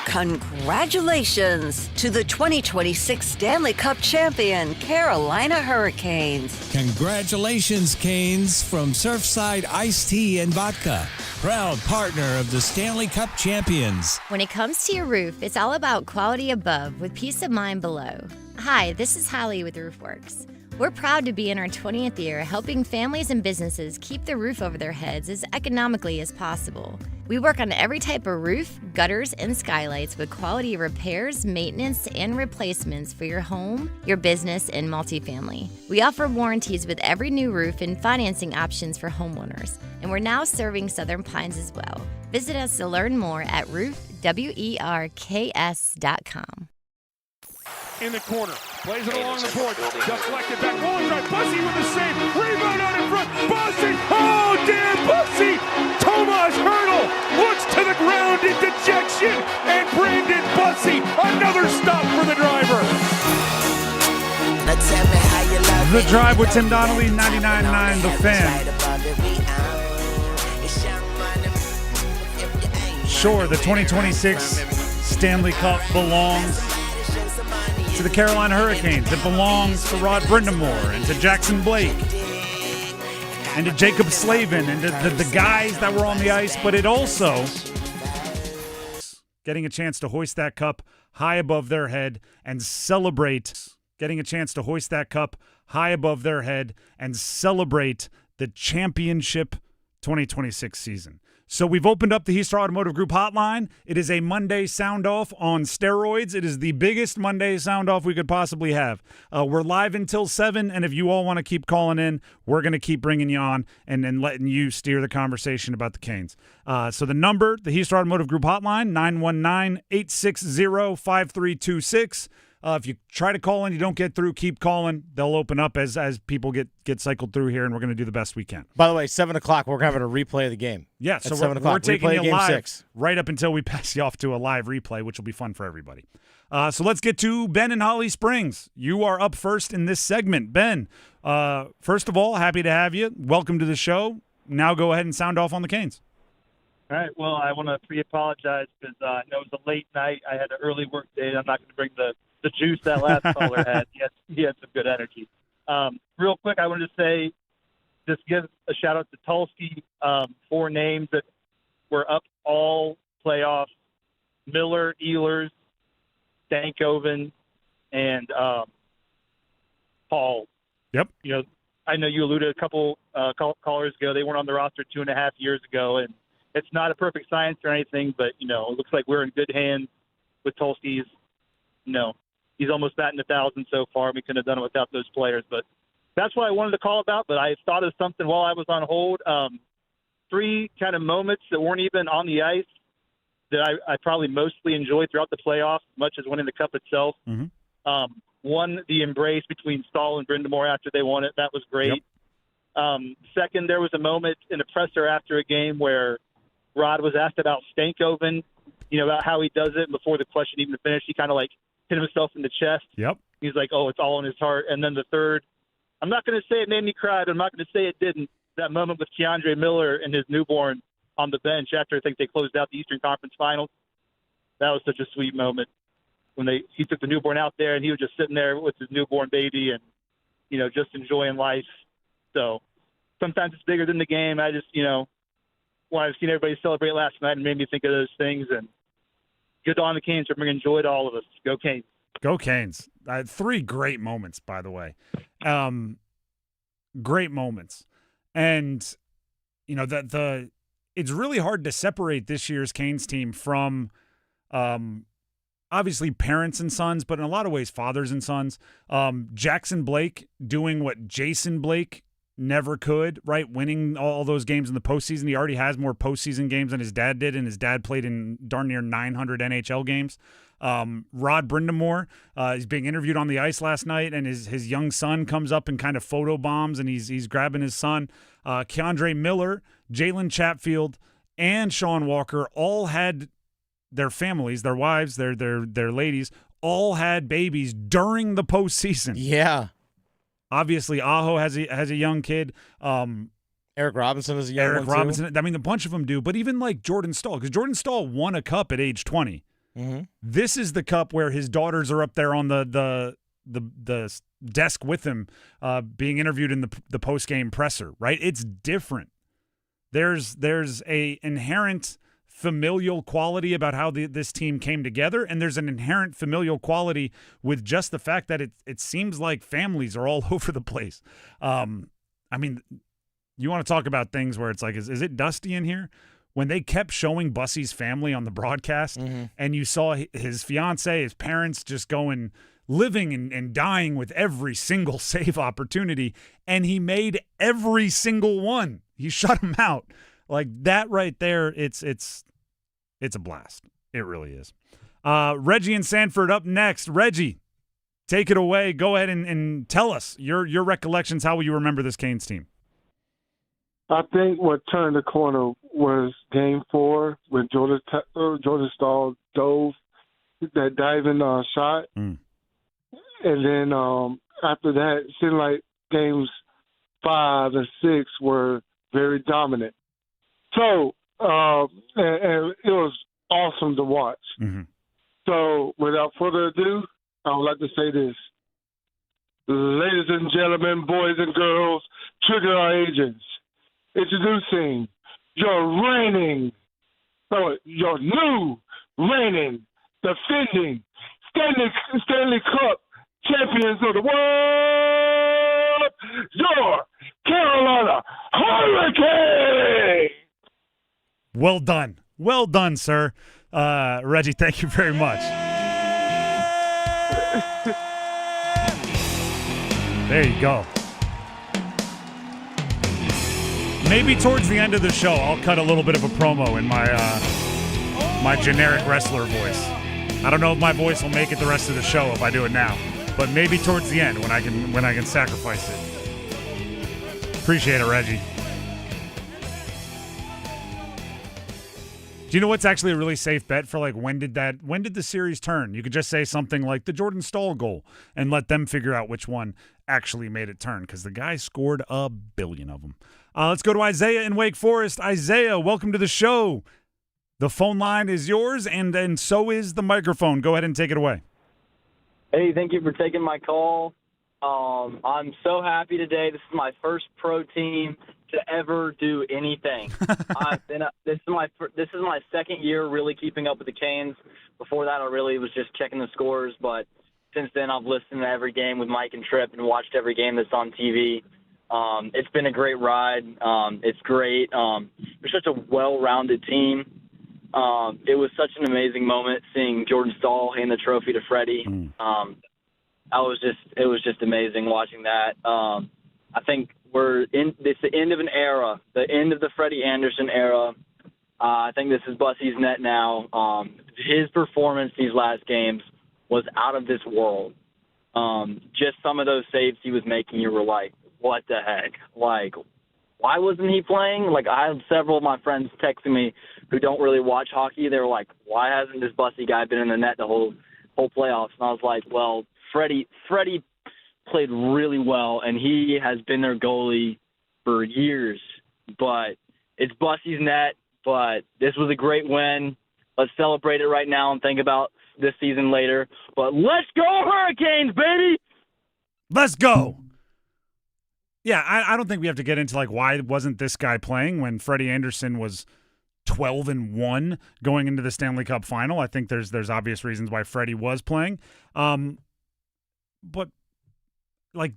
Congratulations to the 2026 Stanley Cup champion, Carolina Hurricanes. Congratulations, Canes, from Surfside Iced Tea and Vodka, proud partner of the Stanley Cup champions. When it comes to your roof, it's all about quality above with peace of mind below. Hi, this is Holly with RoofWorks. We're proud to be in our 20th year helping families and businesses keep the roof over their heads as economically as possible. We work on every type of roof, gutters, and skylights with quality repairs, maintenance, and replacements for your home, your business, and multifamily. We offer warranties with every new roof and financing options for homeowners, and we're now serving Southern Pines as well. Visit us to learn more at roofwerks.com. In the corner, plays it along the board, deflected back, goal right, Bussy with the save, rebound out in front, Bussy, oh Dan Bussy, Tomas Hertl looks to the ground in dejection, and Brandon Bussy, another stop for the driver. The Drive with Tim Donnelly, 99.9 The Fan. Sure, the 2026 Stanley Cup belongs to the Carolina Hurricanes. It belongs to Rod Brindamore and to Jackson Blake and to Jacob Slavin and to the guys that were on the ice, but it also getting a chance to hoist that cup high above their head and celebrate the championship 2026 season. So we've opened up the Heaster Automotive Group hotline. It is a Monday sound-off on steroids. It is the biggest Monday sound-off we could possibly have. We're live until 7, and if you all want to keep calling in, we're going to keep bringing you on and then letting you steer the conversation about the Canes. So the number, the Heaster Automotive Group hotline, 919-860-5326. If you try to call in, you don't get through, keep calling. They'll open up as people get cycled through here, and we're going to do the best we can. By the way, 7 o'clock, we're having a replay of the game. Yeah, so we're taking you live right up until we pass you off to a live replay, which will be fun for everybody. So let's get to Ben in Holly Springs. You are up first in this segment. Ben, first of all, happy to have you. Welcome to the show. Now go ahead and sound off on the Canes. All right. Well, I want to pre-apologize because I know it was a late night. I had an early work day. I'm not going to bring the juice that last caller had. He had some good energy. Real quick, I wanted to say, just give a shout-out to Tulski. 4 names that were up all playoffs: Miller, Ehlers, Stankoven, and Paul. Yep. You know, I know you alluded a couple callers ago. They weren't on the roster 2.5 years ago, and it's not a perfect science or anything, but, you know, it looks like we're in good hands with Tulski's. You know, he's almost batting 1,000 so far. We couldn't have done it without those players. But that's what I wanted to call about, but I thought of something while I was on hold. 3 kind of moments that weren't even on the ice that I probably mostly enjoyed throughout the playoffs, as much as winning the Cup itself. Mm-hmm. One, the embrace between Stahl and Brindamore after they won it. That was great. Yep. Second, there was a moment in the presser after a game where Rod was asked about Stankoven, you know, about how he does it. And before the question even finished, he kind of like hit himself in the chest. Yep. He's like, oh, it's all in his heart. And then the third, I'm not going to say it made me cry, but I'm not going to say it didn't. That moment with Keandre Miller and his newborn on the bench after I think they closed out the Eastern Conference Finals. That was such a sweet moment when he took the newborn out there and he was just sitting there with his newborn baby and, you know, just enjoying life. So sometimes it's bigger than the game. I just, you know, when I've seen everybody celebrate last night, it made me think of those things. And good on the Canes for bringing joy to all of us. Go Canes. Go Canes. 3 great moments, by the way. Great moments. And, you know, it's really hard to separate this year's Canes team from obviously parents and sons, but in a lot of ways fathers and sons. Jackson Blake doing what Jason Blake never could, right? Winning all those games in the postseason. He already has more postseason games than his dad did, and his dad played in darn near 900 NHL games. Rod Brindamore, he's being interviewed on the ice last night, and his young son comes up and kind of photobombs, and he's grabbing his son. Keandre Miller, Jalen Chatfield, and Sean Walker all had their families, their wives, their ladies, all had babies during the postseason. Yeah. Obviously, Aho has a young kid. Eric Robinson is a young one, Eric Robinson. Too. I mean, a bunch of them do. But even like Jordan Stahl, because Jordan Stahl won a cup at age 20. Mm-hmm. This is the cup where his daughters are up there on the desk with him, being interviewed in the post-game presser, right? It's different. There's a inherent familial quality about how this team came together, and there's an inherent familial quality with just the fact that it seems like families are all over the place. I mean, you want to talk about things where it's like, is it dusty in here? When they kept showing Bussy's family on the broadcast, mm-hmm. and you saw his fiance, his parents just living and dying with every single save opportunity, and he made every single one. He shut them out. Like that right there, it's a blast. It really is. Reggie and Sanford up next. Reggie, take it away. Go ahead and tell us your recollections. How will you remember this Canes team? I think what turned the corner was Game 4 when Jordan Stahl dove that diving shot. Mm. And then after that, it seemed like Games 5 and 6 were very dominant. So, and it was awesome to watch. Mm-hmm. So, without further ado, I would like to say this. Ladies and gentlemen, boys and girls, trigger agents, introducing your new reigning, defending Stanley Cup champions of the world, your Carolina Hurricanes. Well done. Well done, sir. Reggie, thank you very much. There you go. Maybe towards the end of the show, I'll cut a little bit of a promo in my generic wrestler voice. I don't know if my voice will make it the rest of the show if I do it now, but maybe towards the end when I can sacrifice it. Appreciate it, Reggie. Do you know what's actually a really safe bet for, like, when did the series turn? You could just say something like the Jordan Stahl goal and let them figure out which one actually made it turn, because the guy scored a billion of them. Let's go to Isaiah in Wake Forest. Isaiah, welcome to the show. The phone line is yours, and so is the microphone. Go ahead and take it away. Hey, thank you for taking my call. I'm so happy today. This is my first pro team to ever do anything. This is my second year really keeping up with the Canes. Before that, I really was just checking the scores, but since then, I've listened to every game with Mike and Tripp and watched every game that's on TV. It's been a great ride. It's great. We're such a well-rounded team. It was such an amazing moment seeing Jordan Stahl hand the trophy to Freddie. It was just amazing watching that. I think it's the end of an era, the end of the Freddie Anderson era. I think this is Bussy's net now. His performance these last games was out of this world. Just some of those saves he was making, you were like, what the heck? Like, why wasn't he playing? Like, I had several of my friends texting me who don't really watch hockey. They were like, why hasn't this Bussy guy been in the net the whole playoffs? And I was like, well, Freddie played really well, and he has been their goalie for years. But it's Bussy's net, but this was a great win. Let's celebrate it right now and think about this season later. But let's go Hurricanes, baby! Let's go! Yeah, I don't think we have to get into, like, why wasn't this guy playing when Freddie Anderson was 12-1 going into the Stanley Cup final. I think there's obvious reasons why Freddie was playing. But, like,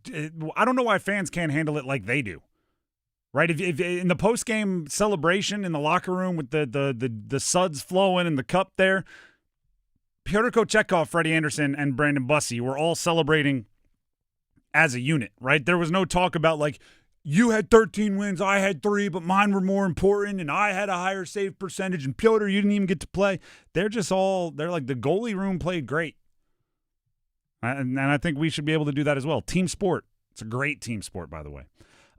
I don't know why fans can't handle it like they do. Right? If in the post-game celebration in the locker room with the suds flowing and the cup there, Pyotr Kochetkov, Freddie Anderson, and Brandon Bussy were all celebrating as a unit, right? There was no talk about, like, you had 13 wins, I had 3, but mine were more important, and I had a higher save percentage, and Pyotr, you didn't even get to play. They're like, the goalie room played great. And I think we should be able to do that as well. Team sport. It's a great team sport, by the way.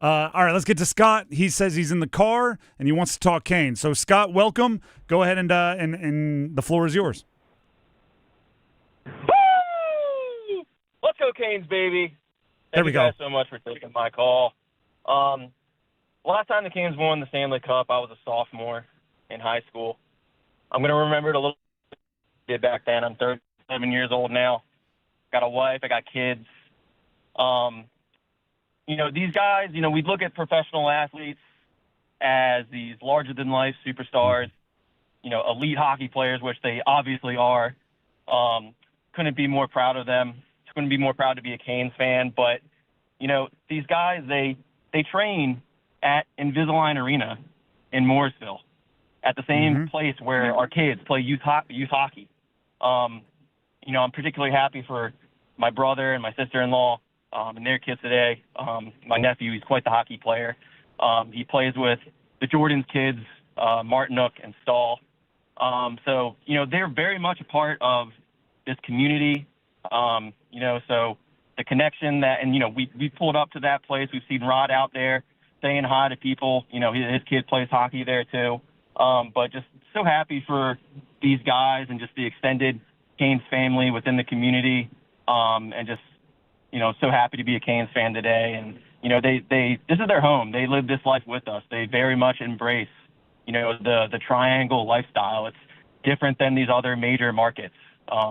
All right, let's get to Scott. He says he's in the car, and he wants to talk Canes. So, Scott, welcome. Go ahead, and the floor is yours. Woo! Let's go Canes, baby. There we go. Thank you guys so much for taking my call. Last time the Canes won the Stanley Cup, I was a sophomore in high school. I'm going to remember it a little bit back then. I'm 37 years old now. Got a wife. I got kids. These guys, we look at professional athletes as these larger-than-life superstars, elite hockey players, which they obviously are. Couldn't be more proud of them. Couldn't be more proud to be a Canes fan. But, these guys, they train at Invisalign Arena in Morrisville at the same place where our kids play youth hockey. I'm particularly happy for my brother and my sister-in-law and their kids today. My nephew, he's quite the hockey player. He plays with the Jordan's kids, Martinuk and Stahl. So they're very much a part of this community. So the connection that, and, we pulled up to that place. We've seen Rod out there saying hi to people. His kid plays hockey there too. But just so happy for these guys and just the extended Canes family within the community. And just, so happy to be a Canes fan today. And, this is their home. They live this life with us. They very much embrace, the triangle lifestyle. It's different than these other major markets,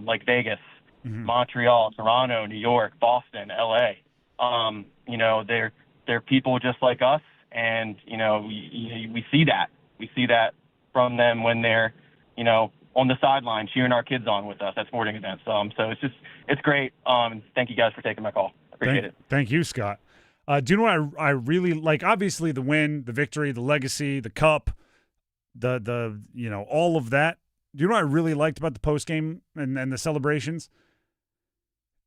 like Vegas, Montreal, Toronto, New York, Boston, LA. They're people just like us. And, we see that. We see that from them when they're, on the sideline cheering our kids on with us at sporting events. So it's great. Thank you guys for taking my call. Appreciate it. Thank you, Scott. Do you know what I really like? Obviously, the win, the victory, the legacy, the cup, the all of that. Do you know what I really liked about the postgame and the celebrations?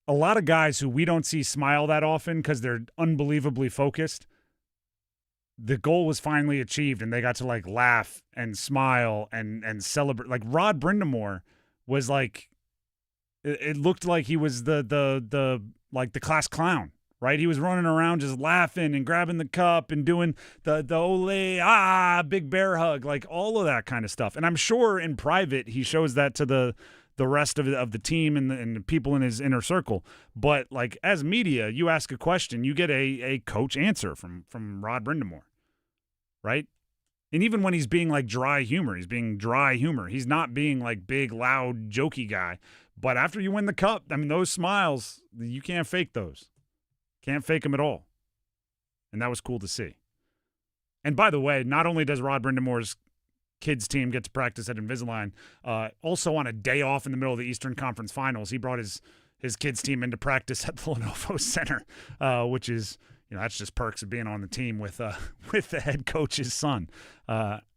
A lot of guys who we don't see smile that often because they're unbelievably focused. The goal was finally achieved, and they got to, like, laugh and smile and celebrate. Like, Rod Brindamore was, like, It looked like he was the class clown, right? He was running around just laughing and grabbing the cup and doing the ole, big bear hug, like all of that kind of stuff. And I'm sure in private he shows that to the rest of the team and the people in his inner circle. But like as media, you ask a question, you get a coach answer from Rod Brindamore, right? And even when he's being like dry humor, he's being dry humor. He's not being like big, loud, jokey guy. But after you win the cup, I mean, those smiles, you can't fake those. Can't fake them at all. And that was cool to see. And by the way, not only does Rod Brindamore's kids team get to practice at Invisalign, also on a day off in the middle of the Eastern Conference Finals, he brought his kids team into practice at the Lenovo Center, which is, that's just perks of being on the team with the head coach's son,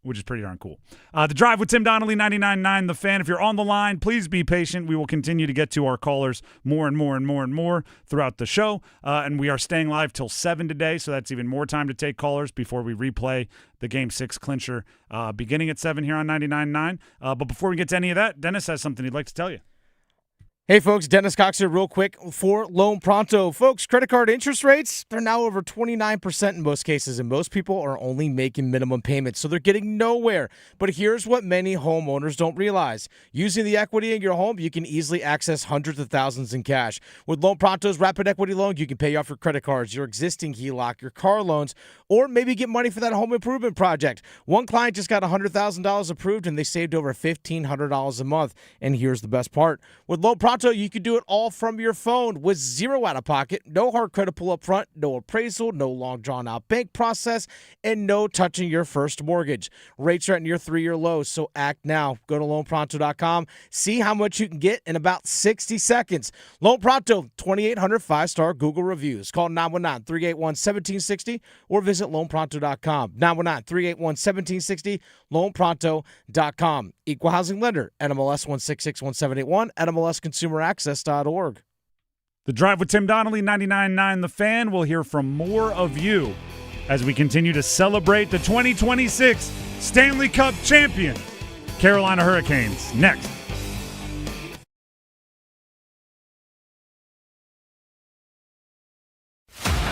which is pretty darn cool. The Drive with Tim Donnelly, 99.9 The Fan. If you're on the line, please be patient. We will continue to get to our callers more and more and more and more throughout the show. And we are staying live till 7 today, so that's even more time to take callers before we replay the Game 6 clincher beginning at 7 here on 99.9. But before we get to any of that, Dennis has something he'd like to tell you. Hey, folks, Dennis Cox here real quick for Loan Pronto. Folks, credit card interest rates, they're now over 29% in most cases, and most people are only making minimum payments, so they're getting nowhere. But here's what many homeowners don't realize. Using the equity in your home, you can easily access hundreds of thousands in cash. With Loan Pronto's Rapid Equity Loan, you can pay off your credit cards, your existing HELOC, your car loans, or maybe get money for that home improvement project. One client just got $100,000 approved, and they saved over $1,500 a month. And here's the best part. With Loan Pronto, you can do it all from your phone with zero out-of-pocket, no hard credit pull up front, no appraisal, no long drawn-out bank process, and no touching your first mortgage. Rates are at near 3-year lows, so act now. Go to loanpronto.com. See how much you can get in about 60 seconds. Loan Pronto, 2,800 5-star Google reviews. Call 919-381-1760 or visit loanpronto.com. 919-381-1760, loanpronto.com. Equal housing lender, NMLS 1661781, NMLSconsumeraccess.org. The Drive with Tim Donnelly, 99.9 The Fan. We'll hear from more of you as we continue to celebrate the 2026 Stanley Cup champion, Carolina Hurricanes. Next.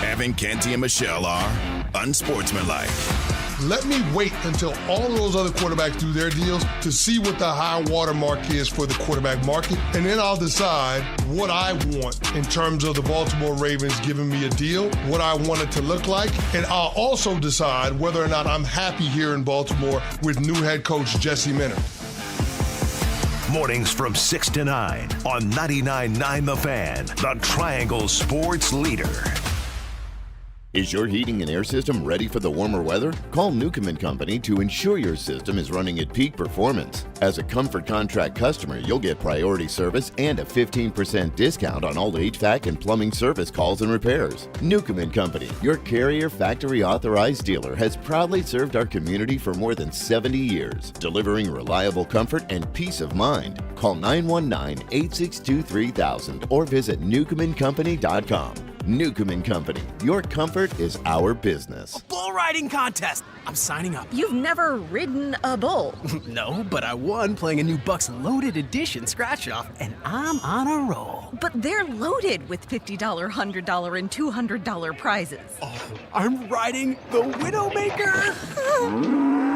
Evan, Kenty, and Michelle are unsportsmanlike. Let me wait until all of those other quarterbacks do their deals to see what the high watermark is for the quarterback market, and then I'll decide what I want in terms of the Baltimore Ravens giving me a deal, what I want it to look like, and I'll also decide whether or not I'm happy here in Baltimore with new head coach Jesse Minter. Mornings from 6 to 9 on 99.9 The Fan, the Triangle Sports Leader. Is your heating and air system ready for the warmer weather? Call Newcomb & Company to ensure your system is running at peak performance. As a Comfort Contract customer, you'll get priority service and a 15% discount on all HVAC and plumbing service calls and repairs. Newcomb & Company, your Carrier factory authorized dealer, has proudly served our community for more than 70 years, delivering reliable comfort and peace of mind. Call 919-862-3000 or visit newcombandcompany.com. Newcomb & Company. Your comfort is our business. Bull riding contest. I'm signing up. You've never ridden a bull. No, but I won playing a new Bucks Loaded Edition scratch-off, and I'm on a roll. But they're loaded with $50, $100, and $200 prizes. Oh, I'm riding the Widowmaker.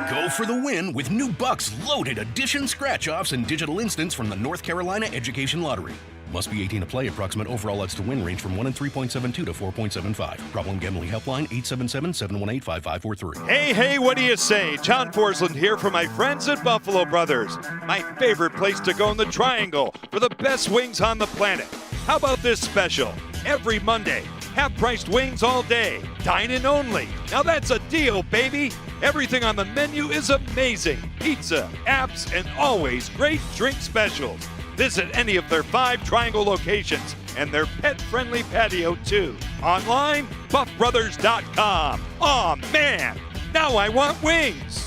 Go for the win with new Bucks Loaded Edition scratch-offs and digital instants from the North Carolina Education Lottery. Must be 18 to play. Approximate overall odds to win range from 1 in 3.72 to 4.75. Problem gambling helpline 877-718-5543. Hey, what do you say? John Forsland here for my friends at Buffalo Brothers. My favorite place to go in the Triangle for the best wings on the planet. How about this special? Every Monday, half-priced wings all day. Dine-in only. Now that's a deal, baby. Everything on the menu is amazing. Pizza, apps, and always great drink specials. Visit any of their 5 Triangle locations and their pet-friendly patio, too. Online, buffbrothers.com. Aw, man, now I want wings.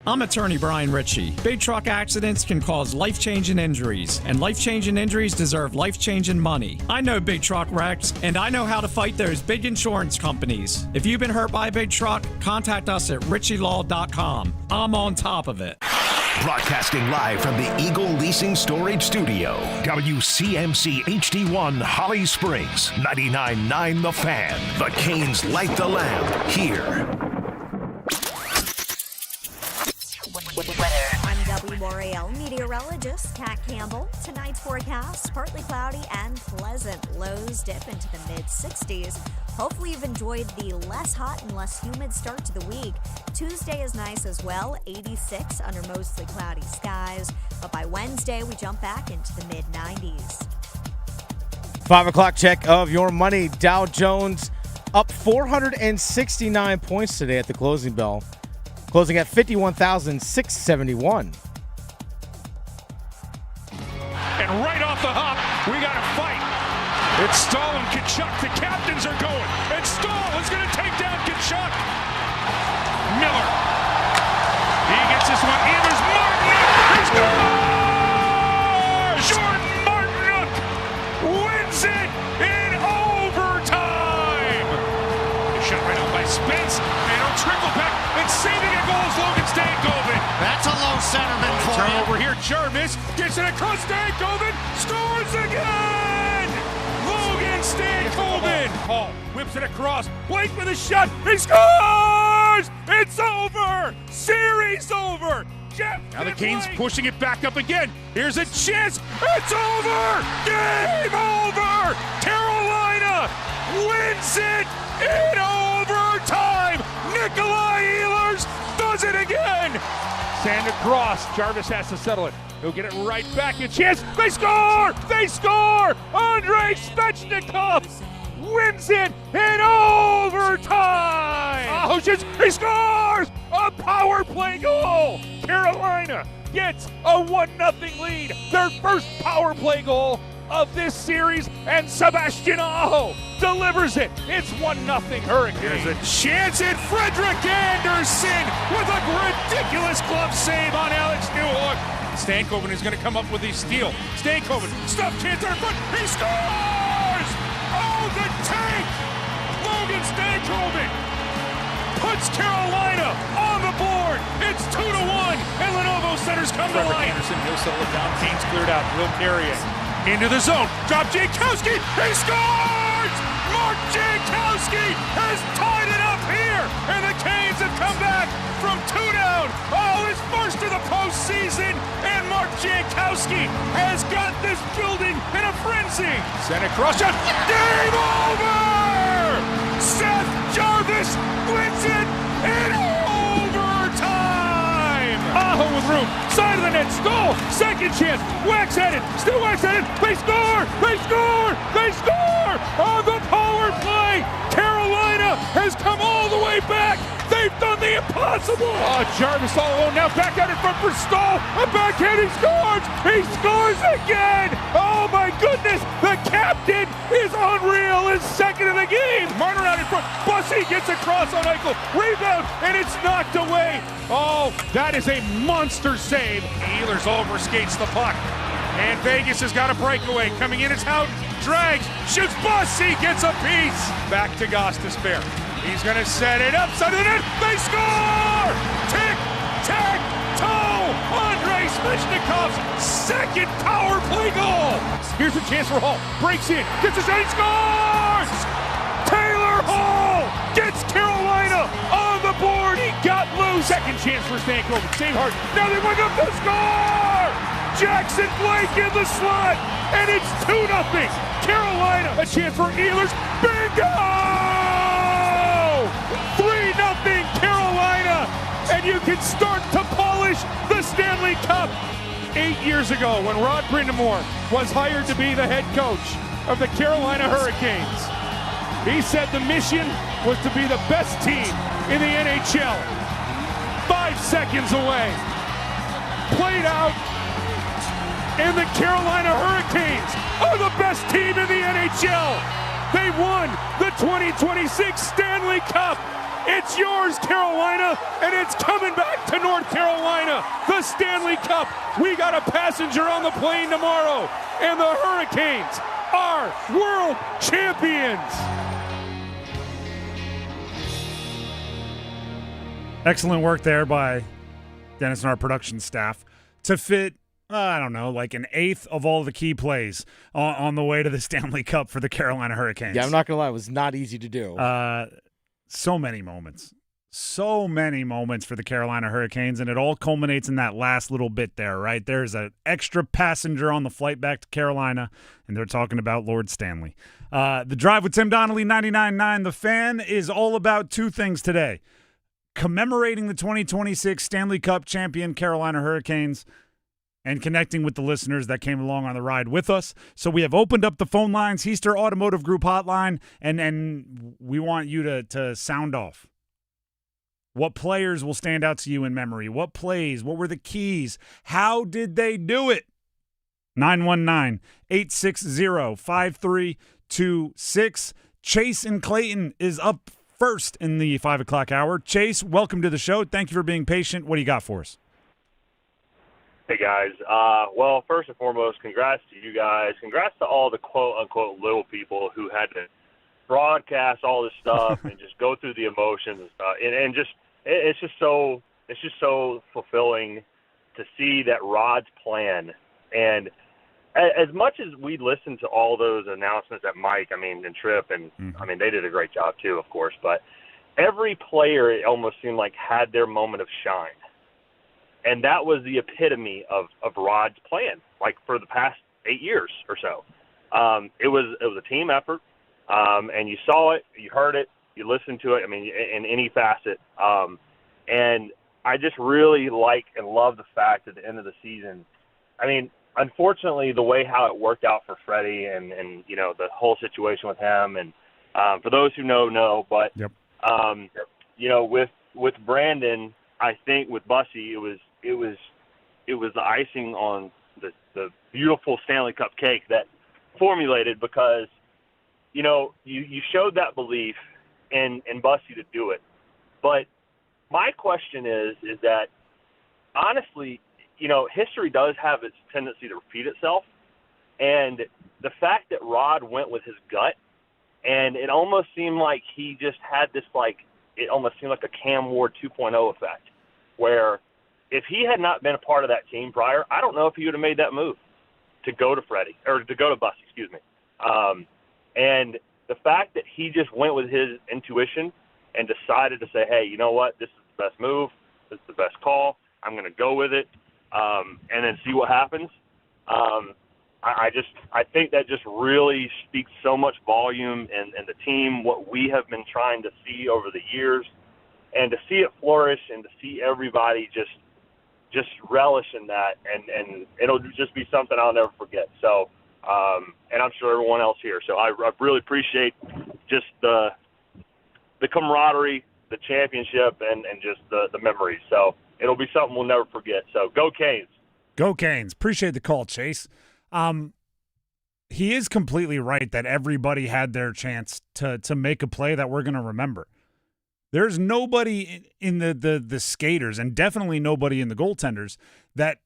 I'm attorney Brian Ritchie. Big truck accidents can cause life-changing injuries, and life-changing injuries deserve life-changing money. I know big truck wrecks, and I know how to fight those big insurance companies. If you've been hurt by a big truck, contact us at ritchielaw.com. I'm on top of it. Broadcasting live from the Eagle Leasing Storage Studio. WCMC HD1 Holly Springs. 99.9 The Fan. The Canes light the lamp here. I'm WRAL meteorologist Kat Campbell. Tonight's forecast, partly cloudy and pleasant. Lows dip into the mid-60s. Hopefully you've enjoyed the less hot and less humid start to the week. Tuesday is nice as well, 86 under mostly cloudy skies. But by Wednesday, we jump back into the mid-90s. 5 o'clock check of your money. Dow Jones up 469 points today at the closing bell, closing at 51,671. And right off the hop, we got a fight. It's Stahl and Kachuk. The captains are going. And Stahl is going to take down Kachuk. Miller. He gets this one. Ehlers Martin. He scores! Jordan Martin wins it in overtime. Shot right out by Spence. And it'll trickle back. And saving a goal is Logan Stankoven. That's a low centerman for him. Turnover here. Jarvis gets it across Stankoven. Scores again! Logan Stankoven. Hall whips it across. Blake with a shot. He scores! It's over! Series over! Jeff now the Canes pushing it back up again. Here's a chance. It's over! Game over! Carolina wins it in overtime! Nikolai Ehlers does it again! Sand across. Jarvis has to settle it. He'll get it right back. A chance. They score! They score! Andrei Svechnikov wins it in overtime! Oh, he scores! A power play goal! Carolina gets a 1-0 lead. Their first power play goal of this series, and Sebastian Aho delivers it. It's 1-0 Hurricanes. There's a chance at Frederick Anderson with a ridiculous glove save on Alex Newhook. Stankoven is going to come up with a steal. Stankoven, stuff chance there in front. He scores! Oh, the tank! Logan Stankoven puts Carolina on the board. It's 2-1, and Lenovo centers come to life. Anderson, he'll settle it down. Canes cleared out. Will carry it. Into the zone. Drop Jankowski. He scores! Mark Jankowski has tied it up here. And the Canes have come back from 2 down. Oh, his first of the postseason. And Mark Jankowski has got this building in a frenzy. Send across shot. Game over! Seth Jarvis wins it in overtime. Aho with room. Side of the net. Stahl. Second chance. Wax at it. Still Wax at it. They score. They score. They score on the power play. Carolina has come all the way back. They've done the impossible. Jarvis all alone now. Back out in front for Stahl. A backhand. He scores. He scores again. Oh my goodness. The captain is unreal. His second of the game. Martin out in front. Bussy gets across on Eichel. Rebound. And it's knocked away. Oh, that is a monster save. Ehlers overskates the puck. And Vegas has got a breakaway. Coming in is Houghton. Drags. Shoots. Bussy gets a piece. Back to Gostisbehere. He's going to set it up. Side of the net. They score! Tick, tack, toe. Andrei Svechnikov's second power play goal. Here's a chance for Hall. Breaks in. Gets a shot. He scores! Taylor Hall gets Carolina on the board. He got loose. Second chance for Stankoven. Save hard. Now they went up to score! Jackson Blake in the slot. And it's 2-0. Carolina. A chance for Ehlers. Bingo! 3-0 Carolina, and you can start to polish the Stanley Cup. 8 years ago, when Rod Brindamore was hired to be the head coach of the Carolina Hurricanes, he said the mission was to be the best team in the NHL. 5 seconds away. Played out, and the Carolina Hurricanes are the best team in the NHL. They won the 2026 Stanley Cup. It's yours, Carolina, and it's coming back to North Carolina. The Stanley Cup. We got a passenger on the plane tomorrow, and the Hurricanes are world champions. Excellent work there by Dennis and our production staff to fit, I don't know, like an eighth of all the key plays on the way to the Stanley Cup for the Carolina Hurricanes. Yeah, I'm not going to lie. It was not easy to do. So many moments. So many moments for the Carolina Hurricanes, and it all culminates in that last little bit there, right? There's an extra passenger on the flight back to Carolina, and they're talking about Lord Stanley. The Drive with Tim Donnelly, 99.9 The Fan, is all about two things today. Commemorating the 2026 Stanley Cup champion Carolina Hurricanes and connecting with the listeners that came along on the ride with us. So we have opened up the phone lines, Heister Automotive Group hotline, and we want you to sound off. What players will stand out to you in memory? What plays? What were the keys? How did they do it? 919-860-5326. Chase in Clayton is up first in the 5 o'clock hour. Chase, welcome to the show. Thank you for being patient. What do you got for us? Hey, guys. Well, first and foremost, congrats to you guys. Congrats to all the quote-unquote little people who had to broadcast all this stuff and just go through the emotions and stuff. And just it's just so fulfilling to see that Rod's plan. And as much as we listened to all those announcements that Mike, and Tripp, and they did a great job too, of course, but every player, it almost seemed like, had their moment of shine. And that was the epitome of Rod's plan, like for the past 8 years or so. It was a team effort, and you saw it, you heard it, you listened to it, in any facet. And I just really like and love the fact at the end of the season, unfortunately, the way how it worked out for Freddie and the whole situation with him, and for those who know, but with Brandon, I think with Bussy, it was the icing on the beautiful Stanley Cup cake that formulated, because you showed that belief in Bussy to do it. But my question is that honestly, history does have its tendency to repeat itself. And the fact that Rod went with his gut, and it almost seemed like he just had this, it almost seemed like a Cam Ward 2.0 effect, where if he had not been a part of that team prior, I don't know if he would have made that move to go to Freddie, or to go to Bussy, excuse me. And the fact that he just went with his intuition and decided to say, hey, you know what, this is the best move, this is the best call, I'm going to go with it, and then see what happens. I think that just really speaks so much volume and the team, what we have been trying to see over the years, and to see it flourish and to see everybody just relish in that, and it'll just be something I'll never forget. So, and I'm sure everyone else here. So I really appreciate just the camaraderie, the championship, and just the memories. So it'll be something we'll never forget. So go Canes. Go Canes. Appreciate the call, Chase. He is completely right that everybody had their chance to make a play that we're going to remember. There's nobody in the skaters, and definitely nobody in the goaltenders, that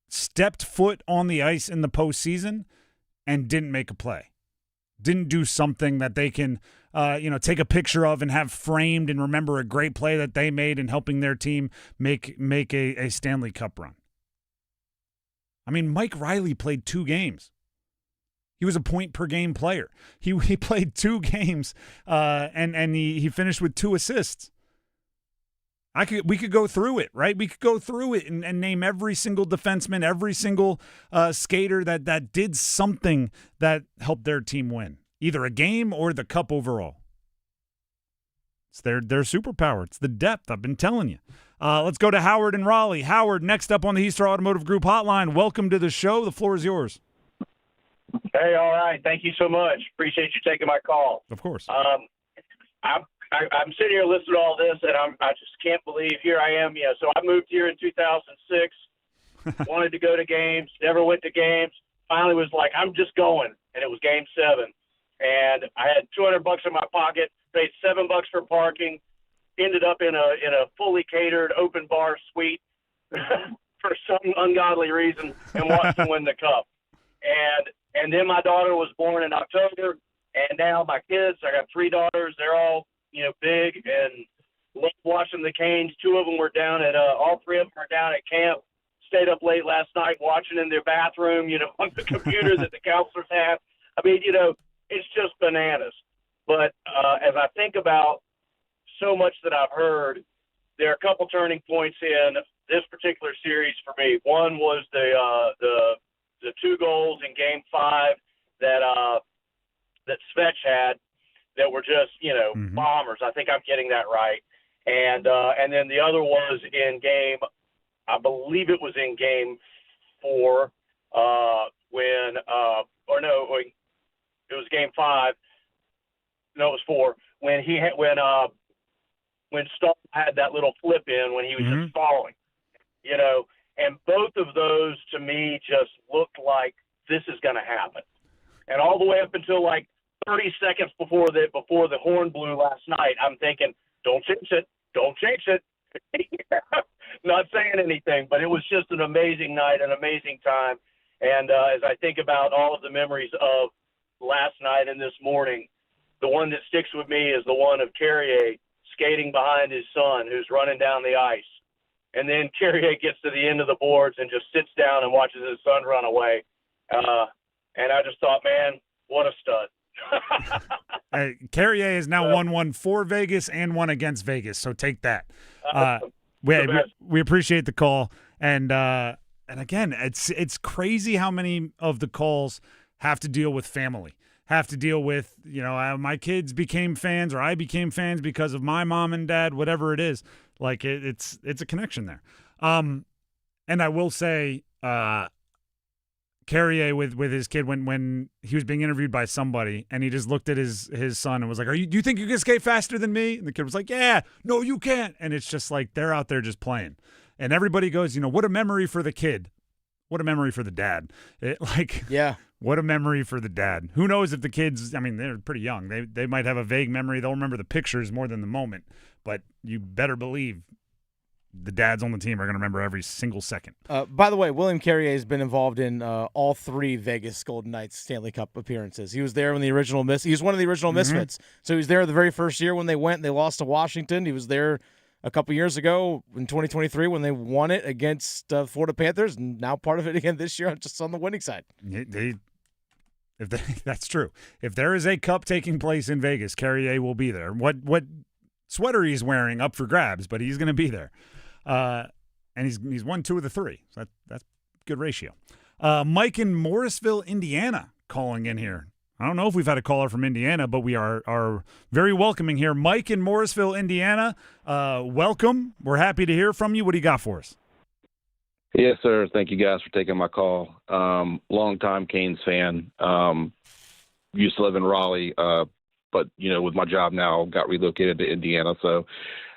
stepped foot on the ice in the postseason and didn't make a play. Didn't do something that they can take a picture of and have framed and remember a great play that they made in helping their team make a Stanley Cup run. Mike Riley played 2 games. He was a point-per-game player. He played 2 games, and he finished with 2 assists. We could go through it, right? We could go through it and name every single defenseman, every single skater that did something that helped their team win, either a game or the cup overall. It's their superpower. It's the depth. I've been telling you. Let's go to Howard in Raleigh. Howard, next up on the Heister Automotive Group hotline. Welcome to the show. The floor is yours. Hey, all right. Thank you so much. Appreciate you taking my call. Of course. I'm sitting here listening to all this, and I just can't believe here I am. So I moved here in 2006, wanted to go to games, never went to games. Finally was like, I'm just going, and it was Game 7. And I had $200 in my pocket. paid $7 for parking, ended up in a fully catered open bar suite for some ungodly reason, and watched them win the Cup. And then my daughter was born in October, and now my kids, I got 3 daughters, they're all, big and love watching the Canes. 2 of them were down at, all 3 of them are down at camp. Stayed up late last night watching in their bathroom, on the computer that the counselors have. I mean, it's just bananas. But as I think about so much that I've heard, there are a couple turning points in this particular series for me. One was the 2 goals in Game 5 that Svetch had that were just, bombers. I think I'm getting that right. And then the other was in I believe it was in Game 4 it was Game 5. No, it was 4 when Stahl had that little flip in when he was just falling, and both of those to me just looked like this is going to happen. And all the way up until like 30 seconds before the horn blew last night, I'm thinking, don't jinx it. Not saying anything, but it was just an amazing night, an amazing time. And as I think about all of the memories of last night and this morning, the one that sticks with me is the one of Carrier skating behind his son who's running down the ice. And then Carrier gets to the end of the boards and just sits down and watches his son run away. And I just thought, man, what a stud. Carrier is now 1-1 for Vegas and 1 against Vegas, so take that. We appreciate the call, and again, it's crazy how many of the calls have to deal with family, have to deal with my kids became fans or I became fans because of my mom and dad, whatever it is. Like it's a connection there. And I will say, Carrier with his kid when he was being interviewed by somebody and he just looked at his son and was like, do you think you can skate faster than me? And the kid was like, yeah, no, you can't. And it's just like they're out there just playing. And everybody goes, what a memory for the kid. What a memory for the dad. What a memory for the dad. Who knows if the kids, they're pretty young. They might have a vague memory. They'll remember the pictures more than the moment. But you better believe the dads on the team are going to remember every single second. By the way, William Carrier has been involved in all 3 Vegas Golden Knights Stanley Cup appearances. He was there when he was one of the original Misfits. So he was there the very first year when they went and they lost to Washington. He was there a couple years ago in 2023 when they won it against Florida Panthers, and now part of it again this year, just on the winning side. That's true. If there is a cup taking place in Vegas, Carrier will be there. What sweater he's wearing up for grabs, but he's going to be there. And he's won 2 of the 3. So that's good ratio. Mike in Morrisville, Indiana, calling in here. I don't know if we've had a caller from Indiana, but we are very welcoming here. Mike in Morrisville, Indiana, welcome. We're happy to hear from you. What do you got for us? Yes, sir. Thank you guys for taking my call. Longtime Canes fan. Used to live in Raleigh, but with my job now, got relocated to Indiana, so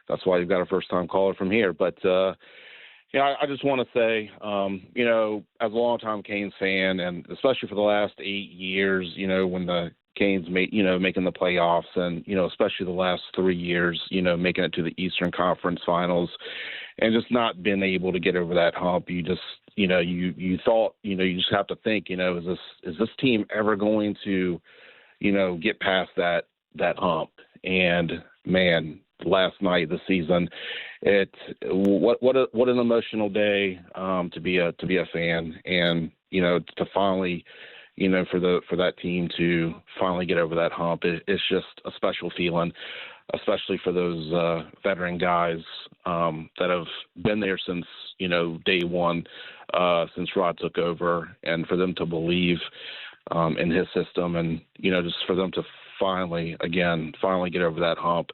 that's why you've got a first-time caller from here. But, I just want to say, as a longtime Canes fan, and especially for the last 8 years, when the Canes making the playoffs, and, especially the last 3 years, making it to the Eastern Conference Finals, and just not being able to get over that hump, you just, you thought, you just have to think, is this team ever going to, get past that hump? And man, last night, the season, what an emotional day to be a fan, and to finally, for that team to finally get over that hump, it's just a special feeling, especially for those veteran guys that have been there since day one, since Rod took over, and for them to believe in his system, and just for them to finally get over that hump.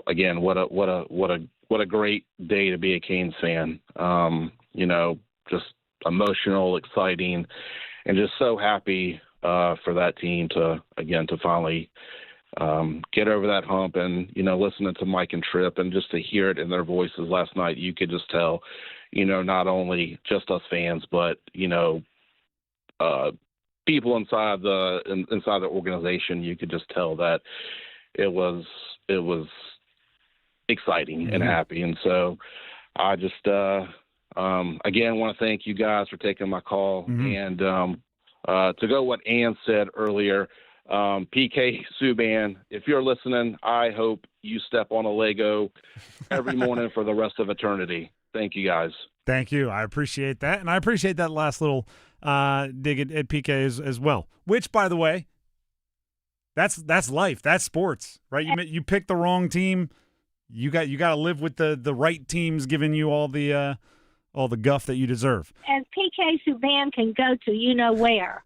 Again, what a great day to be a Canes fan. Just emotional, exciting, and just so happy for that team to finally get over that hump. And listening to Mike and Tripp, and just to hear it in their voices last night, you could just tell, not only just us fans, but people inside the organization, you could just tell that it was exciting and happy. And so I just again want to thank you guys for taking my call. And to go what Ann said earlier, PK Subban, if you're listening, I hope you step on a Lego every morning for the rest of eternity. Thank you, guys. Thank you. I appreciate that. And I appreciate that last little dig at PK as well, which, by the way, that's life. That's sports, right? You pick the wrong team. You got to live with the right teams giving you all the guff that you deserve. And PK Subban can go to where.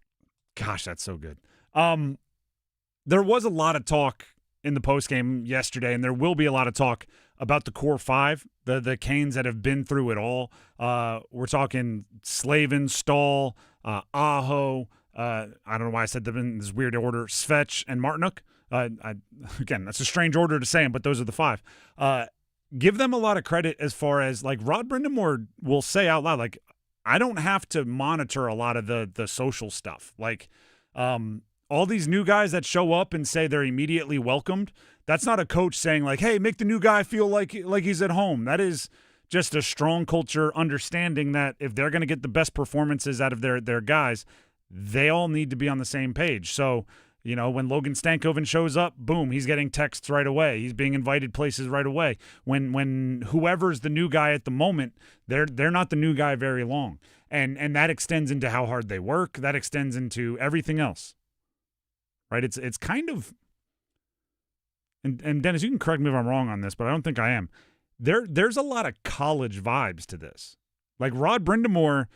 Gosh, that's so good. There was a lot of talk in the postgame yesterday, and there will be a lot of talk about the core five, the Canes that have been through it all. We're talking Slavin, Stahl, Aho. I don't know why I said them in this weird order. Svetch and Martinuk. Again, that's a strange order to say them, but those are the five. Give them a lot of credit as far as, like, Rod Brindamore will say out loud, like, I don't have to monitor a lot of the social stuff. Like, all these new guys that show up and say they're immediately welcomed, that's not a coach saying, like, hey, make the new guy feel like he's at home. That is just a strong culture understanding that if they're going to get the best performances out of their guys, they all need to be on the same page. So, when Logan Stankoven shows up, boom, he's getting texts right away. He's being invited places right away. When whoever's the new guy at the moment, they're not the new guy very long. And that extends into how hard they work. That extends into everything else. Right? It's kind of and Dennis, you can correct me if I'm wrong on this, but I don't think I am. There's a lot of college vibes to this. Like Rod Brindamore,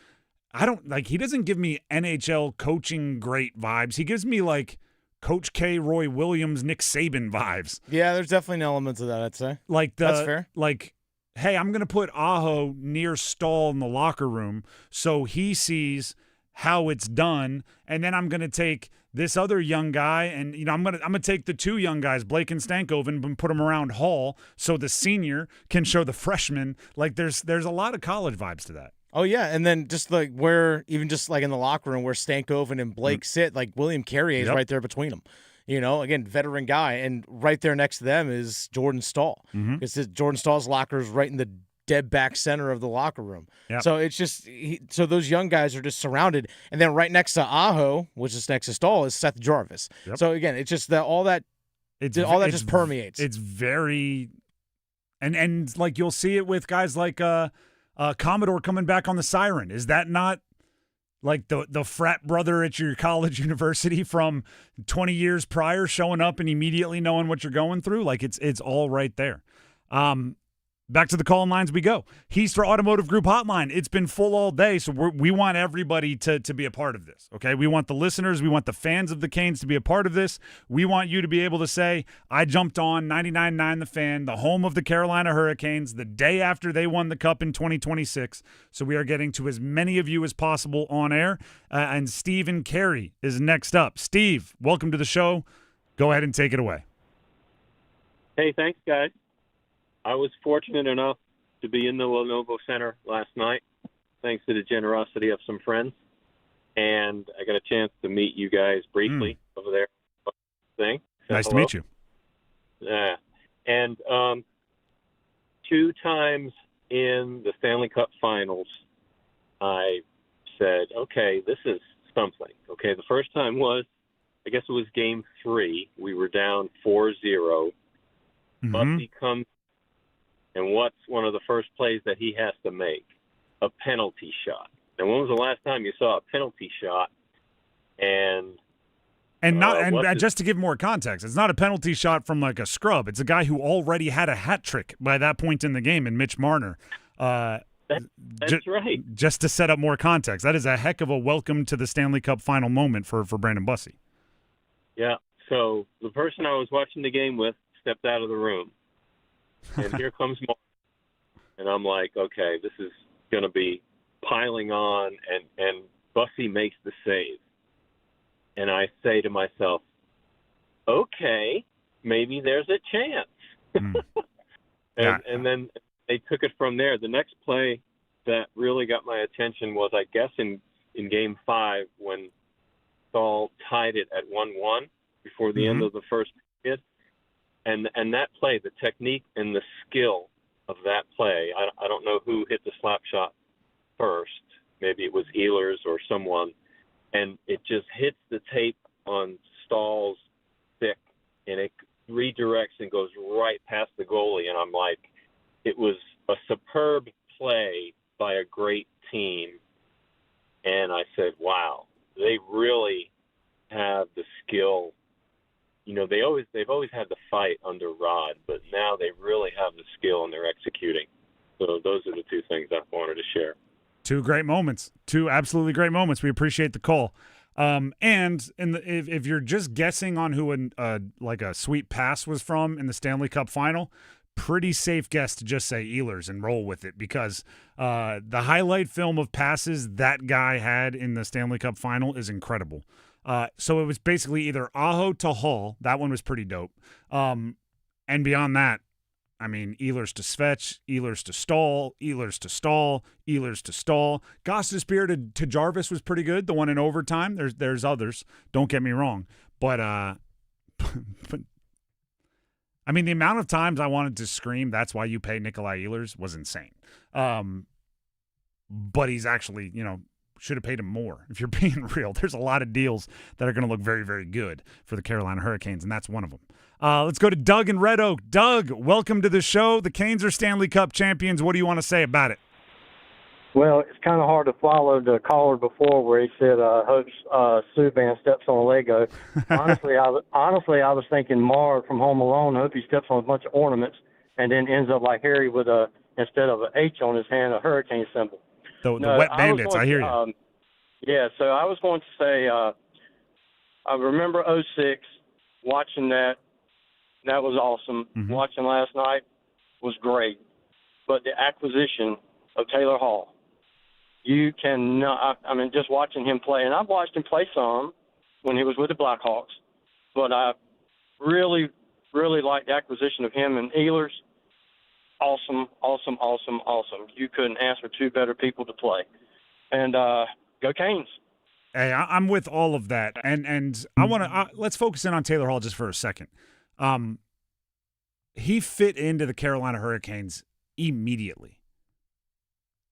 he doesn't give me NHL coaching great vibes. He gives me like Coach K, Roy Williams, Nick Saban vibes. Yeah, there's definitely elements of that, I'd say. That's fair. Like, hey, I'm going to put Aho near Stahl in the locker room so he sees how it's done, and then I'm going to take this other young guy, and I'm gonna take the two young guys, Blake and Stankoven, and put them around Hall so the senior can show the freshman. Like, there's a lot of college vibes to that. Oh, yeah, and then just like even just like in the locker room where Stankoven and Blake sit, like William Carrier is right there between them. Again, veteran guy, and right there next to them is Jordan Stahl. Because Jordan Stahl's locker is right in the dead back center of the locker room. Yep. So it's just so those young guys are just surrounded, and then right next to Aho, which is next to Stahl, is Seth Jarvis. Yep. So again, it's just all that just permeates. It's very, and like you'll see it with guys like Commodore coming back on the siren. Is that not like the frat brother at your college university from 20 years prior showing up and immediately knowing what you're going through? Like it's all right there. Back to the call lines we go. Heaster Automotive Group hotline. It's been full all day, so we want everybody to be a part of this, okay? We want the listeners, we want the fans of the Canes to be a part of this. We want you to be able to say, I jumped on 99.9 The Fan, the home of the Carolina Hurricanes, the day after they won the Cup in 2026. So we are getting to as many of you as possible on air. And Stephen Carey is next up. Steve, welcome to the show. Go ahead and take it away. Hey, thanks, guys. I was fortunate enough to be in the Lenovo Center last night, thanks to the generosity of some friends. And I got a chance to meet you guys briefly over there. Nice to meet you. Yeah. And 2 times in the Stanley Cup Finals, I said, okay, this is something. Okay, the first time was, I guess it was Game 3. We were down 4-0. Bussy comes. And what's one of the first plays that he has to make? A penalty shot. And when was the last time you saw a penalty shot? And just to give more context, it's not a penalty shot from like a scrub. It's a guy who already had a hat trick by that point in the game in Mitch Marner. That's right. Just to set up more context, that is a heck of a welcome to the Stanley Cup final moment for Brandon Bussy. Yeah. So the person I was watching the game with stepped out of the room. And here comes Mark. And I'm like, okay, this is going to be piling on. And Bussy makes the save. And I say to myself, okay, maybe there's a chance. And then they took it from there. The next play that really got my attention was, I guess, in Game 5 when Stahl tied it at 1-1 before the end of the first period. And that play, the technique and the skill of that play, I don't know who hit the slap shot first. Maybe it was Ehlers or someone. And it just hits the tape on Stahl's stick, and it redirects and goes right past the goalie. And I'm like, it was a superb play by a great team. And I said, wow, they really have the skill. You know, they've always had the fight under Rod, but now they really have the skill and they're executing. So those are the two things I wanted to share. Two great moments. Two absolutely great moments. We appreciate the call. If you're just guessing on who a sweet pass was from in the Stanley Cup final, pretty safe guess to just say Ehlers and roll with it, because the highlight film of passes that guy had in the Stanley Cup final is incredible. So it was basically either Aho to Hall. That one was pretty dope. And beyond that, I mean, Ehlers to Svetch, Ehlers to Stahl, Ehlers to Stahl, Ehlers to Stahl. Gostisbehere to Jarvis was pretty good. The one in overtime. There's others. Don't get me wrong. But I mean, the amount of times I wanted to scream, "That's why you pay Nikolai Ehlers," was insane. But he's actually, should have paid him more. If you're being real, there's a lot of deals that are going to look very, very good for the Carolina Hurricanes, and that's one of them. Let's go to Doug in Red Oak. Doug, welcome to the show. The Canes are Stanley Cup champions. What do you want to say about it? Well, it's kind of hard to follow the caller before where he said, hopes Subban steps on a Lego. Honestly, I was thinking Marv from Home Alone. I hope he steps on a bunch of ornaments and then ends up like Harry with instead of an H on his hand, a hurricane symbol. The wet bandits, I hear you. Yeah, so I was going to say, I remember 06, watching that. That was awesome. Mm-hmm. Watching last night was great. But the acquisition of Taylor Hall, you cannot, just watching him play, and I've watched him play some when he was with the Blackhawks, but I really, really like the acquisition of him and Ehlers. Awesome, awesome, awesome, awesome. You couldn't ask for two better people to play. And go Canes. Hey, I'm with all of that. And I want to let's focus in on Taylor Hall just for a second. He fit into the Carolina Hurricanes immediately.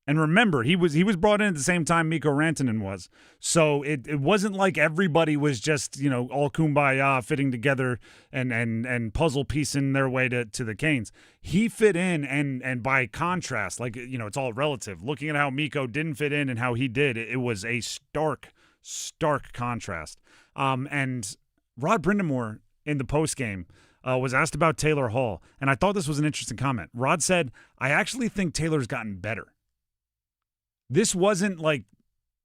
And remember, he was brought in at the same time Mikko Rantanen was. So it wasn't like everybody was just, all kumbaya fitting together and puzzle piecing their way to the Canes. He fit in, and by contrast, it's all relative. Looking at how Mikko didn't fit in and how he did, it was a stark contrast. And Rod Brindamore in the postgame was asked about Taylor Hall, and I thought this was an interesting comment. Rod said, "I actually think Taylor's gotten better." This wasn't like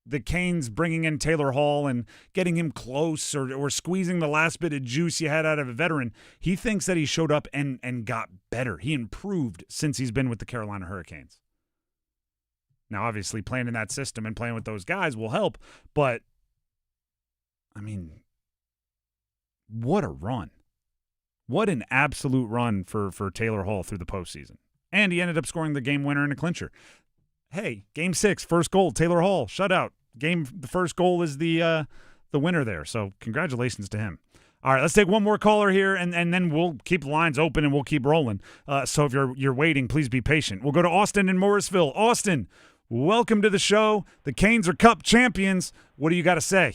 the Canes bringing in Taylor Hall and getting him close or squeezing the last bit of juice you had out of a veteran. He thinks that he showed up and got better. He improved since he's been with the Carolina Hurricanes. Now, obviously, playing in that system and playing with those guys will help, but, what a run. What an absolute run for Taylor Hall through the postseason. And he ended up scoring the game winner in a clincher. Hey, Game 6, first goal, Taylor Hall, shutout. The first goal is the winner there, so congratulations to him. All right, let's take one more caller here, and then we'll keep the lines open and we'll keep rolling. So if you're waiting, please be patient. We'll go to Austin in Morrisville. Austin, welcome to the show. The Canes are Cup champions. What do you got to say?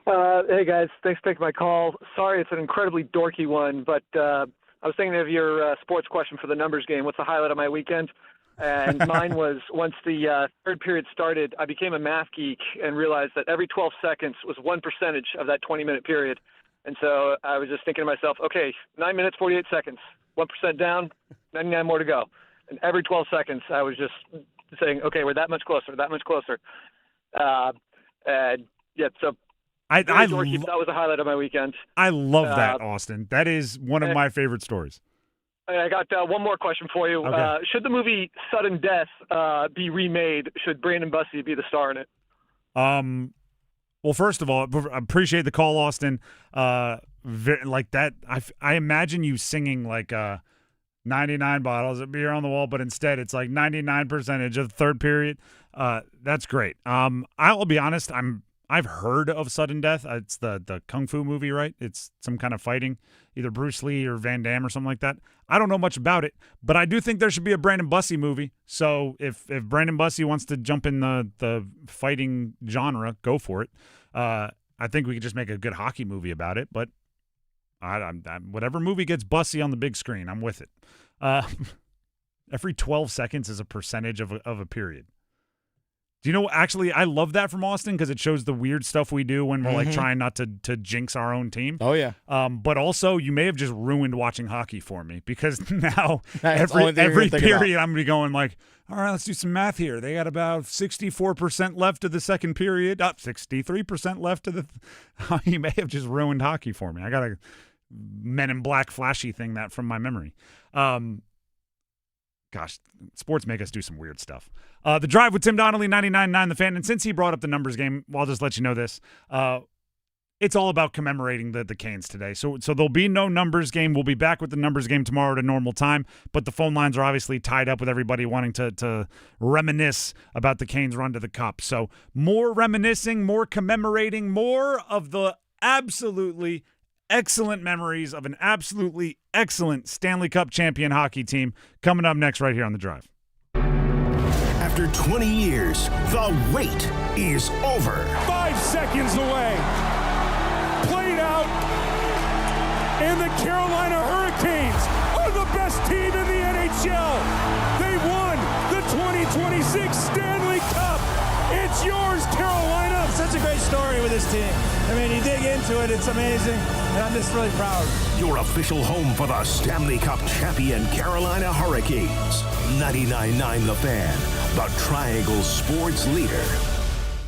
Hey, guys. Thanks for taking my call. Sorry it's an incredibly dorky one, but I was thinking of your sports question for the numbers game. What's the highlight of my weekend? And mine was once the third period started, I became a math geek and realized that every 12 seconds was 1% of that 20-minute period. And so I was just thinking to myself, okay, 9 minutes, 48 seconds, 1% down, 99 more to go. And every 12 seconds I was just saying, okay, we're that much closer, that much closer. And yeah, so that was a highlight of my weekend. I love that, Austin. That is one of my favorite stories. I got one more question for you. Okay. Should the movie Sudden Death be remade? Should Brandon Bussey be the star in it? Well, first of all, I appreciate the call, Austin. Like that, I imagine you singing like 99 bottles of beer on the wall, but instead it's like 99% of the third period. That's great. I'll be honest, I'm I've heard of sudden death. It's the Kung Fu movie, right? It's some kind of fighting, either Bruce Lee or Van Damme or something like that. I don't know much about it, but I do think there should be a Brandon Bussey movie. So if Brandon Bussey wants to jump in the fighting genre, go for it. I think we could just make a good hockey movie about it, but whatever movie gets Bussey on the big screen, I'm with it. Every 12 seconds is a percentage of a period. Do you know, actually, I love that from Austin because it shows the weird stuff we do when we're like trying not to jinx our own team. Oh, yeah. But also, you may have just ruined watching hockey for me because now That's every period I'm going to be going like, all right, let's do some math here. They got about 64% left of the second period, 63% left of the you may have just ruined hockey for me. I got a Men in Black flashy thing that from my memory. Gosh, sports make us do some weird stuff. The Drive with Tim Donnelly, 99.9 The Fan. And since he brought up the numbers game, well, I'll just let you know this. It's all about commemorating the Canes today. So there'll be no numbers game. We'll be back with the numbers game tomorrow at a normal time. But the phone lines are obviously tied up with everybody wanting to reminisce about the Canes' run to the Cup. So more reminiscing, more commemorating, more of the absolutely excellent memories of an absolutely excellent Stanley Cup champion hockey team coming up next right here on The Drive. After 20 years, the wait is over. 5 seconds away. Played out. And the Carolina Hurricanes are the best team in the NHL. They won the 2026 Stanley Cup. It's yours, Carolina. Such a great story with this team. I mean, you dig into it, it's amazing, and I'm just really proud. Your official home for the Stanley Cup champion Carolina Hurricanes. 99.9 The Fan, the Triangle sports leader.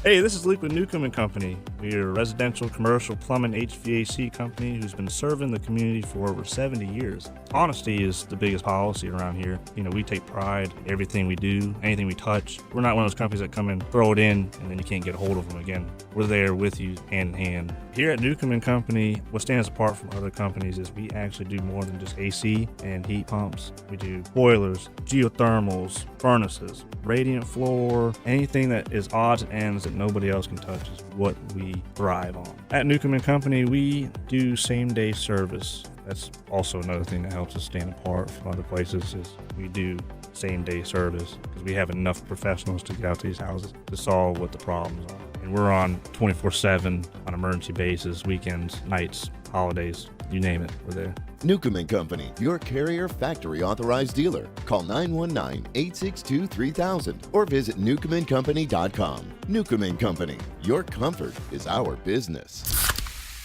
Hey, this is Luke with Newcomb & Company. We're a residential, commercial, plumbing, HVAC company who's been serving the community for over 70 years. Honesty is the biggest policy around here. You know, we take pride in everything we do, anything we touch. We're not one of those companies that come in, throw it in, and then you can't get a hold of them again. We're there with you hand in hand. Here at Newcomb & Company, what stands apart from other companies is we actually do more than just AC and heat pumps. We do boilers, geothermals, furnaces, radiant floor, anything that is odds and ends that nobody else can touch is what we thrive on. At Newcomb & Company, we do same-day service. That's also another thing that helps us stand apart from other places is we do same-day service because we have enough professionals to get out to these houses to solve what the problems are. And we're on 24/7 on emergency basis, weekends, nights, holidays, you name it, we're there. Newcomb & Company, your Carrier factory authorized dealer. Call 919-862-3000 or visit newcombandcompany.com. Newcomb & Company, your comfort is our business.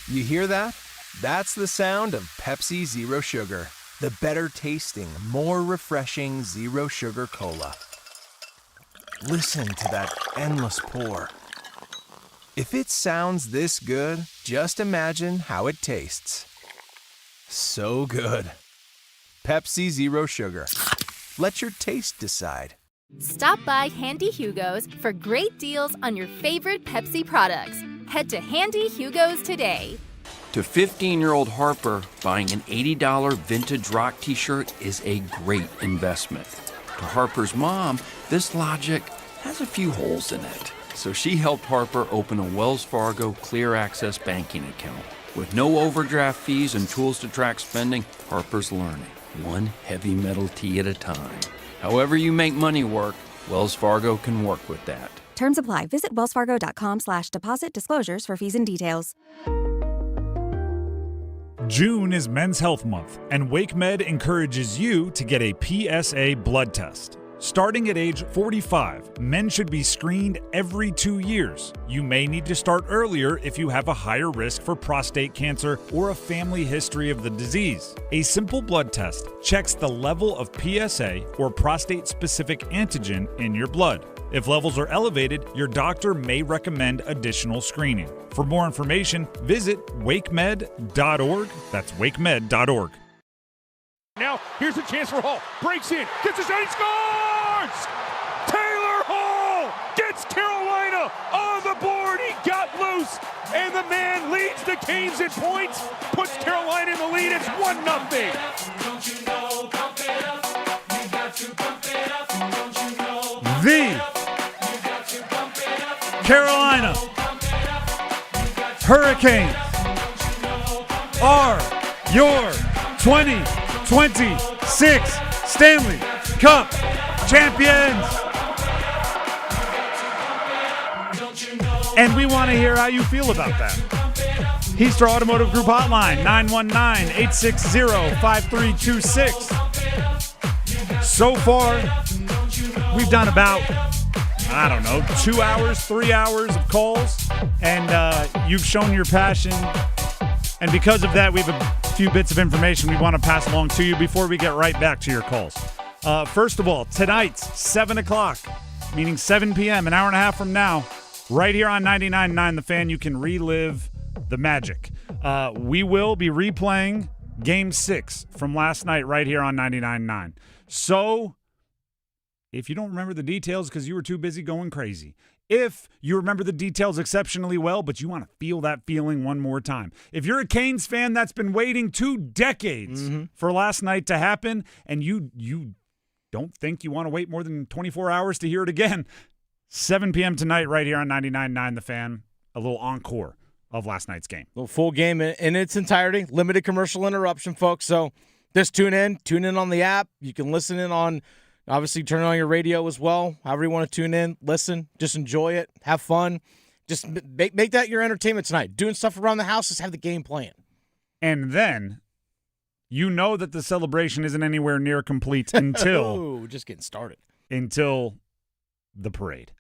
You hear that? That's the sound of Pepsi Zero Sugar. The better tasting, more refreshing Zero Sugar Cola. Listen to that endless pour. If it sounds this good, just imagine how it tastes. So good. Pepsi Zero Sugar. Let your taste decide. Stop by Handy Hugo's for great deals on your favorite Pepsi products. Head to Handy Hugo's today. To 15-year-old Harper, buying an $80 vintage rock t-shirt is a great investment. To Harper's mom, this logic has a few holes in it. So she helped Harper open a Wells Fargo Clear Access banking account. With no overdraft fees and tools to track spending, Harper's learning, one heavy metal tee at a time. However you make money work, Wells Fargo can work with that. Terms apply. Visit wellsfargo.com/deposit disclosures for fees and details. June is Men's Health Month, and WakeMed encourages you to get a PSA blood test. Starting at age 45, men should be screened every 2 years. You may need to start earlier if you have a higher risk for prostate cancer or a family history of the disease. A simple blood test checks the level of PSA or prostate-specific antigen in your blood. If levels are elevated, your doctor may recommend additional screening. For more information, visit wakemed.org. That's wakemed.org. Now, here's a chance for Hall. Breaks in, gets a shot, he scores! Taylor Hall gets Carolina on the board. He got loose, and the man leads the Canes in points, puts Carolina in the lead. It's 1-0. Don't you know, pump it up. You got to pump it up. Don't you know, the Carolina Hurricanes are your 2026 Stanley Cup champions. And we want to hear how you feel about that. Heaster Automotive Group Hotline, 919-860-5326. So far, we've done about, 2 hours, 3 hours of calls, and you've shown your passion. And because of that, we have a few bits of information we want to pass along to you before we get right back to your calls. First of all, tonight, 7 o'clock, meaning 7 p.m., an hour and a half from now, right here on 99.9 The Fan, you can relive the magic. We will be replaying Game 6 from last night right here on 99.9. So, if you don't remember the details because you were too busy going crazy, if you remember the details exceptionally well, but you want to feel that feeling one more time, if you're a Canes fan that's been waiting 2 decades for last night to happen, and you don't think you want to wait more than 24 hours to hear it again, 7 p.m. tonight right here on 99.9 The Fan, a little encore of last night's game. A full game in its entirety, limited commercial interruption, folks. So just tune in on the app. You can listen in on, obviously turn on your radio as well. However you want to tune in, listen, just enjoy it, have fun. Just make that your entertainment tonight. Doing stuff around the house, just have the game playing. And then you know that the celebration isn't anywhere near complete until just getting started. Until the parade.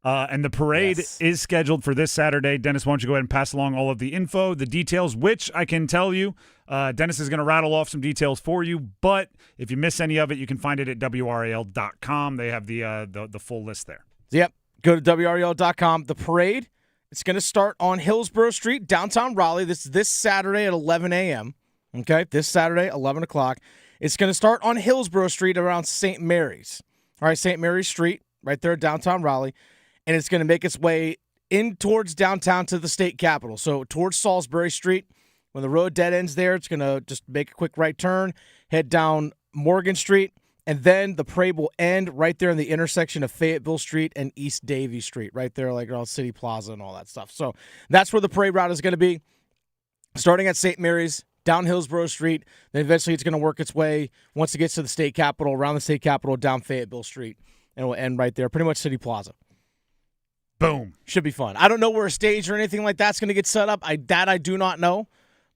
And the parade is scheduled for this Saturday. Dennis, why don't you go ahead and pass along all of the info, the details, which I can tell you. Dennis is going to rattle off some details for you, but if you miss any of it, you can find it at WRAL.com. They have the full list there. Yep. Go to WRAL.com. The parade, it's going to start on Hillsborough Street, downtown Raleigh. This Saturday at 11 a.m. Okay, this Saturday, 11 o'clock. It's going to start on Hillsborough Street around St. Mary's. All right, St. Mary's Street, right there, downtown Raleigh. And it's going to make its way in towards downtown to the state capitol. So towards Salisbury Street. When the road dead ends there, it's going to just make a quick right turn, head down Morgan Street, and then the parade will end right there in the intersection of Fayetteville Street and East Davie Street, right there like around City Plaza and all that stuff. So that's where the parade route is going to be, starting at St. Mary's, down Hillsborough Street. Then eventually it's going to work its way, once it gets to the state capitol, around the state capitol, down Fayetteville Street, and it will end right there, pretty much City Plaza. Boom. Should be fun. I don't know where a stage or anything like that's going to get set up. I do not know,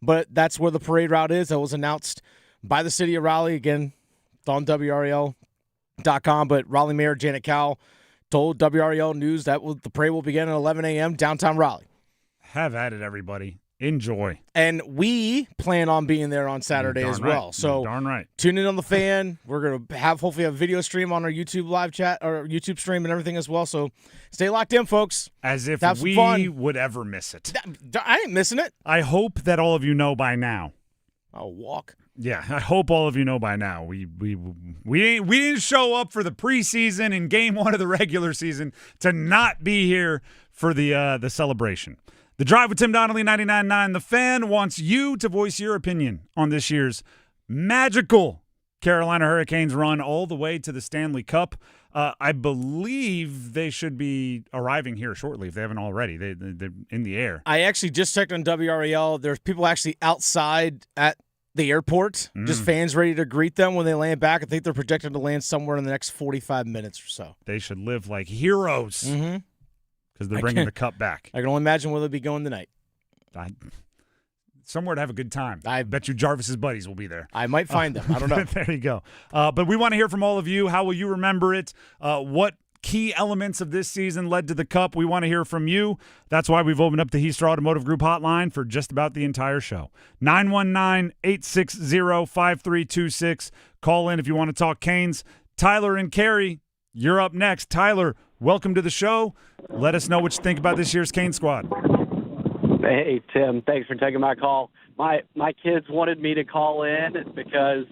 but that's where the parade route is. That was announced by the city of Raleigh. Again, it's on WRAL.com, but Raleigh Mayor Janet Cowell told WRAL News that the parade will begin at 11 a.m. downtown Raleigh. Have at it, everybody. Enjoy. And we plan on being there on Saturday as well. Right. So darn right. Tune in on The Fan. We're going to hopefully have a video stream on our YouTube live chat or YouTube stream and everything as well. So stay locked in, folks. As if have we fun. would ever miss it. I ain't missing it. I hope that all of you know by now. I'll walk. Yeah, I hope all of you know by now. We didn't show up for the preseason and game 1 of the regular season to not be here for the celebration. The Drive with Tim Donnelly, 99.9 The Fan, wants you to voice your opinion on this year's magical Carolina Hurricanes run all the way to the Stanley Cup. I believe they should be arriving here shortly if they haven't already. They're in the air. I actually just checked on WRAL. There's people actually outside at the airport, just fans ready to greet them when they land back. I think they're projected to land somewhere in the next 45 minutes or so. They should live like heroes. Mm-hmm. Because they're bringing the cup back. I can only imagine where they'll be going tonight. Somewhere to have a good time. I bet you Jarvis's buddies will be there. I might find them. I don't know. There you go. But we want to hear from all of you. How will you remember it? What key elements of this season led to the cup? We want to hear from you. That's why we've opened up the Heaster Automotive Group hotline for just about the entire show. 919-860-5326. Call in if you want to talk Canes. Tyler and Carrie, you're up next. Tyler, welcome to the show. Let us know what you think about this year's Cane squad. Hey, Tim. Thanks for taking my call. My kids wanted me to call in because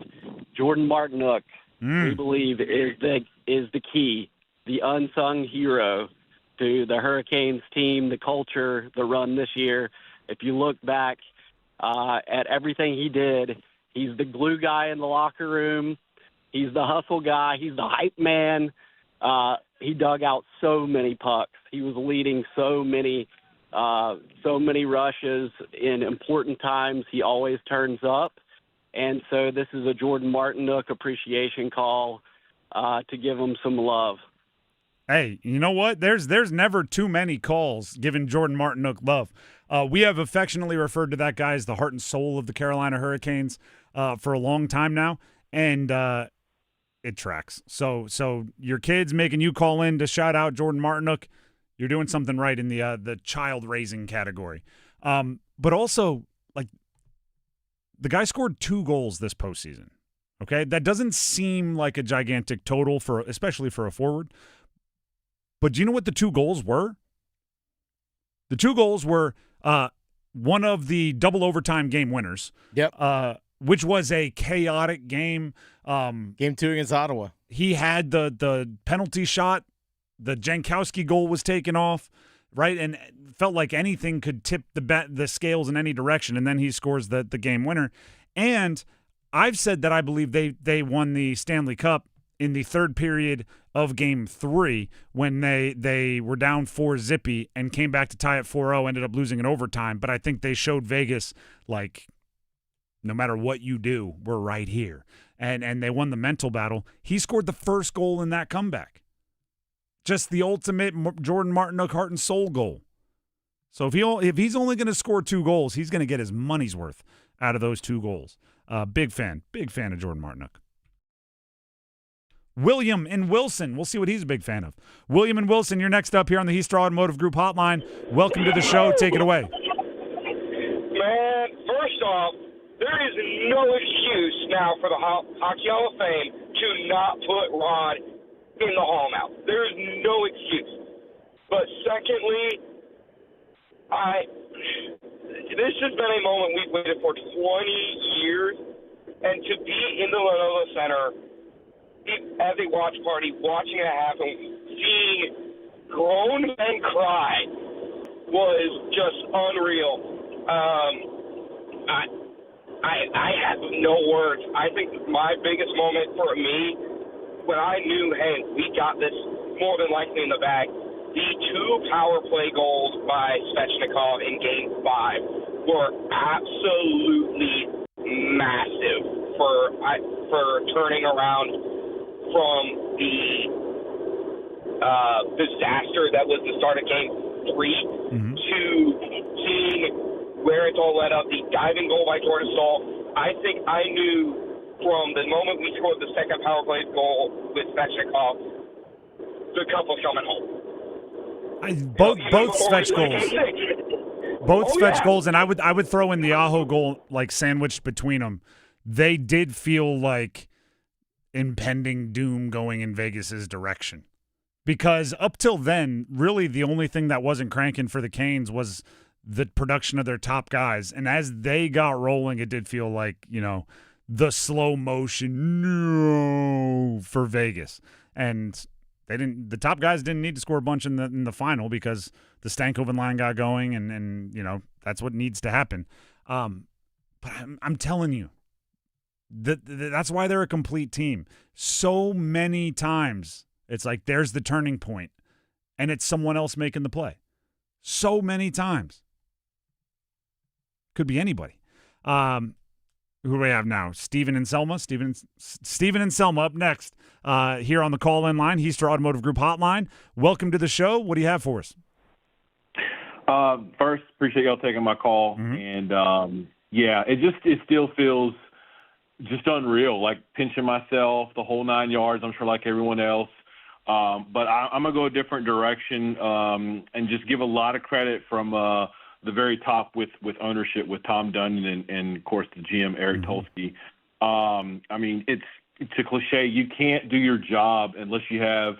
Jordan Martinook, we believe, is the key, the unsung hero to the Hurricanes team, the culture, the run this year. If you look back at everything he did, he's the glue guy in the locker room. He's the hustle guy. He's the hype man. He dug out so many pucks. He was leading so many so many rushes in important times. He always turns up. And so this is a Jordan Martinook appreciation call to give him some love. Hey, you know what? There's never too many calls giving Jordan Martinook love. We have affectionately referred to that guy as the heart and soul of the Carolina Hurricanes for a long time now, and it tracks. So your kid's making you call in to shout out Jordan Martinook. You're doing something right in the child raising category. But also, like, the guy scored 2 goals this postseason. Okay, that doesn't seem like a gigantic total especially for a forward. But do you know what the 2 goals were? The 2 goals were one of the double overtime game winners. Yep. Which was a chaotic game. Game 2 against Ottawa. He had the penalty shot. The Jankowski goal was taken off, right? And it felt like anything could tip the scales in any direction, and then he scores the game winner. And I've said that I believe they won the Stanley Cup in the third period of Game 3 when they were down 4-0 and came back to tie it 4-0, ended up losing in overtime. But I think they showed Vegas, like, no matter what you do, we're right here. And they won the mental battle. He scored the first goal in that comeback. Just the ultimate Jordan Martinook heart and soul goal. So if he's only going to score 2 goals, he's going to get his money's worth out of those 2 goals. Big fan of Jordan Martinook. William in Wilson. We'll see what he's a big fan of. William in Wilson, you're next up here on the Heaster Automotive Group hotline. Welcome to the show. Take it away. Man, first off, there is no excuse now for the Hockey Hall of Fame to not put Rod in the Hall now. There is no excuse. But secondly, this has been a moment we've waited for 20 years, and to be in the Lenovo Center as a watch party, watching it happen, seeing grown men cry was just unreal. I have no words. I think my biggest moment for me, when I knew, hey, we got this more than likely in the bag, the 2 power play goals by Svechnikov in Game 5 were absolutely massive for turning around from the disaster that was the start of Game 3 to seeing where it's all led up. The diving goal by Jordan Staal, I think I knew from the moment we scored the second power play goal with Svechnikov, the cup was coming home. Both Svech goals. Both Svech goals, and I would throw in the Aho goal, like, sandwiched between them. They did feel like impending doom going in Vegas's direction. Because up till then, really the only thing that wasn't cranking for the Canes was the production of their top guys. And as they got rolling, it did feel like, the slow motion for Vegas. And the top guys didn't need to score a bunch in the final because the Stankoven line got going and that's what needs to happen. But I'm telling you, that's why they're a complete team. So many times it's like there's the turning point and it's someone else making the play. So many times. Could be anybody. Who do we have now? Steven and Selma. Steven and Selma up next here on the call-in line, Heaster Automotive Group hotline. Welcome to the show. What do you have for us? First, appreciate y'all taking my call. And, it still feels just unreal, like pinching myself the whole 9 yards, I'm sure like everyone else. But I'm going to go a different direction and just give a lot of credit from the very top with ownership, with Tom Donnelly and of course, the GM, Eric Tulsky. I mean, it's a cliche. You can't do your job unless you have,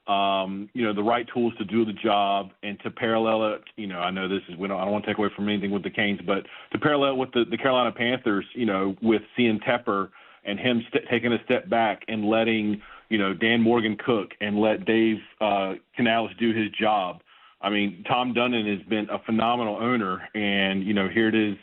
the right tools to do the job and to parallel it. I know this is, I don't want to take away from anything with the Canes, but to parallel it with the Carolina Panthers, with seeing Tepper and him taking a step back and letting, Dan Morgan cook and let Dave Canales do his job. I mean, Tom Donnelly has been a phenomenal owner, and, here it is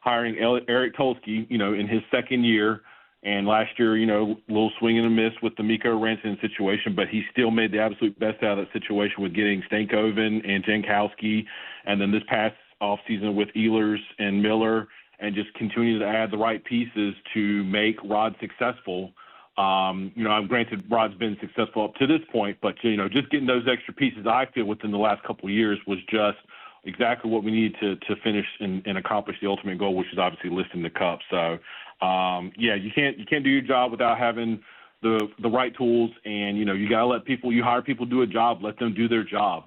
hiring Eric Tulsky, in his second year, And last year, you know, a little swing and a miss with the Mikko Rantanen situation, but he still made the absolute best out of that situation with getting Stankoven and Jankowski, and then this past offseason with Ehlers and Miller, and just continue to add the right pieces to make Rod successful. You know, I'm granted Rod's been successful up to this point, but, you know, just getting those extra pieces, I feel, within the last couple of years was just exactly what we needed to finish and accomplish the ultimate goal, which is obviously lifting the cup. So, yeah, you can't do your job without having the right tools, and, you know, you got to let people, you hire people to do a job, let them do their job.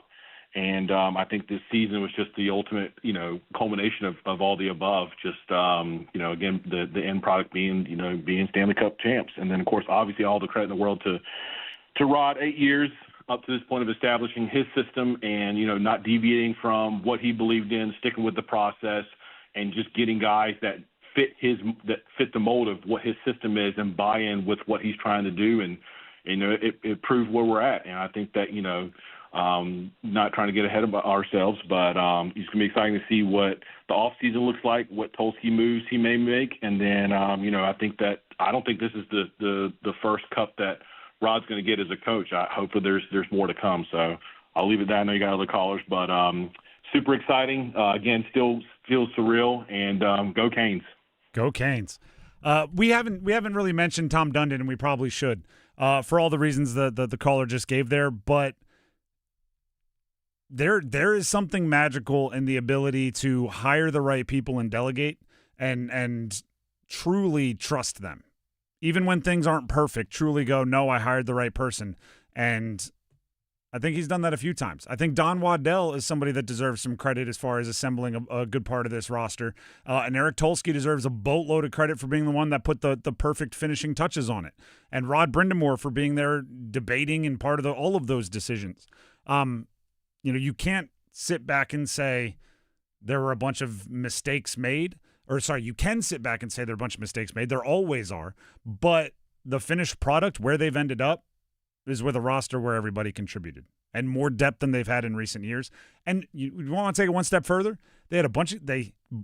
And I think this season was just the ultimate, you know, culmination of all the above. Just, you know, again, the end product being, you know, being Stanley Cup champs. And then, of course, obviously all the credit in the world to Rod, 8 years up to this point of establishing his system and, you know, not deviating from what he believed in, sticking with the process, and just getting guys that fit the mold of what his system is and buy in with what he's trying to do. And, you know, it proved where we're at. And I think that, you know, not trying to get ahead of ourselves, but it's going to be exciting to see what the offseason looks like, what Tulsky moves he may make. And then, you know, I don't think this is the first cup that Rod's going to get as a coach. Hopefully there's more to come. So I'll leave it at that. I know you got other callers, but super exciting. Again, still feels surreal, and go Canes. Go Canes. We haven't really mentioned Tom Dundon, and we probably should, for all the reasons the caller just gave there, but there is something magical in the ability to hire the right people and delegate and truly trust them. Even when things aren't perfect, truly go, no, I hired the right person. And I think he's done that a few times. I think Don Waddell is somebody that deserves some credit as far as assembling a good part of this roster. And Eric Tulsky deserves a boatload of credit for being the one that put the perfect finishing touches on it. And Rod Brindamore for being there debating and part of all of those decisions. You know, you can't sit back and say there were a bunch of mistakes made. Or, sorry, you can sit back and say there are a bunch of mistakes made. There always are. But the finished product, where they've ended up, is with a roster where everybody contributed and more depth than they've had in recent years. And you want to take it one step further? They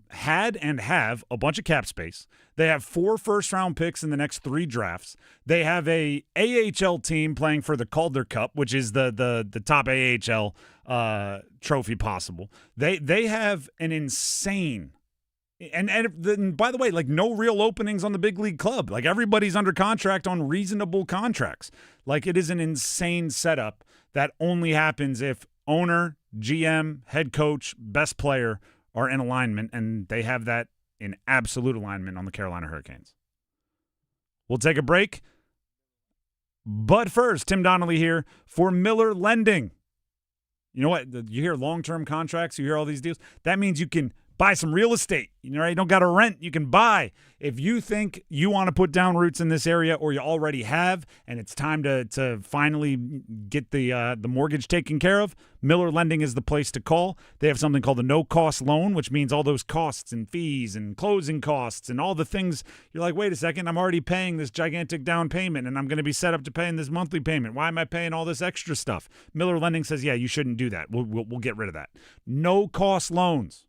had and have a bunch of cap space. They have 4 first-round picks in the next 3 drafts. They have a AHL team playing for the Calder Cup, which is the top AHL trophy possible. They have an insane and by the way, like, no real openings on the big league club. Like, everybody's under contract on reasonable contracts. Like, it is an insane setup that only happens if owner, GM, head coach, best player are in alignment, and they have that in absolute alignment on the Carolina Hurricanes. We'll take a break. But first, Tim Donnelly here for Miller Lending. You know what? You hear long-term contracts, you hear all these deals. That means you can buy some real estate. You know, you don't got to rent. You can buy. If you think you want to put down roots in this area, or you already have, and it's time to finally get the mortgage taken care of, Miller Lending is the place to call. They have something called a no-cost loan, which means all those costs and fees and closing costs and all the things. You're like, wait a second, I'm already paying this gigantic down payment, and I'm going to be set up to paying this monthly payment. Why am I paying all this extra stuff? Miller Lending says, yeah, you shouldn't do that. We'll get rid of that. No-cost loans.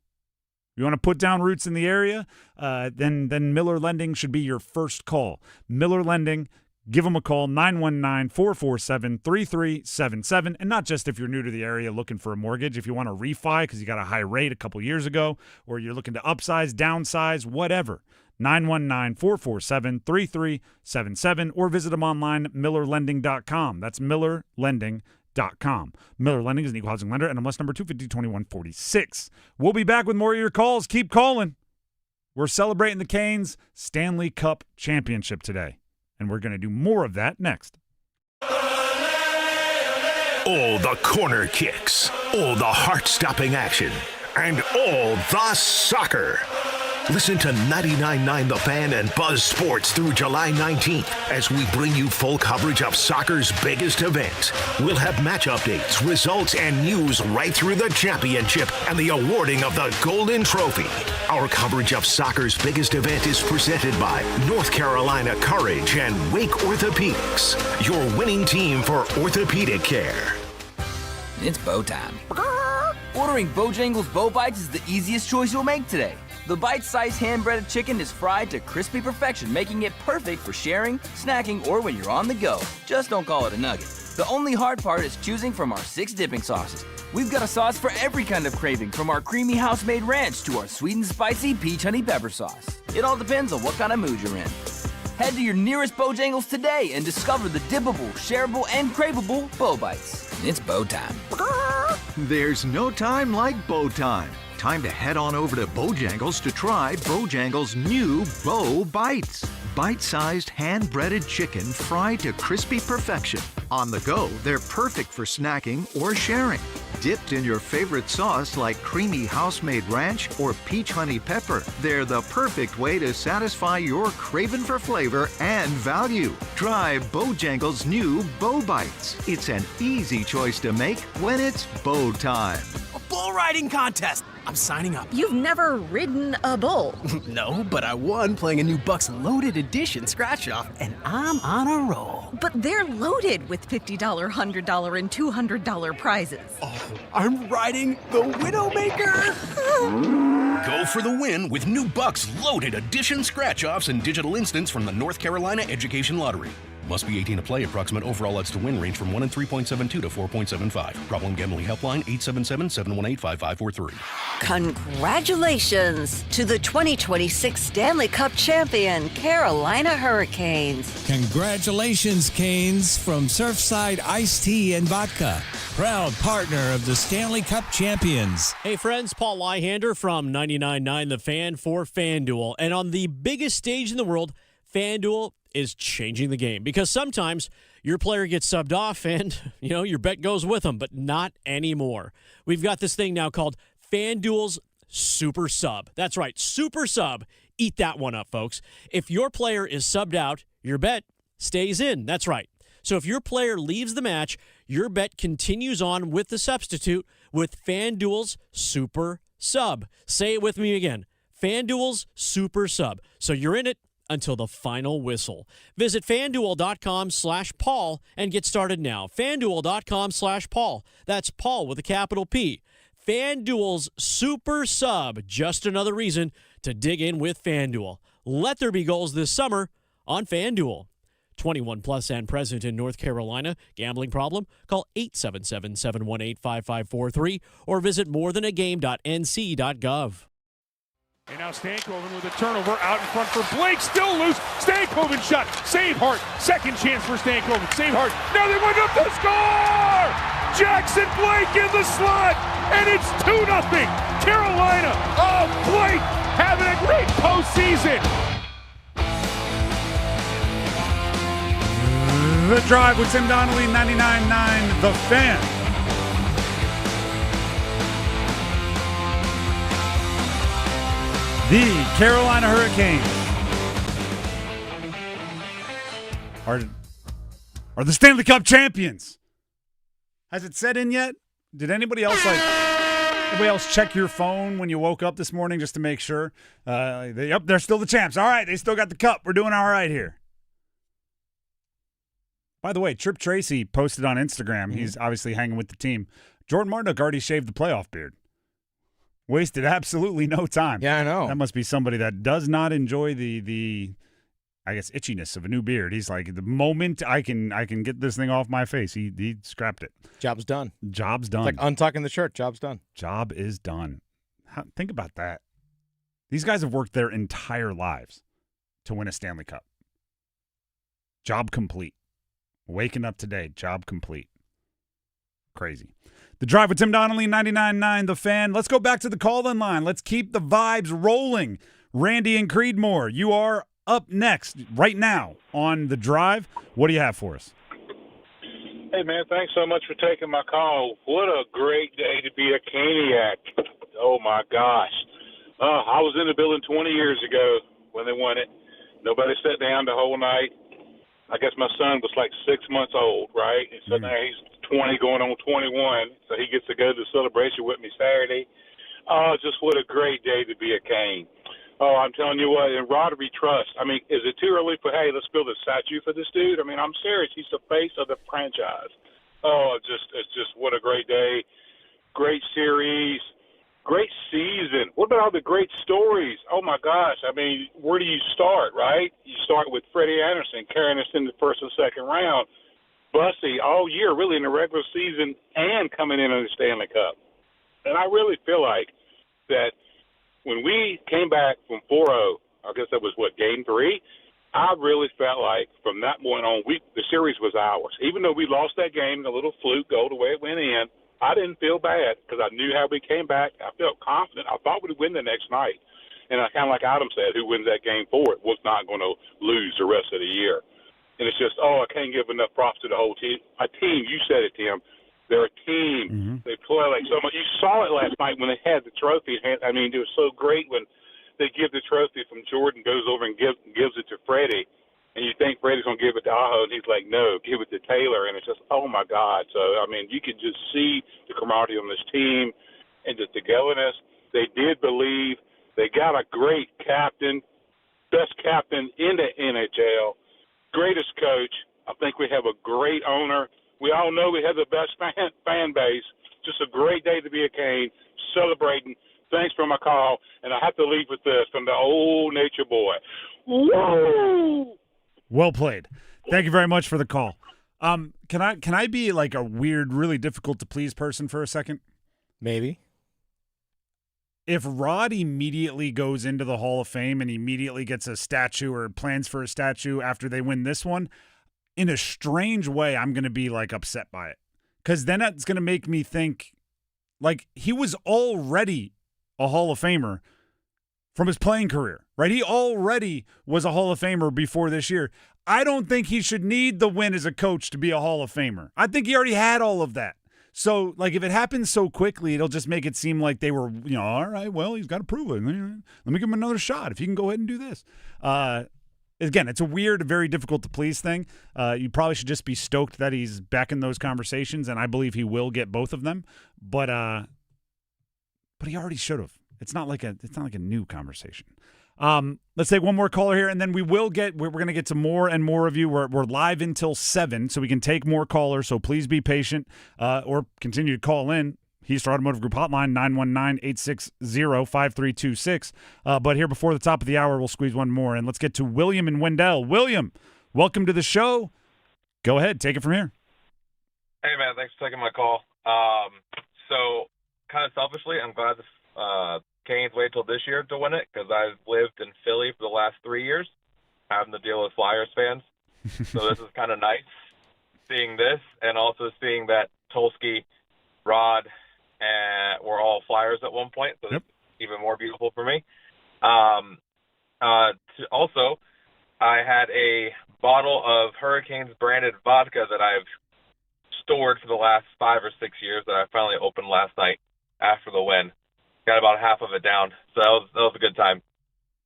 You want to put down roots in the area, then Miller Lending should be your first call. Miller Lending, give them a call, 919-447-3377. And not just if you're new to the area looking for a mortgage. If you want to refi because you got a high rate a couple years ago, or you're looking to upsize, downsize, whatever. 919-447-3377, or visit them online, millerlending.com. That's millerlending.com. Miller Lending is an equal housing lender, NMLS number 250-2146. We'll be back with more of your calls. Keep calling. We're celebrating the Canes Stanley Cup championship today, and we're going to do more of that next. All the corner kicks, all the heart-stopping action, and all the soccer. Listen to 99.9 The Fan and Buzz Sports through July 19th as we bring you full coverage of soccer's biggest event. We'll have match updates, results, and news right through the championship and the awarding of the Golden Trophy. Our coverage of soccer's biggest event is presented by North Carolina Courage and Wake Orthopedics, your winning team for orthopedic care. It's bow time. Ordering Bojangles Bow Bites is the easiest choice you'll make today. The bite-sized hand-breaded chicken is fried to crispy perfection, making it perfect for sharing, snacking, or when you're on the go. Just don't call it a nugget. The only hard part is choosing from our 6 dipping sauces. We've got a sauce for every kind of craving, from our creamy house-made ranch to our sweet and spicy peach honey pepper sauce. It all depends on what kind of mood you're in. Head to your nearest Bojangles today and discover the dippable, shareable, and craveable Bo Bites. It's Bo time. There's no time like Bo time. Time to head on over to Bojangles to try Bojangles' new Bo Bites. Bite-sized hand-breaded chicken fried to crispy perfection. On the go, they're perfect for snacking or sharing. Dipped in your favorite sauce like creamy house-made ranch or peach honey pepper, they're the perfect way to satisfy your craving for flavor and value. Try Bojangles' new Bo Bites. It's an easy choice to make when it's Bo time. A bull riding contest. I'm signing up. You've never ridden a bull. No, but I won playing a new Bucks Loaded Edition scratch-off, and I'm on a roll. But they're loaded with $50, $100, and $200 prizes. Oh, I'm riding the Widowmaker. Go for the win with new Bucks Loaded Edition scratch-offs and digital instants from the North Carolina Education Lottery. Must be 18 to play. Approximate overall odds to win range from 1 in 3.72 to 4.75. Problem gambling helpline 877-718-5543. Congratulations to the 2026 Stanley Cup champion, Carolina Hurricanes. Congratulations, Canes, from Surfside Iced Tea and Vodka. Proud partner of the Stanley Cup champions. Hey friends, Paul Lyhander from 99.9 The Fan for FanDuel. And on the biggest stage in the world, FanDuel is changing the game, because sometimes your player gets subbed off and, your bet goes with them, but not anymore. We've got this thing now called FanDuel's Super Sub. That's right, Super Sub. Eat that one up, folks. If your player is subbed out, your bet stays in. That's right. So if your player leaves the match, your bet continues on with the substitute with FanDuel's Super Sub. Say it with me again. FanDuel's Super Sub. So you're in it until the final whistle. Visit FanDuel.com/Paul and get started now. FanDuel.com/Paul. That's Paul with a capital P. FanDuel's Super Sub. Just another reason to dig in with FanDuel. Let there be goals this summer on FanDuel. 21 plus and present in North Carolina. Gambling problem? Call 877-718-5543 or visit morethanagame.nc.gov. And now Stankoven with a turnover out in front for Blake. Still loose. Stankoven shot. Save Hart. Second chance for Stankoven. Save Hart. Now they went up to score! Jackson Blake in the slot. And it's 2-0. Carolina. Oh, Blake having a great postseason. The Drive with Tim Donnelly, 99.9 The Fan. The Carolina Hurricanes are the Stanley Cup champions. Has it set in yet? Did anybody else check your phone when you woke up this morning just to make sure? They're still the champs. All right, they still got the cup. We're doing all right here. By the way, Trip Tracy posted on Instagram. He's obviously hanging with the team. Jordan Martinook already shaved the playoff beard. Wasted absolutely no time. Yeah, I know. That must be somebody that does not enjoy the I guess itchiness of a new beard. He's like, the moment I can get this thing off my face, he scrapped it. Job's done. Job's done. It's like untucking the shirt. Job's done. Job is done. Think about that. These guys have worked their entire lives to win a Stanley Cup. Job complete. Waking up today, job complete. Crazy. The Drive with Tim Donnelly, 99.9 The Fan. Let's go back to the call-in line. Let's keep the vibes rolling. Randy and Creedmoor, you are up next right now on The Drive. What do you have for us? Hey, man, thanks so much for taking my call. What a great day to be a Caniac. Oh, my gosh. I was in the building 20 years ago when they won it. Nobody sat down the whole night. I guess my son was like 6 months old, right? And so now he's 20 going on 21, so he gets to go to the celebration with me Saturday. Oh, just what a great day to be a Cane. Oh, I'm telling you what, and Roderick Trust, I mean, is it too early for, hey, let's build a statue for this dude? I mean, I'm serious. He's the face of the franchise. Oh, it's just what a great day. Great series. great season. What about all the great stories? Oh, my gosh. I mean, where do you start, right? You start with Freddie Anderson carrying us in the first and second round. Bussy all year, really in the regular season and coming in the Stanley Cup. And I really feel like that when we came back from 4-0, I guess that was, game 3? I really felt like from that point on, the series was ours. Even though we lost that game, a little fluke goal the way it went in, I didn't feel bad because I knew how we came back. I felt confident. I thought we'd win the next night. And I kind of like Adam said, who wins that game 4 was not going to lose the rest of the year. And it's just, I can't give enough props to the whole team. A team, you said it, Tim. They're a team. Mm-hmm. They play like so much. You saw it last night when they had the trophy. I mean, it was so great when they give the trophy from Jordan, goes over and gives it to Freddie. And you think Freddie's going to give it to Aho, and he's like, no, give it to Taylor. And it's just, oh, my God. So, I mean, you could just see the camaraderie on this team and the togetherness. They did believe. They got a great captain, best captain in the NHL, greatest coach. I think we have a great owner. We all know we have the best fan base. Just a great day to be a Cane, celebrating. Thanks for my call. And I have to leave with this from the old nature boy. Woo! Well played. Thank you very much for the call. Can I be like a weird, really difficult to please person for a second? Maybe. If Rod immediately goes into the Hall of Fame and immediately gets a statue or plans for a statue after they win this one, in a strange way, I'm going to be like upset by it. Because then it's going to make me think, like, he was already a Hall of Famer from his playing career, right? He already was a Hall of Famer before this year. I don't think he should need the win as a coach to be a Hall of Famer. I think he already had all of that. So, like, if it happens so quickly, it'll just make it seem like they were, all right, well, he's got to prove it. Let me give him another shot if he can go ahead and do this. Again, it's a weird, very difficult to please thing. You probably should just be stoked that he's back in those conversations, and I believe he will get both of them. But he already should have. It's not like a new conversation. Let's take one more caller here, and then we're going to get to more and more of you. We're live until 7, so we can take more callers, so please be patient or continue to call in. Heaster Automotive Group hotline, 919-860-5326. But here before the top of the hour, we'll squeeze one more, and let's get to William and Wendell. William, welcome to the show. Go ahead. Take it from here. Hey, man. Thanks for taking my call. So kind of selfishly, I'm glad the Canes wait till this year to win it because I've lived in Philly for the last 3 years having to deal with Flyers fans. So this is kind of nice seeing this and also seeing that Tulsky, Rod, and we're all Flyers at one point, so it's even more beautiful for me. Also, I had a bottle of Hurricanes branded vodka that I've stored for the last 5 or 6 years that I finally opened last night after the win. Got about half of it down, so that was a good time.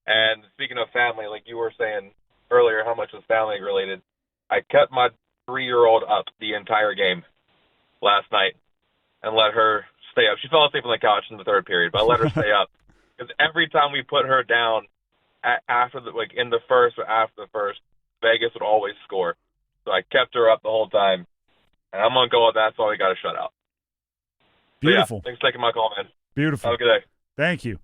And speaking of family, like you were saying earlier, how much was family related? I kept my 3-year-old up the entire game last night and let her stay up. She fell asleep on the couch in the third period, but I let her stay up because every time we put her down in the first or after the first, Vegas would always score. So I kept her up the whole time, and I'm gonna go with that. So we got a shutout. Beautiful. Yeah, thanks for taking my call, man. Beautiful. Have a good day. Thank you.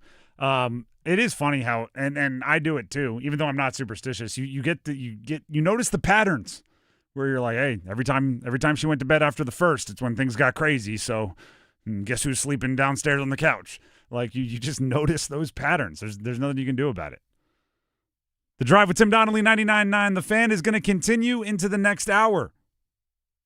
It is funny how, and I do it too, even though I'm not superstitious. You notice the patterns where you're like, hey, every time she went to bed after the first, it's when things got crazy. So guess who's sleeping downstairs on the couch? Like you just notice those patterns. There's nothing you can do about it. The Drive with Tim Donnelly, 99.9 The Fan, is going to continue into the next hour.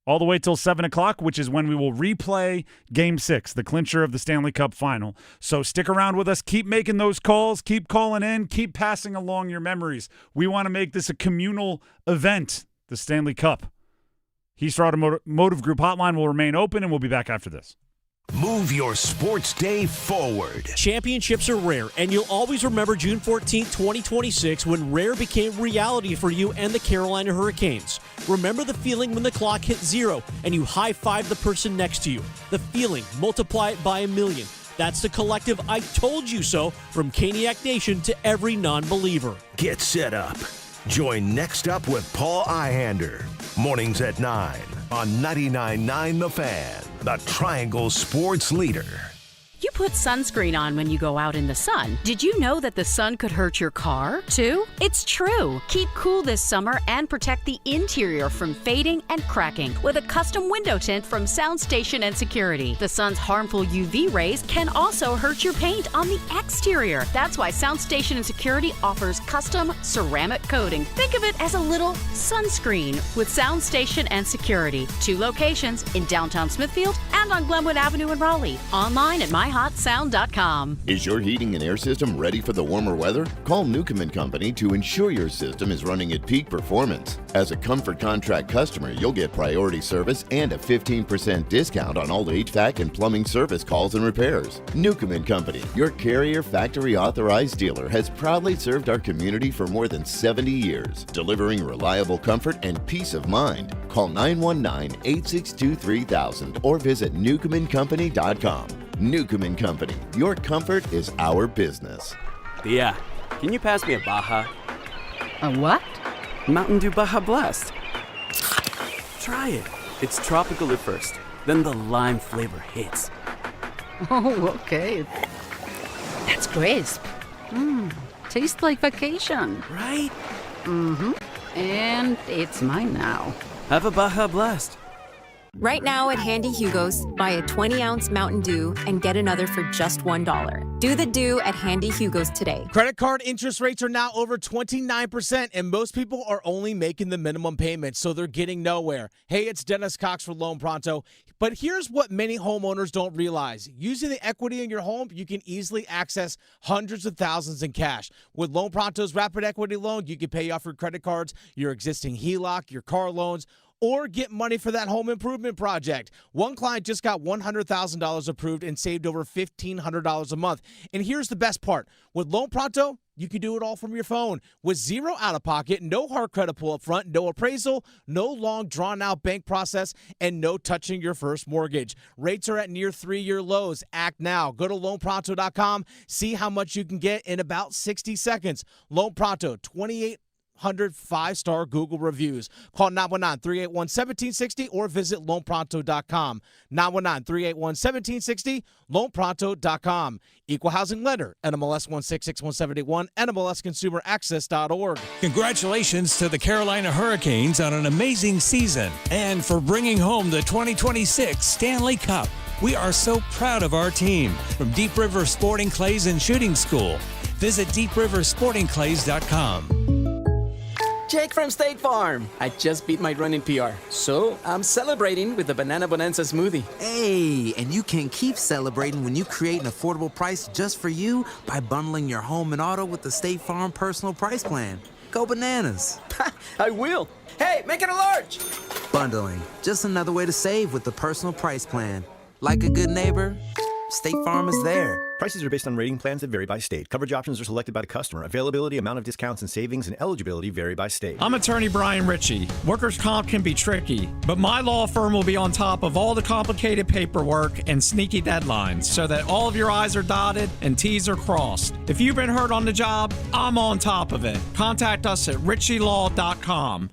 All the way till 7 o'clock, which is when we will replay Game 6, the clincher of the Stanley Cup final. So stick around with us. Keep making those calls. Keep calling in. Keep passing along your memories. We want to make this a communal event, the Stanley Cup. Heaster Automotive Group hotline will remain open, and we'll be back after this. Move your sports day forward. Championships are rare, and you'll always remember June 14, 2026, when rare became reality for you and the Carolina Hurricanes. Remember the feeling when the clock hit 0 and you high-fived the person next to you. The feeling, multiply it by 1,000,000. That's the collective I told you so from Caniac Nation to every non-believer. Get set up. Join Next Up with Paul Ihander. Mornings at 9 on 99.9 The Fan, the Triangle Sports Leader. You put sunscreen on when you go out in the sun. Did you know that the sun could hurt your car, too? It's true. Keep cool this summer and protect the interior from fading and cracking with a custom window tint from Soundstation and Security. The sun's harmful UV rays can also hurt your paint on the exterior. That's why Soundstation and Security offers custom ceramic coating. Think of it as a little sunscreen with Soundstation and Security. 2 locations in downtown Smithfield and on Glenwood Avenue in Raleigh. Online at myhotsound.com. Is your heating and air system ready for the warmer weather? Call Newcomb & Company to ensure your system is running at peak performance. As a Comfort Contract customer, you'll get priority service and a 15% discount on all HVAC and plumbing service calls and repairs. Newcomb & Company, your Carrier factory authorized dealer, has proudly served our community for more than 70 years, delivering reliable comfort and peace of mind. Call 919-862-3000 or visit newcombandcompany.com. Newcomb & Company, your comfort is our business. Tia, can you pass me a Baja? A what? Mountain Dew Baja Blast. Try it. It's tropical at first, then the lime flavor hits. Oh, okay. That's crisp. Tastes like vacation. Right? Mm-hmm. And it's mine now. Have a Baja Blast. Right now at Handy Hugo's, buy a 20-ounce Mountain Dew and get another for just $1. Do the Dew at Handy Hugo's today. Credit card interest rates are now over 29%, and most people are only making the minimum payment, so they're getting nowhere. Hey, it's Dennis Cox for Loan Pronto. But here's what many homeowners don't realize. Using the equity in your home, you can easily access hundreds of thousands in cash. With Loan Pronto's Rapid Equity Loan, you can pay off your credit cards, your existing HELOC, your car loans, or get money for that home improvement project. One client just got $100,000 approved and saved over $1,500 a month. And here's the best part. With Loan Pronto, you can do it all from your phone. With zero out-of-pocket, no hard credit pull up front, no appraisal, no long drawn-out bank process, and no touching your first mortgage. Rates are at near 3-year lows. Act now. Go to loanpronto.com. See how much you can get in about 60 seconds. Loan Pronto, 2800 5-star Google reviews. Call 919-381-1760 or visit loanpronto.com. 919-381-1760, loanpronto.com. Equal housing lender, NMLS 1661781, NMLSconsumeraccess.org. Congratulations to the Carolina Hurricanes on an amazing season and for bringing home the 2026 Stanley Cup. We are so proud of our team. From Deep River Sporting Clays and Shooting School, visit deepriversportingclays.com. Jake from State Farm. I just beat my running PR, so I'm celebrating with the Banana Bonanza smoothie. Hey, and you can keep celebrating when you create an affordable price just for you by bundling your home and auto with the State Farm Personal Price Plan. Go bananas. I will. Hey, make it a large. Bundling, just another way to save with the Personal Price Plan. Like a good neighbor, State Farm is there. Prices are based on rating plans that vary by state. Coverage options are selected by the customer. Availability, amount of discounts and savings, and eligibility vary by state. I'm attorney Brian Ritchie. Workers' comp can be tricky, but my law firm will be on top of all the complicated paperwork and sneaky deadlines so that all of your I's are dotted and T's are crossed. If you've been hurt on the job, I'm on top of it. Contact us at ritchielaw.com.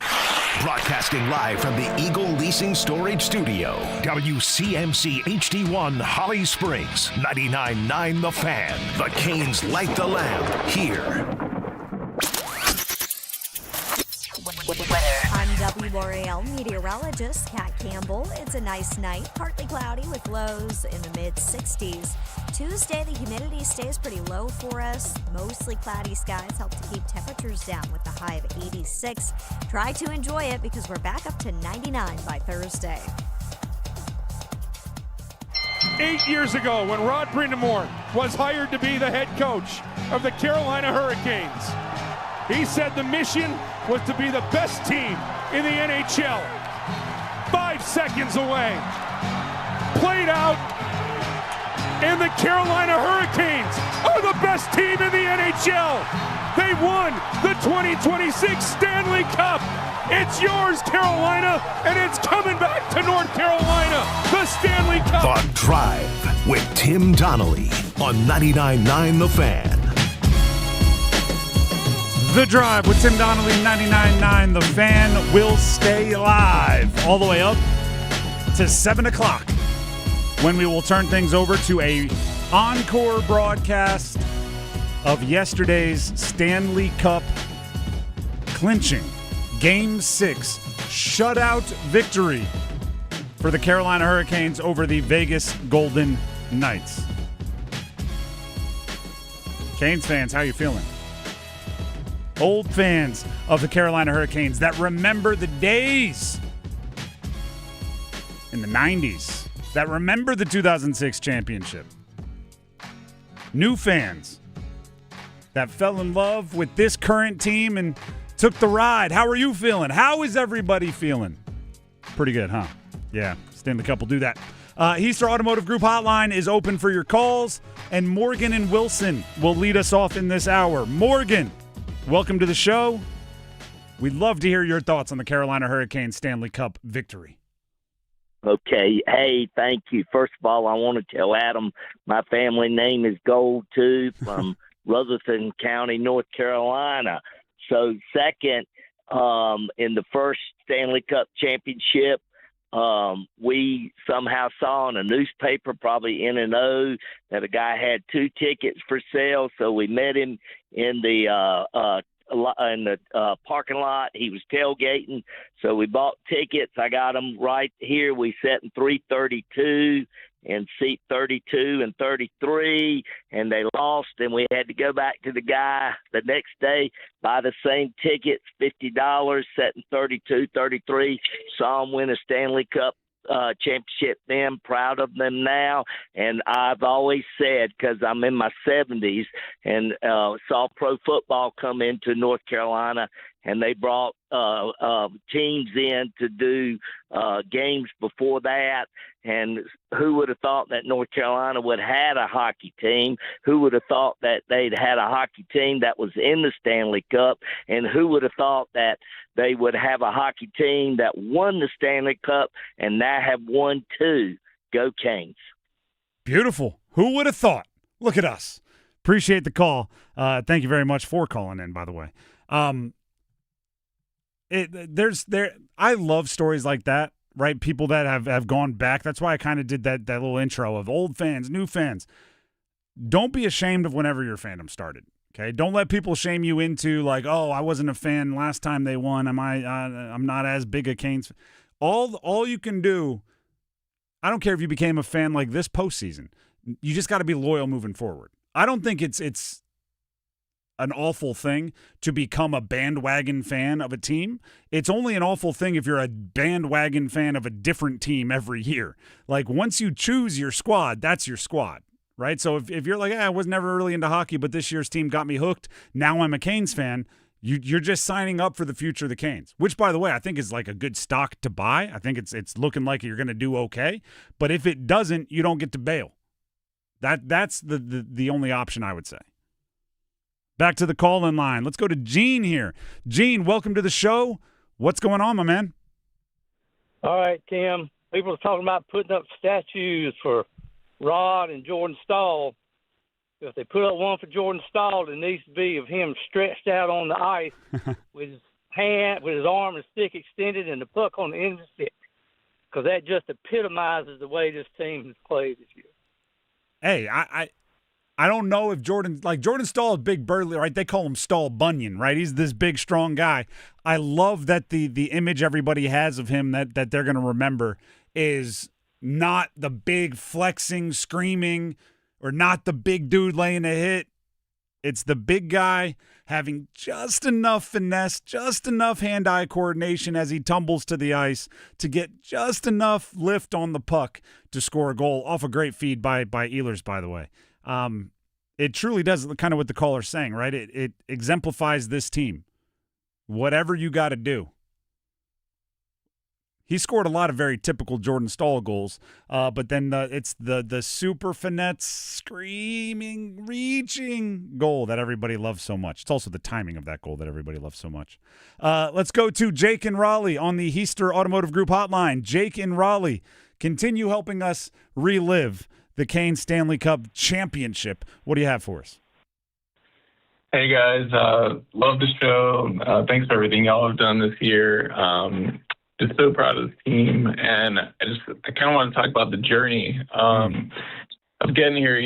Broadcasting live from the Eagle Leasing Storage Studio. WCMC HD1 Holly Springs, 99.9 The Fan. The Canes light the lamp here. I'm WRAL meteorologist Kat Campbell. It's a nice night, partly cloudy with lows in the mid-60s. Tuesday, the humidity stays pretty low for us. Mostly cloudy skies help to keep temperatures down with a high of 86. Try to enjoy it because we're back up to 99 by Thursday. 8 years ago, when Rod Brindamore was hired to be the head coach of the Carolina Hurricanes, he said the mission was to be the best team in the NHL. 5 seconds away. Played out, and the Carolina Hurricanes are the best team in the NHL. They won the 2026 Stanley Cup. It's yours, Carolina, and it's coming back to North Carolina. The Stanley Cup. The Drive with Tim Donnelly on 99.9 The Fan. The Drive with Tim Donnelly, 99.9 The Fan, will stay live all the way up to 7 o'clock when we will turn things over to a encore broadcast of yesterday's Stanley Cup clinching Game 6 shutout victory for the Carolina Hurricanes over the Vegas Golden Knights. Canes fans, how you feeling? Old fans of the Carolina Hurricanes that remember the days in the 90s, that remember the 2006 championship. New fans that fell in love with this current team and took the ride. How are you feeling? How is everybody feeling? Pretty good, huh? Yeah, Stanley Cup will do that. Easter Automotive Group hotline is open for your calls, and Morgan and Wilson will lead us off in this hour. Morgan, welcome to the show. We'd love to hear your thoughts on the Carolina Hurricanes Stanley Cup victory. Okay. Hey, thank you. First of all, I want to tell Adam my family name is Gold, too, from Rutherford County, North Carolina. So second, in the first Stanley Cup championship, we somehow saw in a newspaper, probably N&O, that a guy had 2 tickets for sale. So we met him in the parking lot. He was tailgating, so we bought tickets. I got them right here. We sat in 332 and seat 32 and 33, and they lost, and we had to go back to the guy the next day, buy the same tickets, $50, sat in 32, 33, saw them win a Stanley Cup championship then, proud of them now. And I've always said, because I'm in my 70s and saw pro football come into North Carolina, and they brought teams in to do games before that. And who would have thought that North Carolina would have had a hockey team? Who would have thought that they'd had a hockey team that was in the Stanley Cup? And who would have thought that they would have a hockey team that won the Stanley Cup and now have won 2? Go Canes. Beautiful. Who would have thought? Look at us. Appreciate the call. Thank you very much for calling in, by the way. I love stories like that, right? People that have gone back. That's why I kind of did that little intro of old fans, new fans. Don't be ashamed of whenever your fandom started. Okay, don't let people shame you into like, oh, I wasn't a fan last time they won. I'm not as big a Canes. All you can do. I don't care if you became a fan like this postseason. You just got to be loyal moving forward. I don't think it's an awful thing to become a bandwagon fan of a team. It's only an awful thing if you're a bandwagon fan of a different team every year. Like once you choose your squad, that's your squad, right? So if you're like, I was never really into hockey, but this year's team got me hooked. Now I'm a Canes fan. You're just signing up for the future of the Canes, which, by the way, I think is like a good stock to buy. I think it's looking like you're going to do okay. But if it doesn't, you don't get to bail. That's the only option I would say. Back to the call-in line. Let's go to Gene here. Gene, welcome to the show. What's going on, my man? All right, Tim. People are talking about putting up statues for Rod and Jordan Stahl. If they put up one for Jordan Stahl, it needs to be of him stretched out on the ice with his hand, with his arm and stick extended and the puck on the end of the stick, because that just epitomizes the way this team has played this year. Hey, I don't know if Jordan Stahl is big burly, right? They call him Stahl Bunyan, right? He's this big, strong guy. I love that the image everybody has of him that they're going to remember is not the big flexing, screaming, or not the big dude laying a hit. It's the big guy having just enough finesse, just enough hand-eye coordination as he tumbles to the ice to get just enough lift on the puck to score a goal off a great feed by Ehlers, by the way. It truly does kind of what the caller's saying, right? It exemplifies this team. Whatever you got to do. He scored a lot of very typical Jordan Stahl goals, but then it's the super finesse, screaming, reaching goal that everybody loves so much. It's also the timing of that goal that everybody loves so much. Let's go to Jake in Raleigh on the Heister Automotive Group hotline. Jake in Raleigh, continue helping us relive the Canes Stanley Cup championship. What do you have for us? Hey, guys. Love the show. Thanks for everything y'all have done this year. Just so proud of this team. And I kind of want to talk about the journey. About was getting here,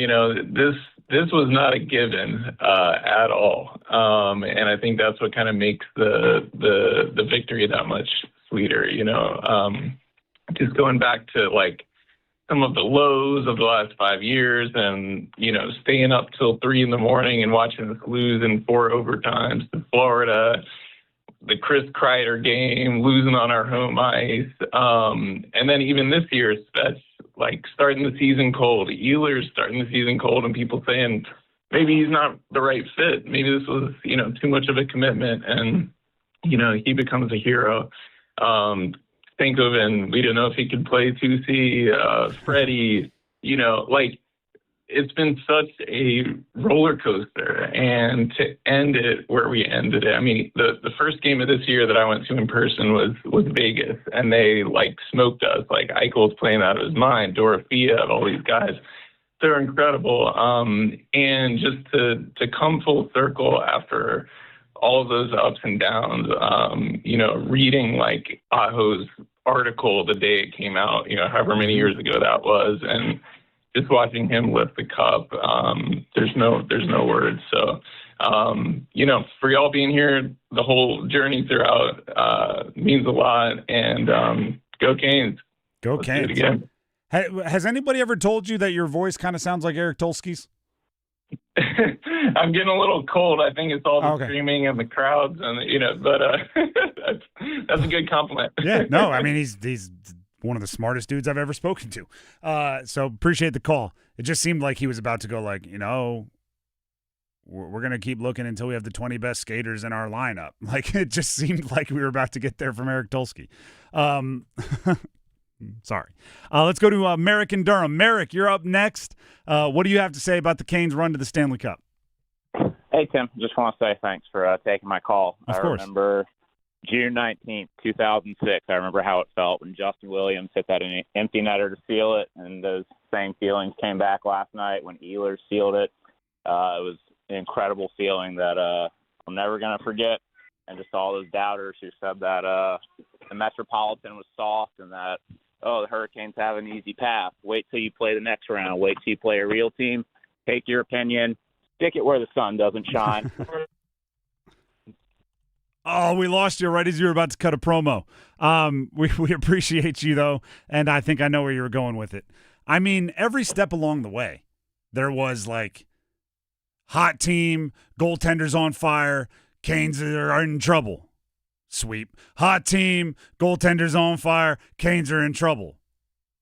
this was not a given at all, and I think that's what kind of makes the victory that much sweeter. Just going back to like some of the lows of the last 5 years, and staying up till 3 a.m. and watching us lose in 4 overtimes to Florida. The Chris Kreider game, losing on our home ice. And then even this year, that's like starting the season cold. Ehlers starting the season cold, and people saying maybe he's not the right fit. Maybe this was, too much of a commitment, and, he becomes a hero. Stankoven, we didn't know if he could play 2C. Freddie, it's been such a roller coaster, and to end it where we ended it. I mean, the first game of this year that I went to in person was Vegas, and they smoked us. Eichel's playing out of his mind, Dorothea, all these guys. They're incredible. And just to come full circle after all of those ups and downs, reading Aho's article the day it came out, however many years ago that was, and just watching him lift the cup, there's no words. So, for y'all being here, the whole journey throughout means a lot. And go Canes. Go Let's Canes. do it again. Has anybody ever told you that your voice kind of sounds like Eric Tolsky's? I'm getting a little cold. I think it's all the screaming and the crowds, and but that's a good compliment. Yeah, no, I mean he's one of the smartest dudes I've ever spoken to. So appreciate the call. It just seemed like he was about to go we're going to keep looking until we have the 20 best skaters in our lineup. It just seemed like we were about to get there from Eric Tolsky. Sorry. Let's go to Merrick in Durham. Merrick, you're up next. What do you have to say about the Canes' run to the Stanley Cup? Hey, Tim. Just want to say thanks for taking my call. Of course. I remember June 19th, 2006. I remember how it felt when Justin Williams hit that empty netter to seal it, and those same feelings came back last night when Ehlers sealed it. It was an incredible feeling that I'm never going to forget, and just all those doubters who said that the Metropolitan was soft and that, the Hurricanes have an easy path. Wait till you play the next round. Wait till you play a real team. Take your opinion. Stick it where the sun doesn't shine. Oh, we lost you right as you were about to cut a promo. We appreciate you, though, and I think I know where you were going with it. I mean, every step along the way, there was hot team, goaltenders on fire, Canes are in trouble. Sweep. Hot team, goaltenders on fire, Canes are in trouble.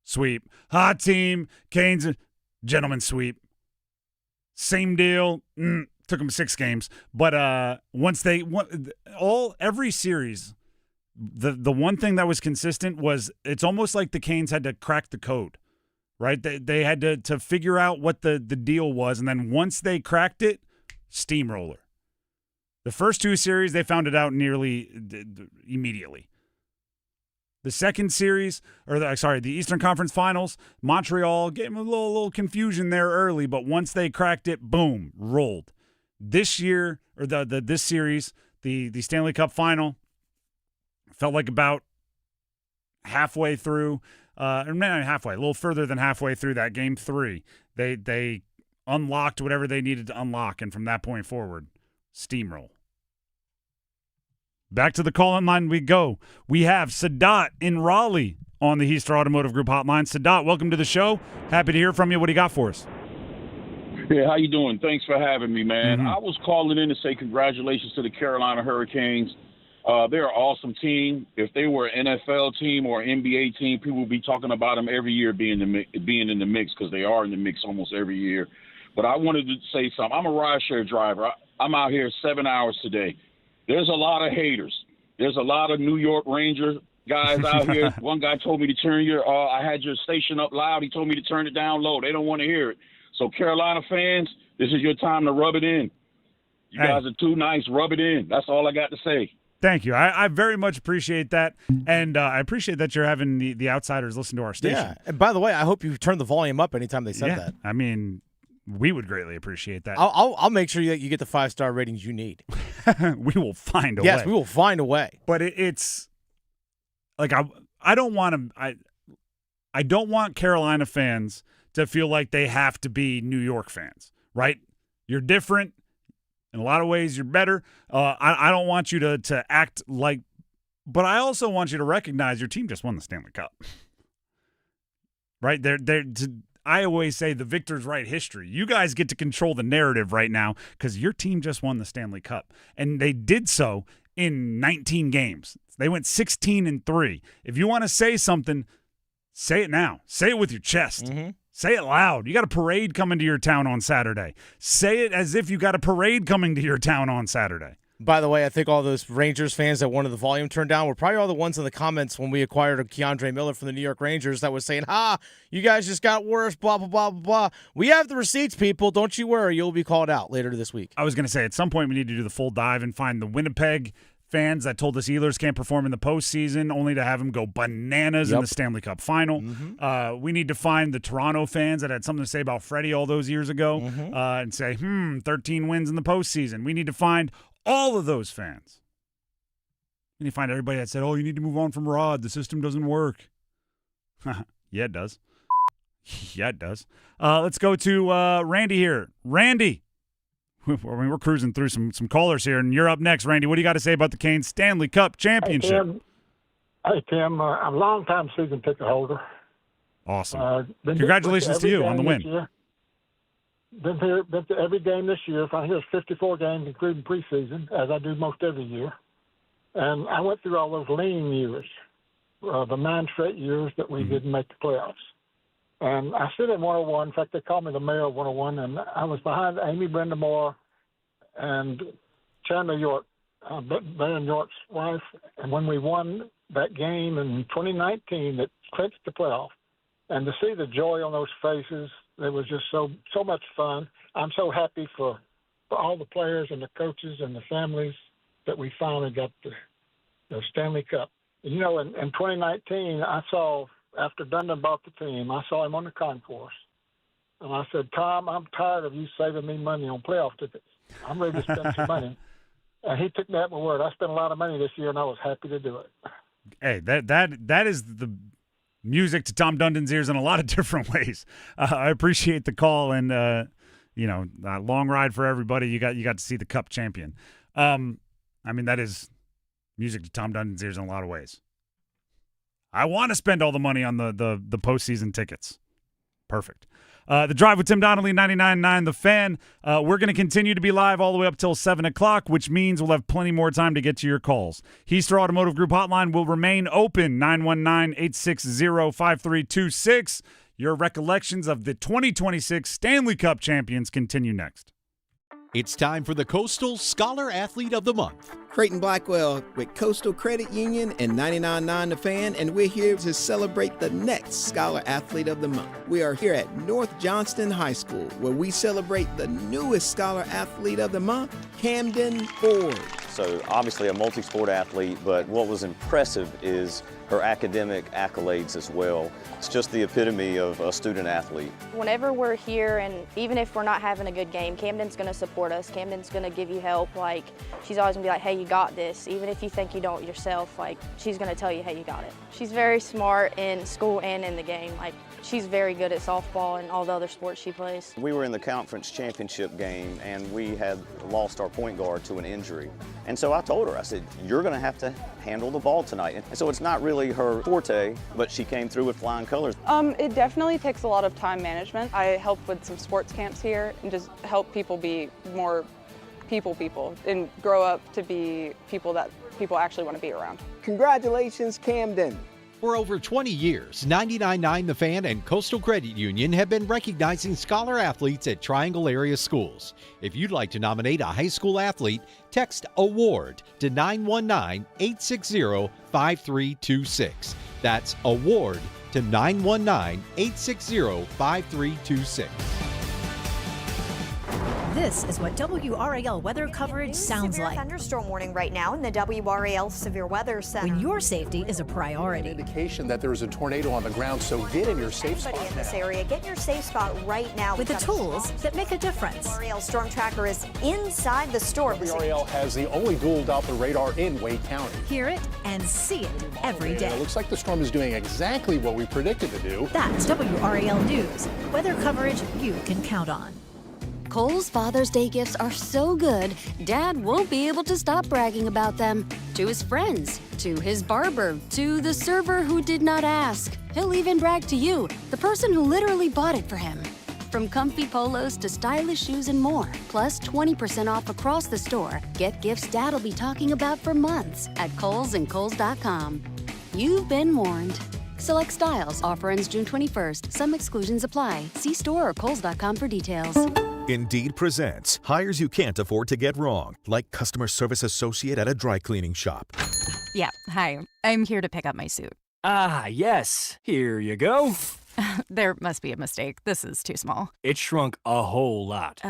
Sweep. Hot team, Canes, gentlemen sweep. Same deal. Took them 6 games, but once every series, the one thing that was consistent was it's almost like the Canes had to crack the code, right? They had to figure out what the deal was, and then once they cracked it, steamroller. The first 2 series, they found it out nearly immediately. The second series, the Eastern Conference Finals, Montreal gave them a little confusion there early, but once they cracked it, boom, rolled. This year, or this series, the Stanley Cup Final, felt like about halfway through, or not halfway, a little further than halfway through that Game 3. They unlocked whatever they needed to unlock, and from that point forward, steamroll. Back to the call-in line we go. We have Sadat in Raleigh on the Heaster Automotive Group hotline. Sadat, welcome to the show. Happy to hear from you. What do you got for us? Yeah, how you doing? Thanks for having me, man. I was calling in to say congratulations to the Carolina Hurricanes. They're an awesome team. If they were an NFL team or an NBA team, people would be talking about them every year being in the mix because they are in the mix almost every year. But I wanted to say something. I'm a rideshare driver. I'm out here 7 hours today. There's a lot of haters. There's a lot of New York Rangers guys out here. One guy told me to turn I had your station up loud. He told me to turn it down low. They don't want to hear it. So Carolina fans, this is your time to rub it in. You guys are too nice. Rub it in. That's all I got to say. Thank you. I very much appreciate that. And I appreciate that you're having the outsiders listen to our station. Yeah. And by the way, I hope you turn the volume up anytime they said that. I mean, we would greatly appreciate that. I'll make sure that you get the 5-star ratings you need. We will find a way. Yes, we will find a way. But it's like I don't want to I don't want Carolina fans to feel like they have to be New York fans, right? You're different. In a lot of ways, you're better. I don't want you to act like – but I also want you to recognize your team just won the Stanley Cup. Right? I always say the victors write history. You guys get to control the narrative right now because your team just won the Stanley Cup. And they did so in 19 games. They went 16-3. If you want to say something, say it now. Say it with your chest. Mm-hmm. Say it loud. You got a parade coming to your town on Saturday. Say it as if you got a parade coming to your town on Saturday. By the way, I think all those Rangers fans that wanted the volume turned down were probably all the ones in the comments when we acquired Keandre Miller from the New York Rangers that was saying, you guys just got worse, blah, blah, blah, blah, blah. We have the receipts, people. Don't you worry. You'll be called out later this week. I was going to say, at some point we need to do the full dive and find the Winnipeg fans that told us Ehlers can't perform in the postseason, only to have them go bananas in the Stanley Cup final. Mm-hmm. We need to find the Toronto fans that had something to say about Freddie all those years ago and say, 13 wins in the postseason. We need to find all of those fans. We need to find everybody that said, you need to move on from Rod. The system doesn't work. Yeah, it does. Yeah, it does. Let's go to Randy here. Randy. We're cruising through some callers here, and you're up next, Randy. What do you got to say about the Canes Stanley Cup championship? Hey, Tim. I'm a long-time season ticket holder. Awesome. Congratulations to you on the win. Been to every game this year. Here's 54 games, including preseason, as I do most every year. And I went through all those lean years, the 9 straight years that we didn't make the playoffs. And I sit in 101. In fact, they call me the mayor of 101. And I was behind Amy Brenda Moore and Chandler York, Baron York's wife. And when we won that game in 2019 that clinched the playoff, and to see the joy on those faces, it was just so much fun. I'm so happy for all the players and the coaches and the families that we finally got the Stanley Cup. And, in 2019, I saw – after Dundon bought the team, I saw him on the concourse. And I said, Tom, I'm tired of you saving me money on playoff tickets. I'm ready to spend some money. And he took me at my word. I spent a lot of money this year, and I was happy to do it. Hey, that is the music to Tom Dundon's ears in a lot of different ways. I appreciate the call, and, long ride for everybody. You got to see the Cup champion. That is music to Tom Dundon's ears in a lot of ways. I want to spend all the money on the postseason tickets. Perfect. The Drive with Tim Donnelly, 99.9 The Fan. We're going to continue to be live all the way up till 7 o'clock, which means we'll have plenty more time to get to your calls. Heister Automotive Group hotline will remain open, 919-860-5326. Your recollections of the 2026 Stanley Cup champions continue next. It's time for the Coastal Scholar Athlete of the Month. Creighton Blackwell with Coastal Credit Union and 99.9 The Fan, and we're here to celebrate the next Scholar Athlete of the Month. We are here at North Johnston High School, where we celebrate the newest Scholar Athlete of the Month, Camden Ford. So obviously a multi-sport athlete, but what was impressive is her academic accolades as well. It's just the epitome of a student athlete. Whenever we're here, and even if we're not having a good game, Camden's going to support us. Camden's going to give you help. She's always going to be like, hey, you got this. Even if you think you don't yourself, she's going to tell you, hey, you got it. She's very smart in school and in the game. She's very good at softball and all the other sports she plays. We were in the conference championship game, and we had lost our point guard to an injury. And so I told her, I said, you're going to have to handle the ball tonight. And so it's not really her forte, but she came through with flying colors. It definitely takes a lot of time management. I help with some sports camps here and just help people be more people and grow up to be people that people actually want to be around. Congratulations, Camden. For over 20 years, 99.9 The Fan and Coastal Credit Union have been recognizing scholar athletes at Triangle area schools. If you'd like to nominate a high school athlete, text AWARD to 919-860-5326. That's AWARD to 919-860-5326. This is what WRAL weather coverage sounds severe like. Thunderstorm warning right now in the WRAL Severe Weather Center. When your safety is a priority. An indication that there is a tornado on the ground, so get in your safe spot. In this area, get in your safe spot right now. With the tools that make a difference. WRAL Storm Tracker is inside the storm. WRAL has the only dual Doppler radar in Wade County. Hear it and see it every day. It looks like the storm is doing exactly what we predicted to do. That's WRAL News. Weather coverage you can count on. Kohl's Father's Day gifts are so good, Dad won't be able to stop bragging about them. To his friends, to his barber, to the server who did not ask. He'll even brag to you, the person who literally bought it for him. From comfy polos to stylish shoes and more, plus 20% off across the store. Get gifts Dad'll be talking about for months at Kohl's and Kohl's.com. You've been warned. Select styles. Offer ends June 21st. Some exclusions apply. See store or Kohl's.com for details. Indeed presents hires you can't afford to get wrong, like customer service associate at a dry cleaning shop. Yeah, hi. I'm here to pick up my suit. Ah, yes. Here you go. There must be a mistake. This is too small. It shrunk a whole lot.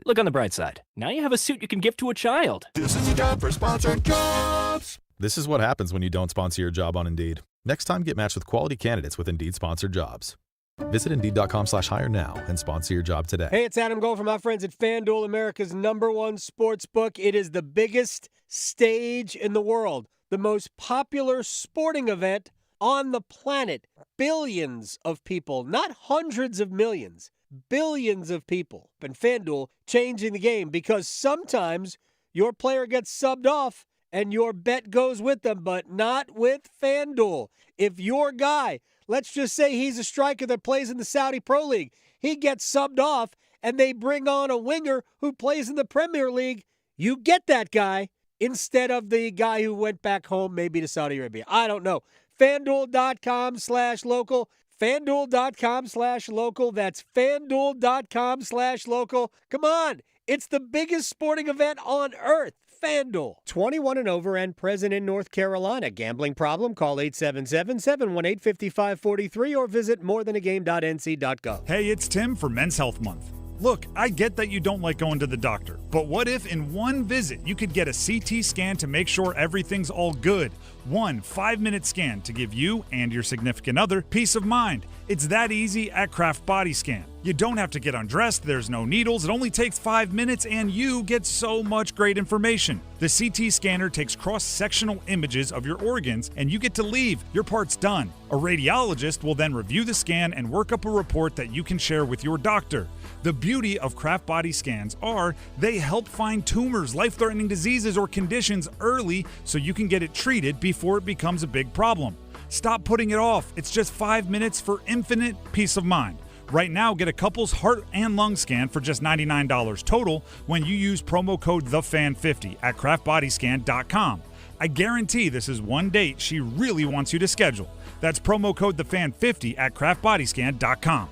Look on the bright side. Now you have a suit you can give to a child. This is a job for sponsored jobs. This is what happens when you don't sponsor your job on Indeed. Next time, get matched with quality candidates with Indeed sponsored jobs. Visit Indeed.com/hire now and sponsor your job today. Hey, it's Adam Gold from my friends at FanDuel, America's #1 sports book. It is the biggest stage in the world, the most popular sporting event on the planet. Billions of people, not hundreds of millions, billions of people. And FanDuel changing the game because sometimes your player gets subbed off and your bet goes with them, but not with FanDuel. If your guy, let's just say he's a striker that plays in the Saudi Pro League, he gets subbed off and they bring on a winger who plays in the Premier League, you get that guy instead of the guy who went back home maybe to Saudi Arabia. I don't know. FanDuel.com/local. FanDuel.com/local. That's FanDuel.com/local. Come on. It's the biggest sporting event on earth. FanDuel. 21 and over and present in North Carolina. Gambling problem? Call 877-718-5543 or visit morethanagame.nc.gov. Hey, it's Tim for Men's Health Month. Look, I get that you don't like going to the doctor, but what if in one visit you could get a CT scan to make sure everything's all good? One 5-minute scan to give you and your significant other peace of mind. It's that easy at Craft Body Scan. You don't have to get undressed, there's no needles, it only takes 5 minutes, and you get so much great information. The CT scanner takes cross-sectional images of your organs, and you get to leave. Your part's done. A radiologist will then review the scan and work up a report that you can share with your doctor. The beauty of Craft Body Scans are they help find tumors, life-threatening diseases, or conditions early so you can get it treated before it becomes a big problem. Stop putting it off. It's just 5 minutes for infinite peace of mind. Right now, get a couple's heart and lung scan for just $99 total when you use promo code THEFAN50 at craftbodyscan.com. I guarantee this is one date she really wants you to schedule. That's promo code THEFAN50 at craftbodyscan.com.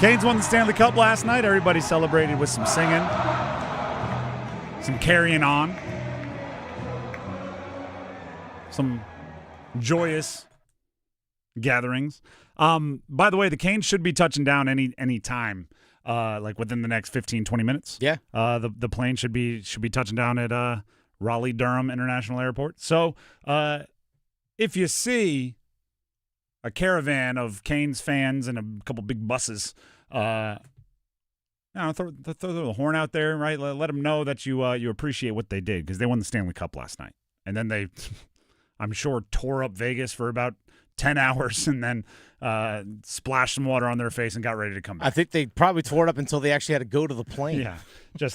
Canes won the Stanley Cup last night. Everybody celebrated with some singing, some carrying on, some joyous gatherings. By the way, the Canes should be touching down any time, like within the next 15, 20 minutes. Yeah. The plane should be touching down at Raleigh, Durham International Airport. So if you see a caravan of Canes fans and a couple big buses, throw the horn out there, right? Let them know that you appreciate what they did because they won the Stanley Cup last night. And then they, I'm sure, tore up Vegas for about 10 hours and then splashed some water on their face and got ready to come back. I think they probably tore it up until they actually had to go to the plane. Yeah,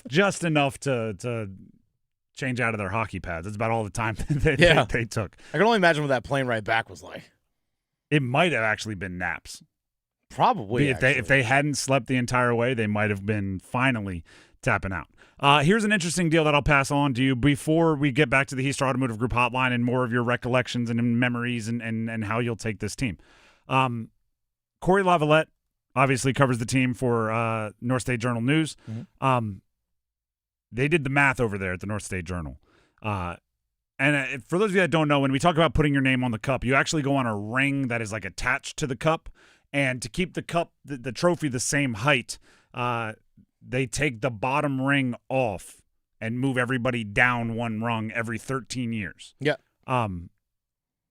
just enough to change out of their hockey pads. That's about all the time they took. I can only imagine what that plane ride back was like. It might have actually been naps. Probably. If they hadn't slept the entire way, they might have been finally tapping out. Here's an interesting deal that I'll pass on to you before we get back to the Easter Automotive Group hotline and more of your recollections and memories and how you'll take this team. Corey Lavalette obviously covers the team for North State Journal News. Mm-hmm. They did the math over there at the North State Journal. And for those of you that don't know, when we talk about putting your name on the cup, you actually go on a ring that is like attached to the cup. And to keep the cup, the trophy the same height, they take the bottom ring off and move everybody down one rung every 13 years. Yeah.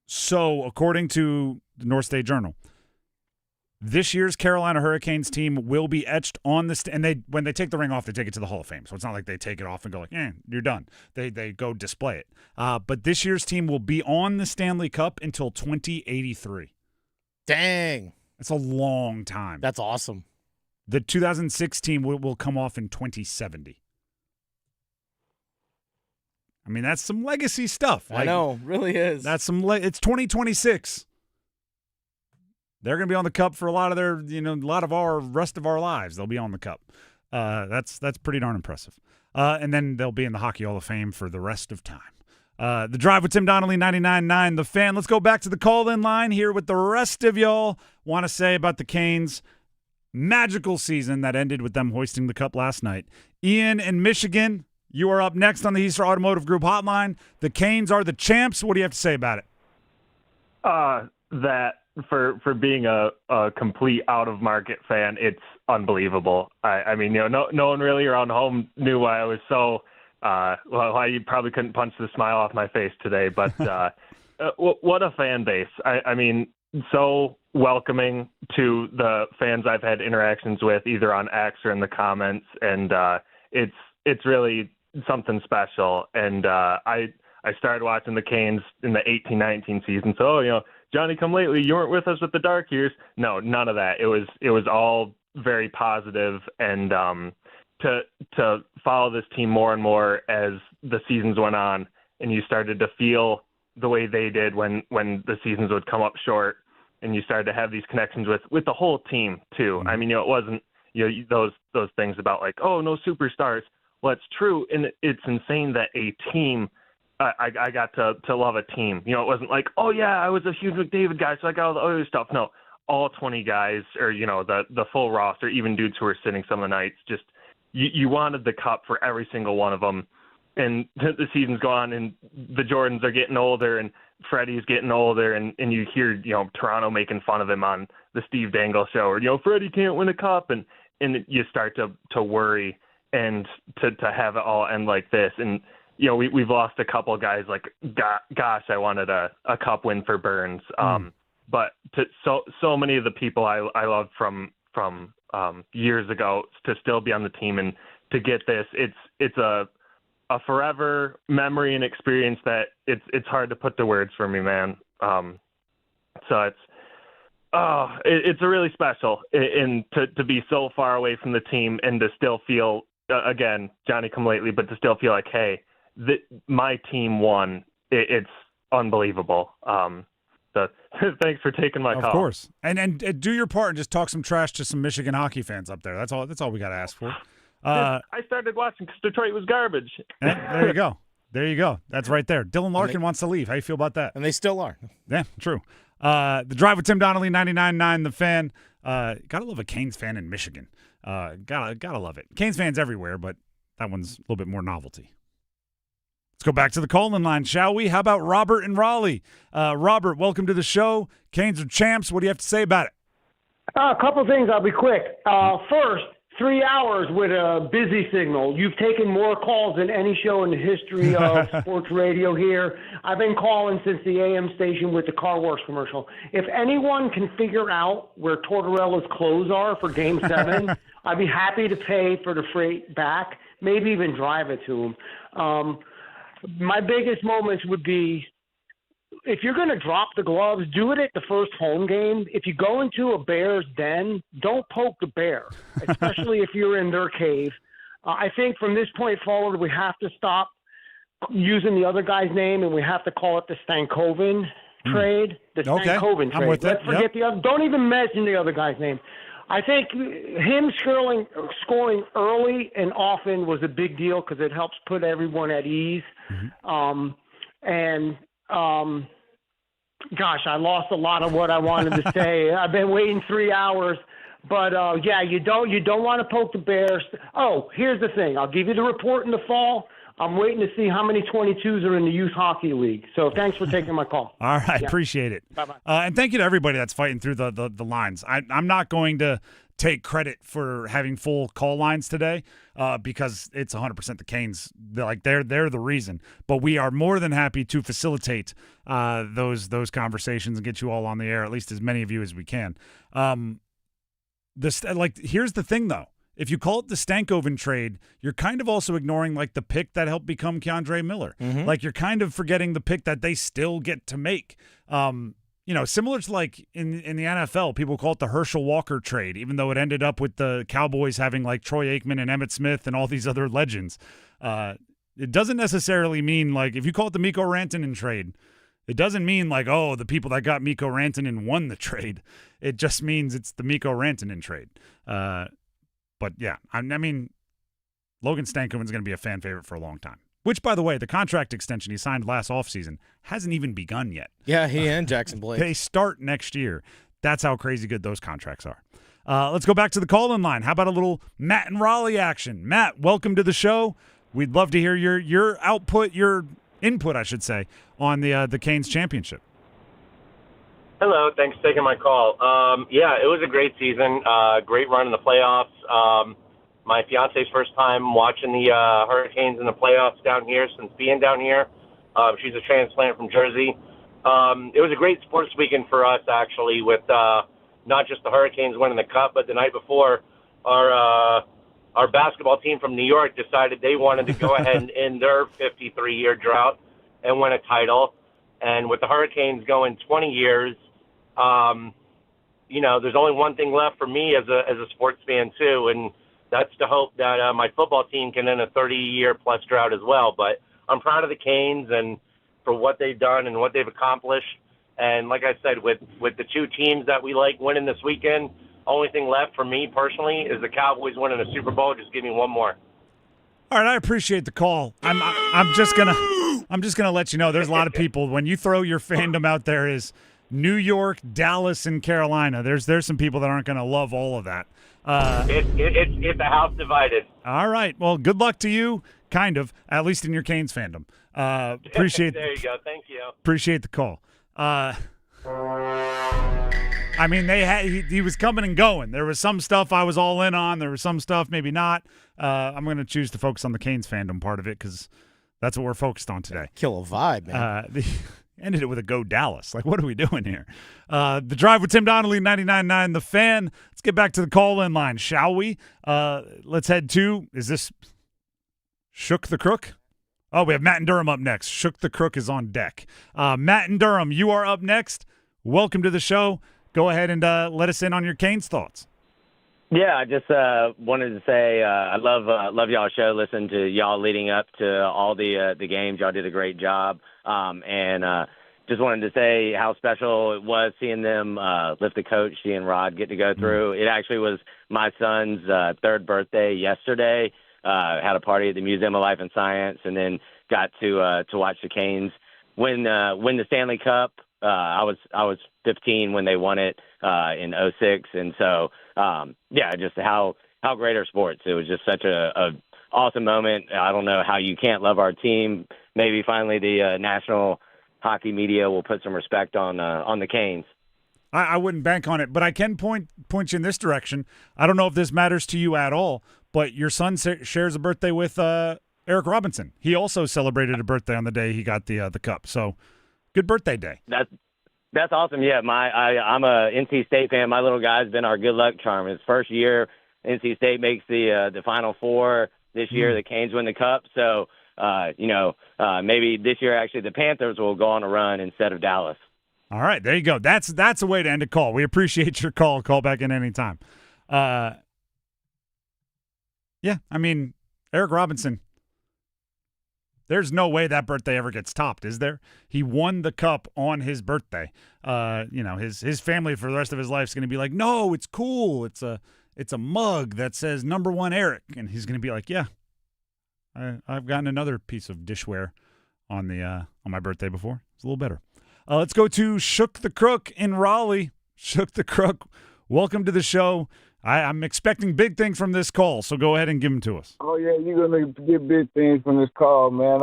So according to the North State Journal, this year's Carolina Hurricanes team will be etched on the and when they take the ring off, they take it to the Hall of Fame. So it's not like they take it off and go like, you're done. They go display it. But this year's team will be on the Stanley Cup until 2083. Dang. That's a long time. That's awesome. The 2006 team will come off in 2070. I mean, that's some legacy stuff. I know, really is. That's it's 2026. They're going to be on the cup for a lot of our rest of our lives. They'll be on the cup. That's pretty darn impressive. And then they'll be in the Hockey Hall of Fame for the rest of time. The Drive with Tim Donnelly, 99.9 The Fan. Let's go back to the call-in line here with the rest of y'all want to say about the Canes' magical season that ended with them hoisting the cup last night. Ian in Michigan, you are up next on the Easter Automotive Group hotline. The Canes are the champs. What do you have to say about it? That for being a complete out-of-market fan, it's unbelievable. I mean, no one really around home knew why I was so why you probably couldn't punch the smile off my face today, but what a fan base. I mean, so welcoming to the fans I've had interactions with, either on X or in the comments, and it's really something special. And I started watching the Canes in the 18-19 season, so Johnny come lately, you weren't with us with the dark years. No, none of that. It was all very positive, and to follow this team more and more as the seasons went on, and you started to feel the way they did when the seasons would come up short, and you started to have these connections with the whole team too. I mean, it wasn't those things about like, oh, no superstars. Well, it's true, and it's insane that a team. I got to love a team. It wasn't like, oh yeah, I was a huge McDavid guy, so I got all the other stuff. No, all 20 guys, or the full roster, even dudes who were sitting some of the nights. Just you wanted the cup for every single one of them. And the season's gone, and the Jordans are getting older, and Freddie's getting older, and you hear Toronto making fun of him on the Steve Dangle show, or Freddie can't win a cup, and you start to worry, and to have it all end like this. And we've lost a couple of guys. Like, gosh, I wanted a cup win for Burns. But to so many of the people I loved from years ago to still be on the team and to get this, it's a forever memory and experience that it's hard to put to words for me, man. So it's a really special, and to be so far away from the team and to still feel, again, Johnny come lately, but to still feel like, hey, my team won. It's unbelievable. So thanks for taking my call. Of course. And do your part and just talk some trash to some Michigan hockey fans up there. That's all we got to ask for. I started watching because Detroit was garbage. There you go. There you go. That's right there. Dylan Larkin wants to leave. How you feel about that? And they still are. Yeah, true. The Drive with Tim Donnelly, 99.9 The Fan. Gotta love a Canes fan in Michigan. Gotta love it. Canes fans everywhere, but that one's a little bit more novelty. Let's go back to the call-in line, shall we? How about Robert in Raleigh? Robert, welcome to the show. Canes are champs. What do you have to say about it? A couple of things. I'll be quick. First, 3 hours with a busy signal. You've taken more calls than any show in the history of sports radio here. I've been calling since the AM station with the Car Wars commercial. If anyone can figure out where Tortorella's clothes are for Game 7, I'd be happy to pay for the freight back, maybe even drive it to them. My biggest moments would be, if you're going to drop the gloves, do it at the first home game. If you go into a Bears den, don't poke the bear, especially if you're in their cave. I think from this point forward, we have to stop using the other guy's name, and we have to call it the Stankoven, trade, the Stankoven trade. I'm with Let's it. forget the other. Don't even mention the other guy's name. I think him scoring early and often was a big deal because it helps put everyone at ease. Gosh, I lost a lot of what I wanted to say. I've been waiting 3 hours. But, you don't want to poke the bears. Oh, here's the thing. I'll give you the report in the fall. I'm waiting to see how many 22s are in the youth hockey league. So thanks for taking my call. All right, Yeah. appreciate it. Bye-bye. And thank you to everybody that's fighting through the lines. I'm not going to take credit for having full call lines today because it's 100% the Canes. They're the reason. But we are more than happy to facilitate those conversations and get you all on the air, at least as many of you as we can. Here's the thing, though. If you call it the Stankoven trade, you're kind of also ignoring the pick that helped become Keandre Miller. You're kind of forgetting the pick that they still get to make. Similar to in the NFL, people call it the Herschel Walker trade, even though it ended up with the Cowboys having Troy Aikman and Emmitt Smith and all these other legends. It doesn't necessarily mean if you call it the Mikko Rantanen trade, it doesn't mean the people that got Mikko Rantanen won the trade. It just means it's the Mikko Rantanen trade. But yeah, I mean, Logan Stankoven's going to be a fan favorite for a long time. Which, by the way, the contract extension he signed last offseason hasn't even begun yet. Yeah, he and Jackson Blake. They start next year. That's how crazy good those contracts are. Let's go back to the call-in line. How about a little Matt and Raleigh action? Matt, welcome to the show. We'd love to hear your output, your input, I should say, on the Canes championship. Hello, thanks for taking my call. It was a great season, great run in the playoffs. My fiance's first time watching the Hurricanes in the playoffs down here since being down here. She's a transplant from Jersey. It was a great sports weekend for us, actually, with not just the Hurricanes winning the Cup, but the night before, our basketball team from New York decided they wanted to go ahead and end their 53-year drought and win a title. And with the Hurricanes going 20 years, there's only one thing left for me as a sports fan too, and that's to hope that my football team can end a 30-year plus drought as well. But I'm proud of the Canes and for what they've done and what they've accomplished. And like I said, with the two teams that we like winning this weekend, only thing left for me personally is the Cowboys winning a Super Bowl. Just give me one more. All right, I appreciate the call. I'm just gonna let you know there's a lot of people when you throw your fandom out there is New York, Dallas, and Carolina. There's some people that aren't gonna love all of that. It's a house divided. All right. Well, good luck to you. Kind of, at least in your Canes fandom. Appreciate. There you go. Thank you. Appreciate the call. I mean, he was coming and going. There was some stuff I was all in on. There was some stuff maybe not. I'm going to choose to focus on the Canes fandom part of it because that's what we're focused on today. Kill a vibe, man. Ended it with a go Dallas. What are we doing here? The Drive with Tim Donnelly, 99.9 The Fan. Let's get back to the call-in line, shall we? Let's head to, is this Shook the Crook? Oh, we have Matt and Durham up next. Shook the Crook is on deck. Matt and Durham, you are up next. Welcome to the show. Go ahead and let us in on your Canes thoughts. Yeah, I just wanted to say I love y'all's show. Listen to y'all leading up to all the games. Y'all did a great job. And just wanted to say how special it was seeing them lift the coach, seeing Rod get to go through. It actually was my son's third birthday yesterday. Had a party at the Museum of Life and Science, and then got to watch the Canes win the Stanley Cup. I was 15 when they won it in 2006, and so just how great are sports. It was just such a awesome moment. I don't know how you can't love our team. Maybe finally the national hockey media will put some respect on the Canes. I wouldn't bank on it, but I can point you in this direction. I don't know if this matters to you at all, but your son shares a birthday with Eric Robinson. He also celebrated a birthday on the day he got the cup. So good birthday day. That's awesome. Yeah, I'm a NC State fan. My little guy's been our good luck charm. His first year, NC State makes the Final Four. This year, the Canes win the cup. So, maybe this year actually the Panthers will go on a run instead of Dallas. All right, there you go. That's a way to end a call. We appreciate your call. Call back in anytime. Yeah, I mean, Eric Robinson, There's no way that birthday ever gets topped, is there? He won the cup on his birthday. His family for the rest of his life is going to be like, no, it's cool. It's a mug that says #1 Eric, and he's going to be like, yeah, I've gotten another piece of dishware on my birthday before. It's a little better. Let's go to Shook the Crook in Raleigh. Shook the Crook, welcome to the show. I'm expecting big things from this call, so go ahead and give them to us. Oh, yeah, you're going to get big things from this call, man.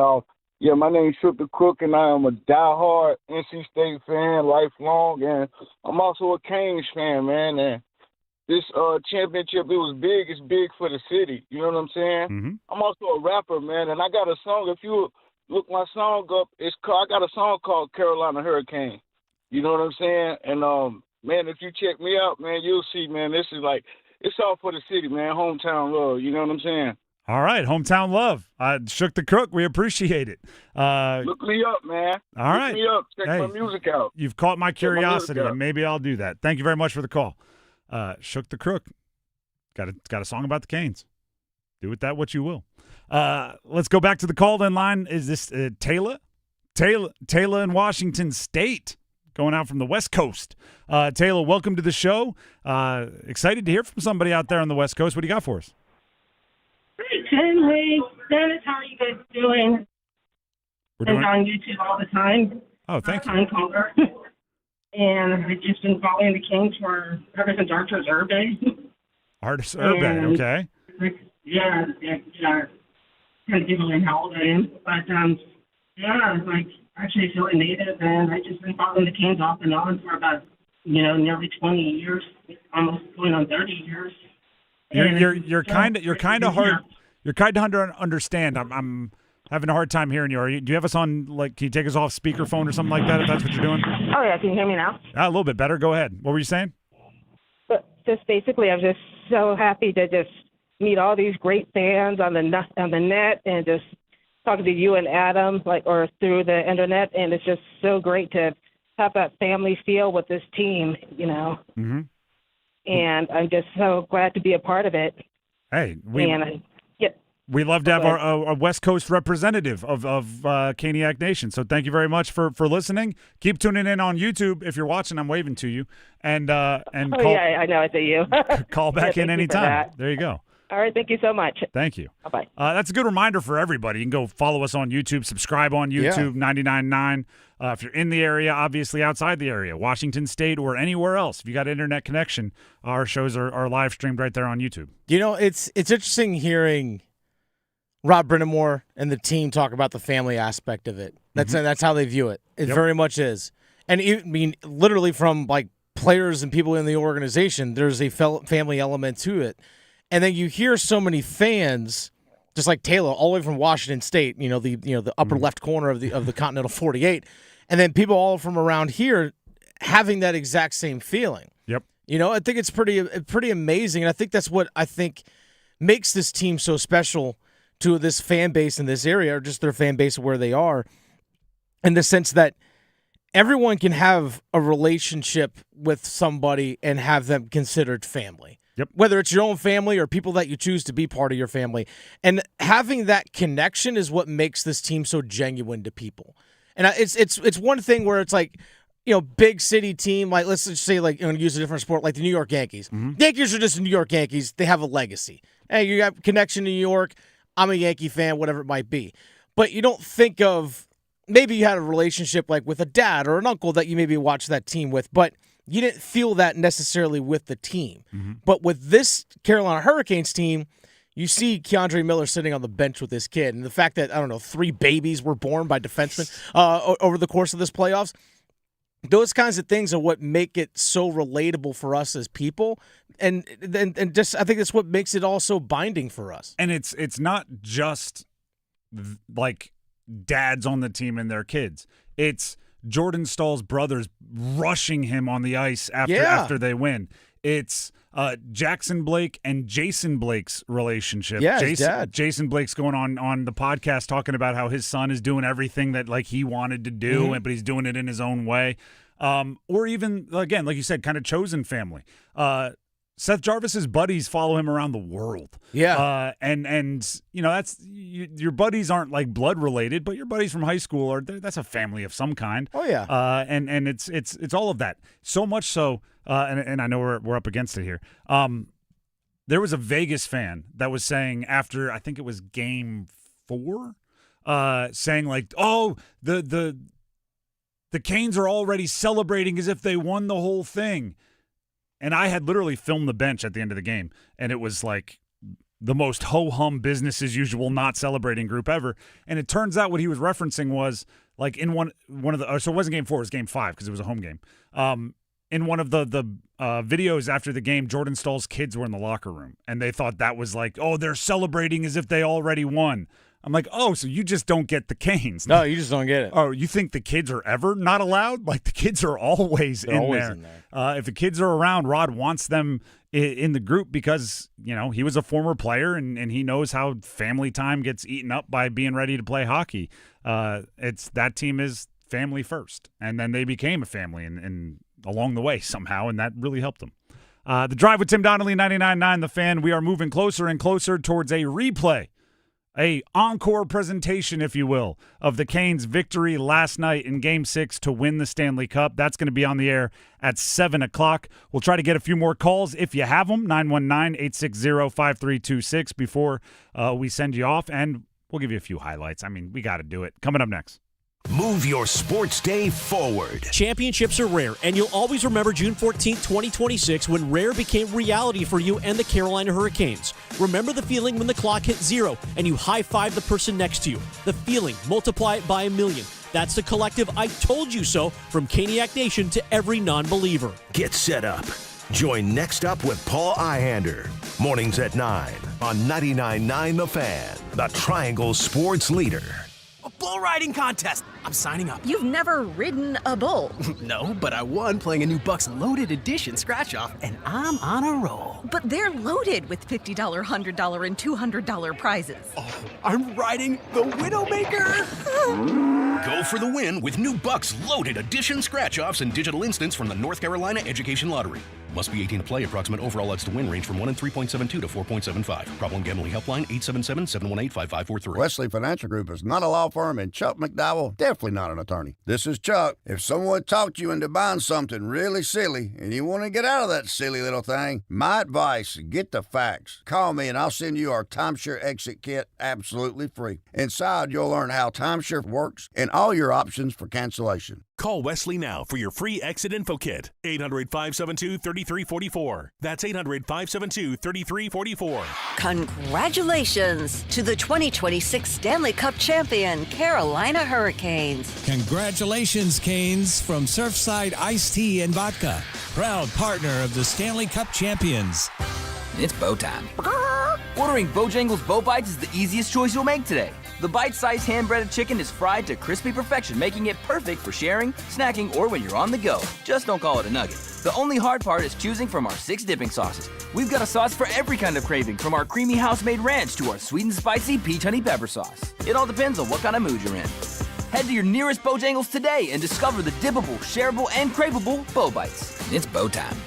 My name's Shook the Crook, and I am a diehard NC State fan, lifelong, and I'm also a Canes fan, man. And this championship, it was big. It's big for the city. You know what I'm saying? Mm-hmm. I'm also a rapper, man, and I got a song. If you look my song up, I got a song called Carolina Hurricane. You know what I'm saying? And, man, if you check me out, man, you'll see, man, this is like, it's all for the city, man, hometown love. You know what I'm saying? All right, hometown love. Shook the Crook, we appreciate it. Look me up, man. All right. Look me up. Check my music out. You've caught my curiosity, and maybe I'll do that. Thank you very much for the call. Shook the Crook. Got a song about the Canes. Do with that what you will. Let's go back to the call-in line. Is this Taylor? Taylor in Washington State, going out from the West Coast. Taylor, welcome to the show. Excited to hear from somebody out there on the West Coast. What do you got for us? Hey, Tim. Hey, Dennis. How are you guys doing? We're doing on YouTube all the time. Oh, thank you. Time caller. And I've just been following the Kings for ever since Arthur's Herb Day. Artist Urban, okay. Yeah, kind of giggling how old I am. But, actually feeling native, and I've just been following the Kings off and on for about, nearly 20 years, almost going on 30 years. You're kind of hard to understand. I'm having a hard time hearing you. Do you have us on, can you take us off speakerphone or something like that if that's what you're doing? Oh, yeah. Can you hear me now? A little bit better. Go ahead. What were you saying? But just basically, I'm just so happy to just meet all these great fans on the net and just talking to you and Adam, or through the internet, and it's just so great to have that family feel with this team, Mm-hmm. And I'm just so glad to be a part of it. Hey, we love to have our West Coast representative of Caniac Nation. So thank you very much for listening. Keep tuning in on YouTube. If you're watching, I'm waving to you. And call, yeah, I know it's you. Call back in anytime. There you go. All right, thank you so much. Thank you. Bye-bye. That's a good reminder for everybody. You can go follow us on YouTube, subscribe on YouTube, 99.9. If you're in the area, obviously outside the area, Washington State or anywhere else, if you got internet connection, our shows are live streamed right there on YouTube. It's interesting hearing Rob Brindamore and the team talk about the family aspect of it. That's how they view it. It very much is. And literally from players and people in the organization, there's a family element to it. And then you hear so many fans, just like Taylor, all the way from Washington State, the upper left corner of the Continental 48, and then people all from around here having that exact same feeling. Yep. I think it's pretty amazing, and I think that's what makes this team so special to this fan base in this area, or just their fan base where they are, in the sense that everyone can have a relationship with somebody and have them considered family. Yep. Whether it's your own family or people that you choose to be part of your family. And having that connection is what makes this team so genuine to people. And it's one thing where it's big city team, let's just say, use a different sport, like the New York Yankees. Mm-hmm. Yankees are just the New York Yankees. They have a legacy. Hey, you got connection to New York. I'm a Yankee fan, whatever it might be. But you don't think of, maybe you had a relationship with a dad or an uncle that you maybe watched that team with, but you didn't feel that necessarily with the team. Mm-hmm. But with this Carolina Hurricanes team, you see Keandre Miller sitting on the bench with this kid. And the fact that, 3 babies were born by defensemen over the course of this playoffs, those kinds of things are what make it so relatable for us as people. And just, I think that's what makes it all so binding for us. And it's not just dads on the team and their kids. It's Jordan Stahl's brothers rushing him on the ice after they win. It's Jackson Blake and Jason Blake's relationship. Yeah, his dad. Jason Blake's going on the podcast talking about how his son is doing everything that he wanted to do, but he's doing it in his own way. Or even, again, like you said, kind of chosen family. Seth Jarvis's buddies follow him around the world. Yeah. And that's your buddies aren't like blood related, but your buddies from high school that's a family of some kind. Oh yeah. And it's all of that. So much so, and I know we're up against it here. There was a Vegas fan that was saying after, I think it was game 4, saying like, oh, the Canes are already celebrating as if they won the whole thing. And I had literally filmed the bench at the end of the game, and it was like the most ho-hum business as usual, not celebrating group ever. And it turns out what he was referencing was like in one of the so it wasn't game 4, it was game 5 because it was a home game. In one of the videos after the game, Jordan Stahl's kids were in the locker room, and they thought that was like, oh, they're celebrating as if they already won. I'm like, oh, so you just don't get the Canes. No, you just don't get it. Oh, you think the kids are ever not allowed? Like, the kids are always in there. If the kids are around, Rod wants them in the group because, he was a former player and he knows how family time gets eaten up by being ready to play hockey. That team is family first. And then they became a family and along the way somehow, and that really helped them. The Drive with Tim Donnelly, 99.9 The Fan. We are moving closer and closer towards a replay. A encore presentation, if you will, of the Canes' victory last night in Game 6 to win the Stanley Cup. That's going to be on the air at 7 o'clock. We'll try to get a few more calls if you have them, 919-860-5326 before we send you off, and we'll give you a few highlights. I mean, we got to do it. Coming up next. Move your sports day forward. Championships are rare, and you'll always remember June 14, 2026, when rare became reality for you and the Carolina Hurricanes. Remember the feeling when the clock hit 0 and you high-five the person next to you. The feeling, multiply it by 1,000,000. That's the collective I told you so from Caniac Nation to every non-believer. Get set up. Join Next Up with Paul Ihander. Mornings at 9 on 99.9 The Fan, the Triangle Sports Leader. A bull riding contest. I'm signing up. You've never ridden a bull. No, but I won playing a new Bucks Loaded Edition scratch-off, and I'm on a roll. But they're loaded with $50, $100, and $200 prizes. Oh, I'm riding the Widowmaker. Go for the win with new Bucks Loaded Edition scratch-offs and digital instants from the North Carolina Education Lottery. Must be 18 to play. Approximate overall odds to win range from 1 in 3.72 to 4.75. Problem gambling helpline 877-718-5543. Wesley Financial Group is not a law firm, and Chuck McDowell definitely not an attorney. This is Chuck. If someone talked you into buying something really silly and you want to get out of that silly little thing, my advice, get the facts. Call me and I'll send you our timeshare exit kit absolutely free. Inside, you'll learn how timeshare works and all your options for cancellation. Call Wesley now for your free exit info kit. 800-572-3344. That's 800-572-3344. Congratulations to the 2026 Stanley Cup champion, Carolina Hurricanes. Congratulations, Canes, from Surfside Iced Tea and Vodka, proud partner of the Stanley Cup champions. It's bow time. Ordering Bojangles Bow Bites is the easiest choice you'll make today. The bite-sized hand-breaded chicken is fried to crispy perfection, making it perfect for sharing, snacking, or when you're on the go. Just don't call it a nugget. The only hard part is choosing from our 6 dipping sauces. We've got a sauce for every kind of craving, from our creamy house-made ranch to our sweet and spicy peach honey pepper sauce. It all depends on what kind of mood you're in. Head to your nearest Bojangles today and discover the dippable, shareable, and craveable Bow Bites. It's bow time.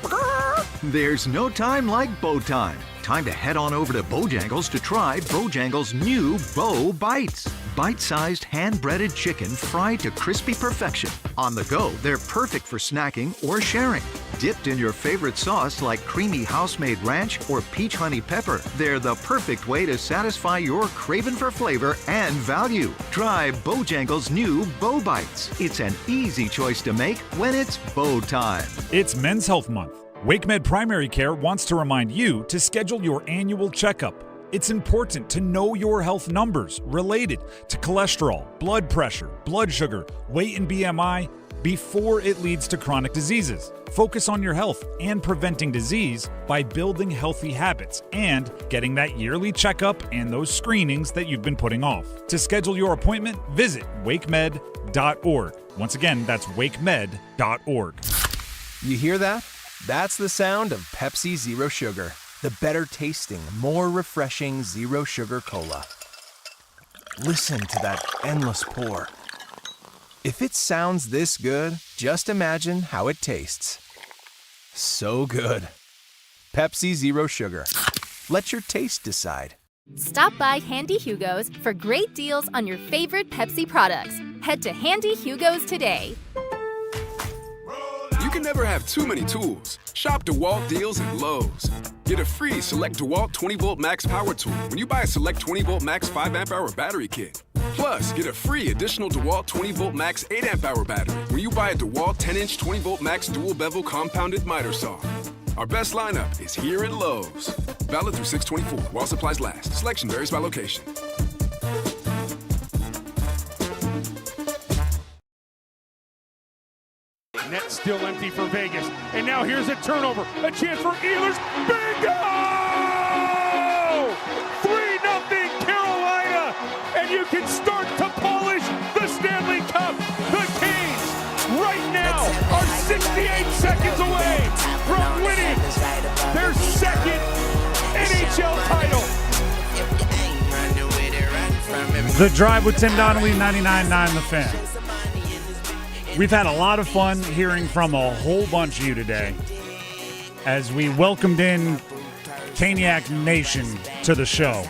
There's no time like bow time. Time to head on over to Bojangles to try Bojangles' new Bow Bites. Bite-sized hand-breaded chicken fried to crispy perfection. On the go, they're perfect for snacking or sharing. Dipped in your favorite sauce like creamy house-made ranch or peach honey pepper, they're the perfect way to satisfy your craving for flavor and value. Try Bojangles' new Bow Bites. It's an easy choice to make when it's bow time. It's Men's Health Month. WakeMed Primary Care wants to remind you to schedule your annual checkup. It's important to know your health numbers related to cholesterol, blood pressure, blood sugar, weight, and BMI before it leads to chronic diseases. Focus on your health and preventing disease by building healthy habits and getting that yearly checkup and those screenings that you've been putting off. To schedule your appointment, visit wakemed.org. Once again, that's wakemed.org. You hear that? That's the sound of Pepsi Zero Sugar, the better tasting, more refreshing Zero Sugar Cola. Listen to that endless pour. If it sounds this good, just imagine how it tastes. So good. Pepsi Zero Sugar. Let your taste decide. Stop by Handy Hugo's for great deals on your favorite Pepsi products. Head to Handy Hugo's today. You can never have too many tools. Shop DeWalt deals at Lowe's. Get a free Select DeWalt 20-volt max power tool when you buy a Select 20-volt max 5-amp-hour battery kit. Plus, get a free additional DeWalt 20-volt max 8-amp-hour battery when you buy a DeWalt 10-inch 20-volt max dual-bevel compounded miter saw. Our best lineup is here at Lowe's. Valid through 6/24 while supplies last. Selection varies by location. Net still empty for Vegas. And now here's a turnover. A chance for Ehlers. Bingo! 3-0 Carolina. And you can start to polish the Stanley Cup. The Canes right now are 68 seconds away from winning their second NHL title. The Drive with Tim Donnelly, 99.9 The Fan. We've had a lot of fun hearing from a whole bunch of you today as we welcomed in Caniac Nation to the show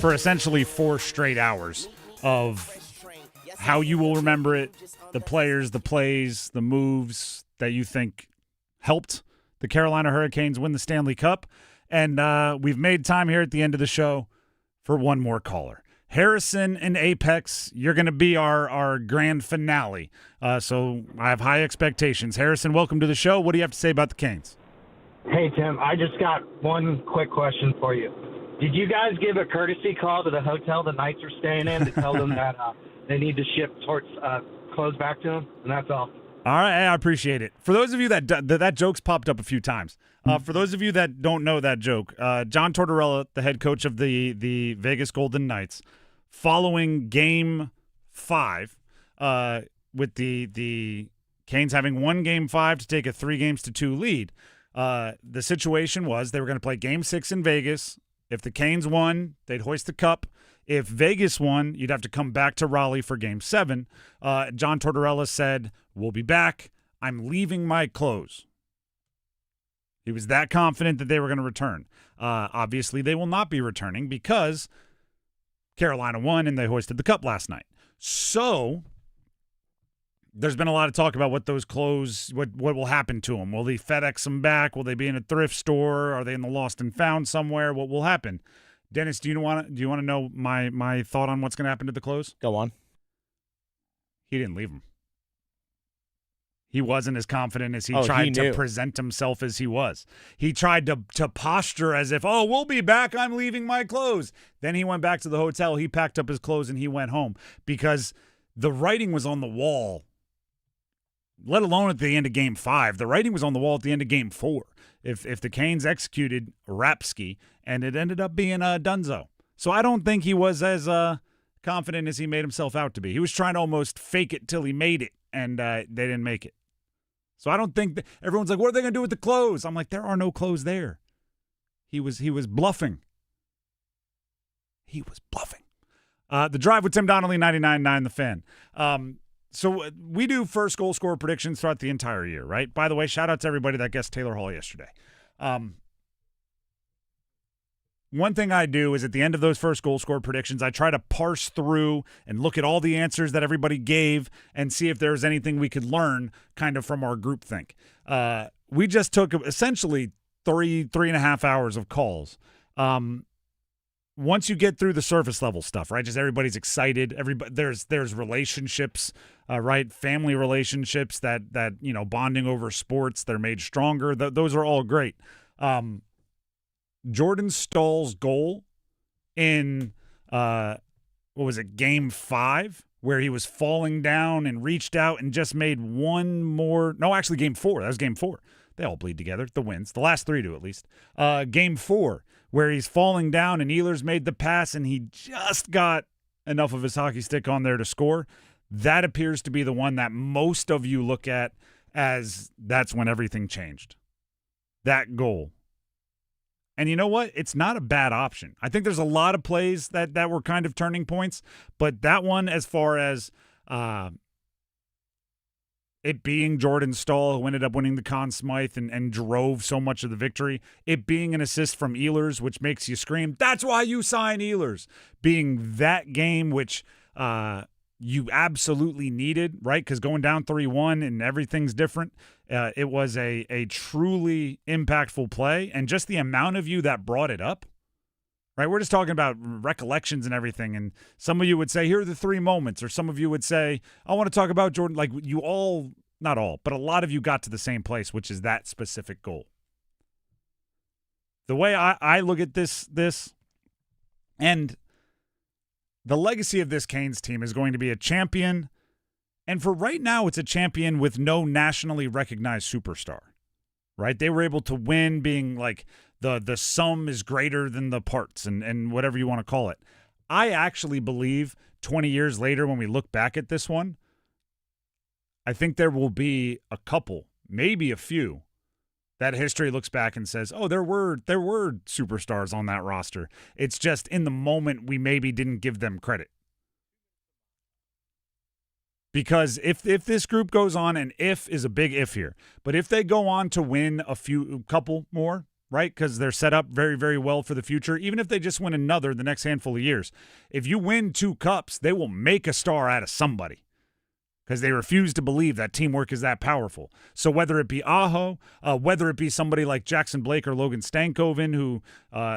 for essentially 4 straight hours of how you will remember it, the players, the plays, the moves that you think helped the Carolina Hurricanes win the Stanley Cup. And we've made time here at the end of the show for one more caller. Harrison and Apex, you're going to be our grand finale. So I have high expectations. Harrison, welcome to the show. What do you have to say about the Canes? Hey, Tim, I just got one quick question for you. Did you guys give a courtesy call to the hotel the Knights are staying in to tell them that they need to ship clothes back to them? And that's all. All right, I appreciate it. For those of you that joke's popped up a few times. For those of you that don't know that joke, John Tortorella, the head coach of the Vegas Golden Knights, following Game 5, with the Canes having won Game 5 to take a 3-2 lead, the situation was they were going to play Game 6 in Vegas. If the Canes won, they'd hoist the cup. If Vegas won, you'd have to come back to Raleigh for Game 7. John Tortorella said, "We'll be back. I'm leaving my clothes." He was that confident that they were going to return. Obviously, they will not be returning because Carolina won and they hoisted the cup last night. So there's been a lot of talk about what those clothes, what will happen to them. Will they FedEx them back? Will they be in a thrift store? Are they in the lost and found somewhere? What will happen? Dennis, do you want to know my thought on what's going to happen to the clothes? Go on. He didn't leave them. He wasn't as confident as he tried to present himself as he was. He tried to posture as if, oh, we'll be back. I'm leaving my clothes. Then he went back to the hotel. He packed up his clothes and he went home because the writing was on the wall, let alone at the end of Game 5. The writing was on the wall at the end of Game 4. If the Canes executed Rapsky, and it ended up being Dunzo. So I don't think he was as confident as he made himself out to be. He was trying to almost fake it till he made it, and they didn't make it. So I don't think everyone's like, what are they going to do with the clothes? I'm like, there are no clothes there. He was bluffing. He was bluffing. The Drive with Tim Donnelly, 99.9 The Fan. So we do first goal scorer predictions throughout the entire year, right? By the way, shout out to everybody that guessed Taylor Hall yesterday. One thing I do is at the end of those first goal scorer predictions, I try to parse through and look at all the answers that everybody gave and see if there's anything we could learn kind of from our groupthink. We just took essentially 3.5 hours of calls. Once you get through the surface level stuff, right? Just everybody's excited. There's relationships, right? Family relationships that bonding over sports. They're made stronger. Those are all great. Jordan Stahl's goal in Game 5, where he was falling down and reached out and just made one more. No, actually, Game 4. That was Game 4. They all bleed together. The wins. The last 3 do at least. Game 4, where he's falling down and Ehlers made the pass and he just got enough of his hockey stick on there to score. That appears to be the one that most of you look at as that's when everything changed. That goal. And you know what? It's not a bad option. I think there's a lot of plays that were kind of turning points, but that one, as far as it being Jordan Stahl, who ended up winning the Conn Smythe and drove so much of the victory, it being an assist from Ehlers, which makes you scream, that's why you sign Ehlers, being that game which you absolutely needed, right? Because going down 3-1 and everything's different, it was a truly impactful play, and just the amount of you that brought it up, right? We're just talking about recollections and everything, and some of you would say, here are the 3 moments, or some of you would say, I want to talk about Jordan. Like, you all, not all, but a lot of you got to the same place, which is that specific goal. The way I look at this, and the legacy of this Canes team is going to be a champion, and for right now, it's a champion with no nationally recognized superstar, right? They were able to win being like, the sum is greater than the parts and whatever you want to call it. I actually believe 20 years later when we look back at this one, I think there will be a couple, maybe a few, that history looks back and says, oh, there were superstars on that roster. It's just in the moment we maybe didn't give them credit. Because if this group goes on, and if is a big if here, but if they go on to win a couple more, right? Because they're set up very, very well for the future. Even if they just win another the next handful of years, if you win 2 cups, they will make a star out of somebody because they refuse to believe that teamwork is that powerful. So whether it be Aho, whether it be somebody like Jackson Blake or Logan Stankoven, who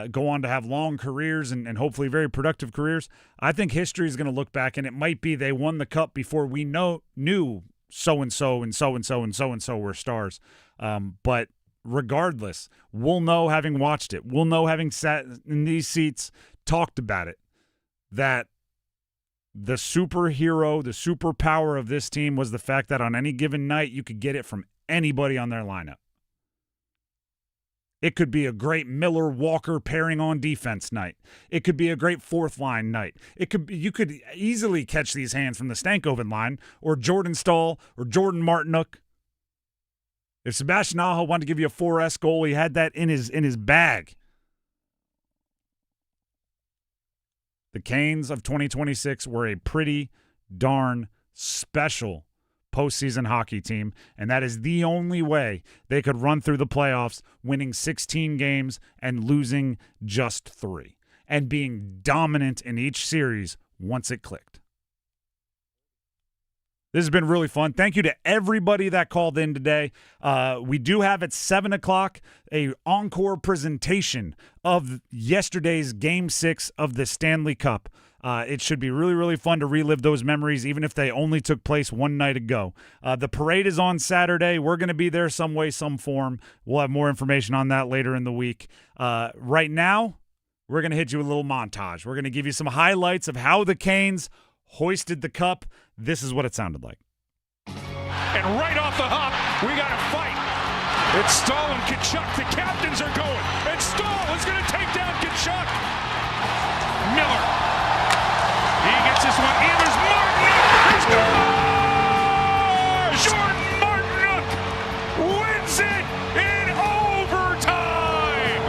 go on to have long careers and hopefully very productive careers, I think history is going to look back, and it might be they won the cup before we knew so-and-so and so-and-so and so-and-so were stars. But regardless, we'll know having watched it, we'll know having sat in these seats, talked about it, that the superhero, the superpower of this team was the fact that on any given night, you could get it from anybody on their lineup. It could be a great Miller-Walker pairing on defense night. It could be a great fourth line night. You could easily catch these hands from the Stankoven line or Jordan Stahl or Jordan Martinook. If Sebastian Aho wanted to give you a 4S goal, he had that in his bag. The Canes of 2026 were a pretty darn special postseason hockey team, and that is the only way they could run through the playoffs, winning 16 games and losing just 3, and being dominant in each series once it clicked. This has been really fun. Thank you to everybody that called in today. We do have at 7 o'clock an encore presentation of yesterday's Game 6 of the Stanley Cup. It should be really, really fun to relive those memories, even if they only took place one night ago. The parade is on Saturday. We're going to be there some way, some form. We'll have more information on that later in the week. Right now, we're going to hit you with a little montage. We're going to give you some highlights of how the Canes hoisted the cup. This is what it sounded like. And right off the hop, we got a fight. It's Stahl and Tkachuk. The captains are going. And Stahl is going to take down Tkachuk. Miller. He gets this one. Ehlers. Martinook. He scores! Jordan Martinook wins it in overtime.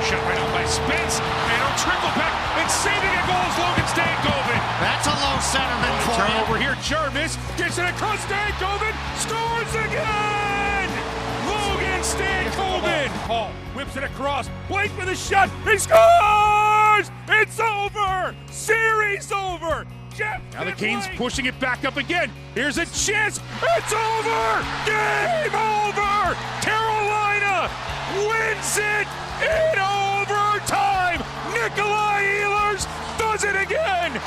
Shot right out by Spence. And it'll trickle back. And saving a goal is Logan Stankoven. That's a low centerman for you. Turnover here. Jarvis gets it across. Stankoven scores again. Logan Stankoven. Paul whips it across. Blake with a shot. He scores. It's over. Series over. Now the Canes pushing it back up again. Here's a chance. It's over. Game over. Carolina wins it in overtime. Nikolai Ehlers does it again.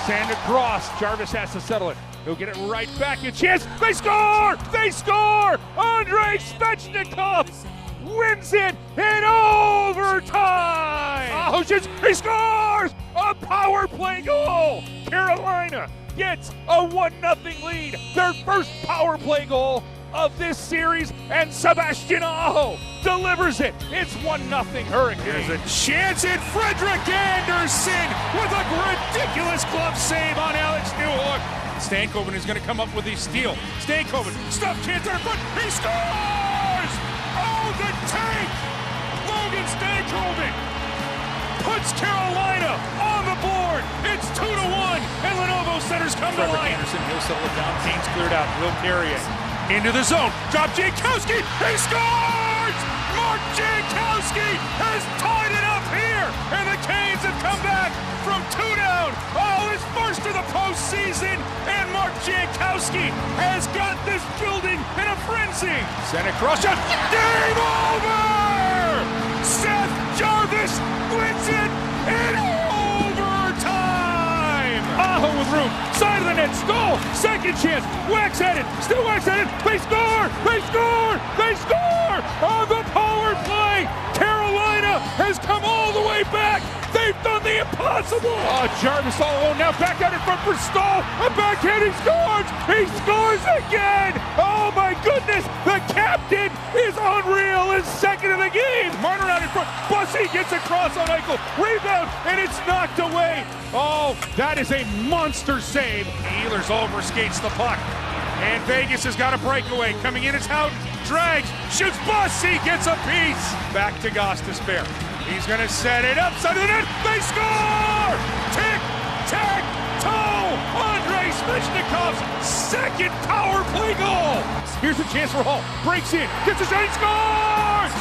Sand across. Jarvis has to settle it. He'll get it right back. A chance. They score! They score! Andrei Svechnikov wins it in overtime! Oh, he scores! A power play goal! Carolina gets a 1-0 lead. Their first power play goal of this series, and Sebastian Aho delivers it. It's 1-0 Hurricanes. There's a chance in Frederik Andersen with a ridiculous glove save on Alex Newhook. Stankoven is going to come up with a steal. Stankoven, stuff chance in front. He scores! Oh, the tank! Logan Stankoven puts Carolina on the board. It's 2-1, and Lenovo centers come to life. Anderson, he'll settle it down. Canes cleared out. Will carry it. Into the zone. Drop Jankowski. He scores! Mark Jankowski has tied it up here. And the Canes have come back from 2 down. Oh, his first of the postseason. And Mark Jankowski has got this building in a frenzy. Sent across shot. Game over! Seth Jarvis wins it in overtime. Aho with room. Side of the net. Stoll. Second chance. Wax at it. Still Wax at it. They score. They score. They score on the power play. Carolina has come all the way back. They've done the impossible. Jarvis all alone now. Back out in front for Stoll. A backhand. He scores. He scores again. Oh my goodness. The captain is unreal. His second of the game. Marner out in front. Bussey gets across on Eichel. Rebound. And it's knocked away. Oh, that is a monster save. Ehlers overskates the puck. And Vegas has got a breakaway. Coming in is Houghton. Drags. Shoots. Bussey gets a piece. Back to Gostisbehere. He's going to set it up. Side of the net. They score! Tick, tack, toe. Andrei Svechnikov's second power play goal. Here's a chance for Hall. Breaks in. Gets a shot. He scores!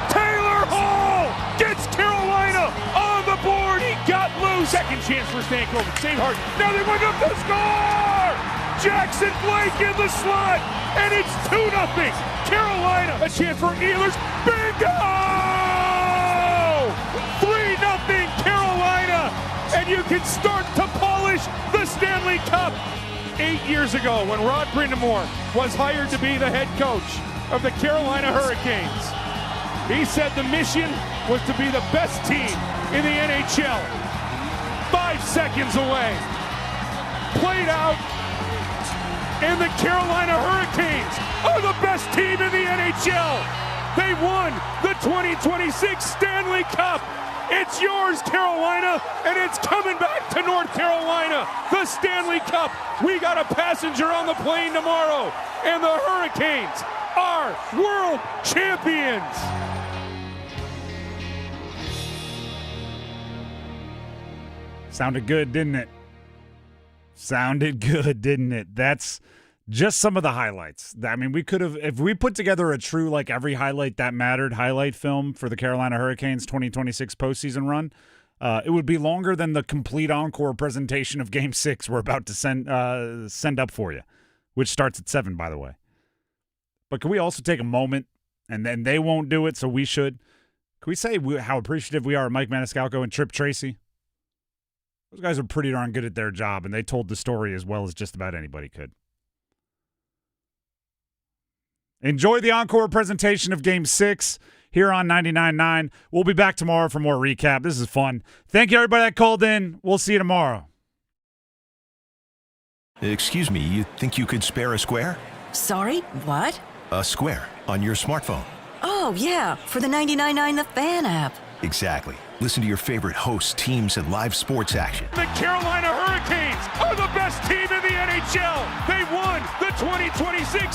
Taylor Hall gets Carolina on the board. He got loose. Second chance for Stankoven. Save hard. Now they went up to score! Jackson Blake in the slot. And it's 2-0. Carolina. A chance for Ehlers. Bingo! 3-0 Carolina, and you can start to polish the Stanley Cup. 8 years ago, when Rod Brindamore was hired to be the head coach of the Carolina Hurricanes, he said the mission was to be the best team in the NHL. 5 seconds away. Played out, and the Carolina Hurricanes are the best team in the NHL. They won the 2026 Stanley Cup. It's yours, Carolina, and it's coming back to North Carolina. The Stanley Cup. We got a passenger on the plane tomorrow, and the Hurricanes are world champions. Sounded good, didn't it? Sounded good, didn't it? That's just some of the highlights. I mean, we could have, if we put together a true, like, every highlight that mattered highlight film for the Carolina Hurricanes 2026 postseason run, it would be longer than the complete encore presentation of Game 6 we're about to send up for you, which starts at 7, by the way. But can we also take a moment, and then they won't do it, so we should? Can we say how appreciative we are of Mike Maniscalco and Trip Tracy? Those guys are pretty darn good at their job, and they told the story as well as just about anybody could. Enjoy the encore presentation of Game 6 here on 99.9. We'll be back tomorrow for more recap. This is fun. Thank you, everybody that called in. We'll see you tomorrow. Excuse me, you think you could spare a square? Sorry, what? A square on your smartphone. Oh, yeah, for the 99.9 The Fan app. Exactly. Listen to your favorite hosts, teams, and live sports action. The Carolina Hurricanes are the best team in the NHL. They won the 2026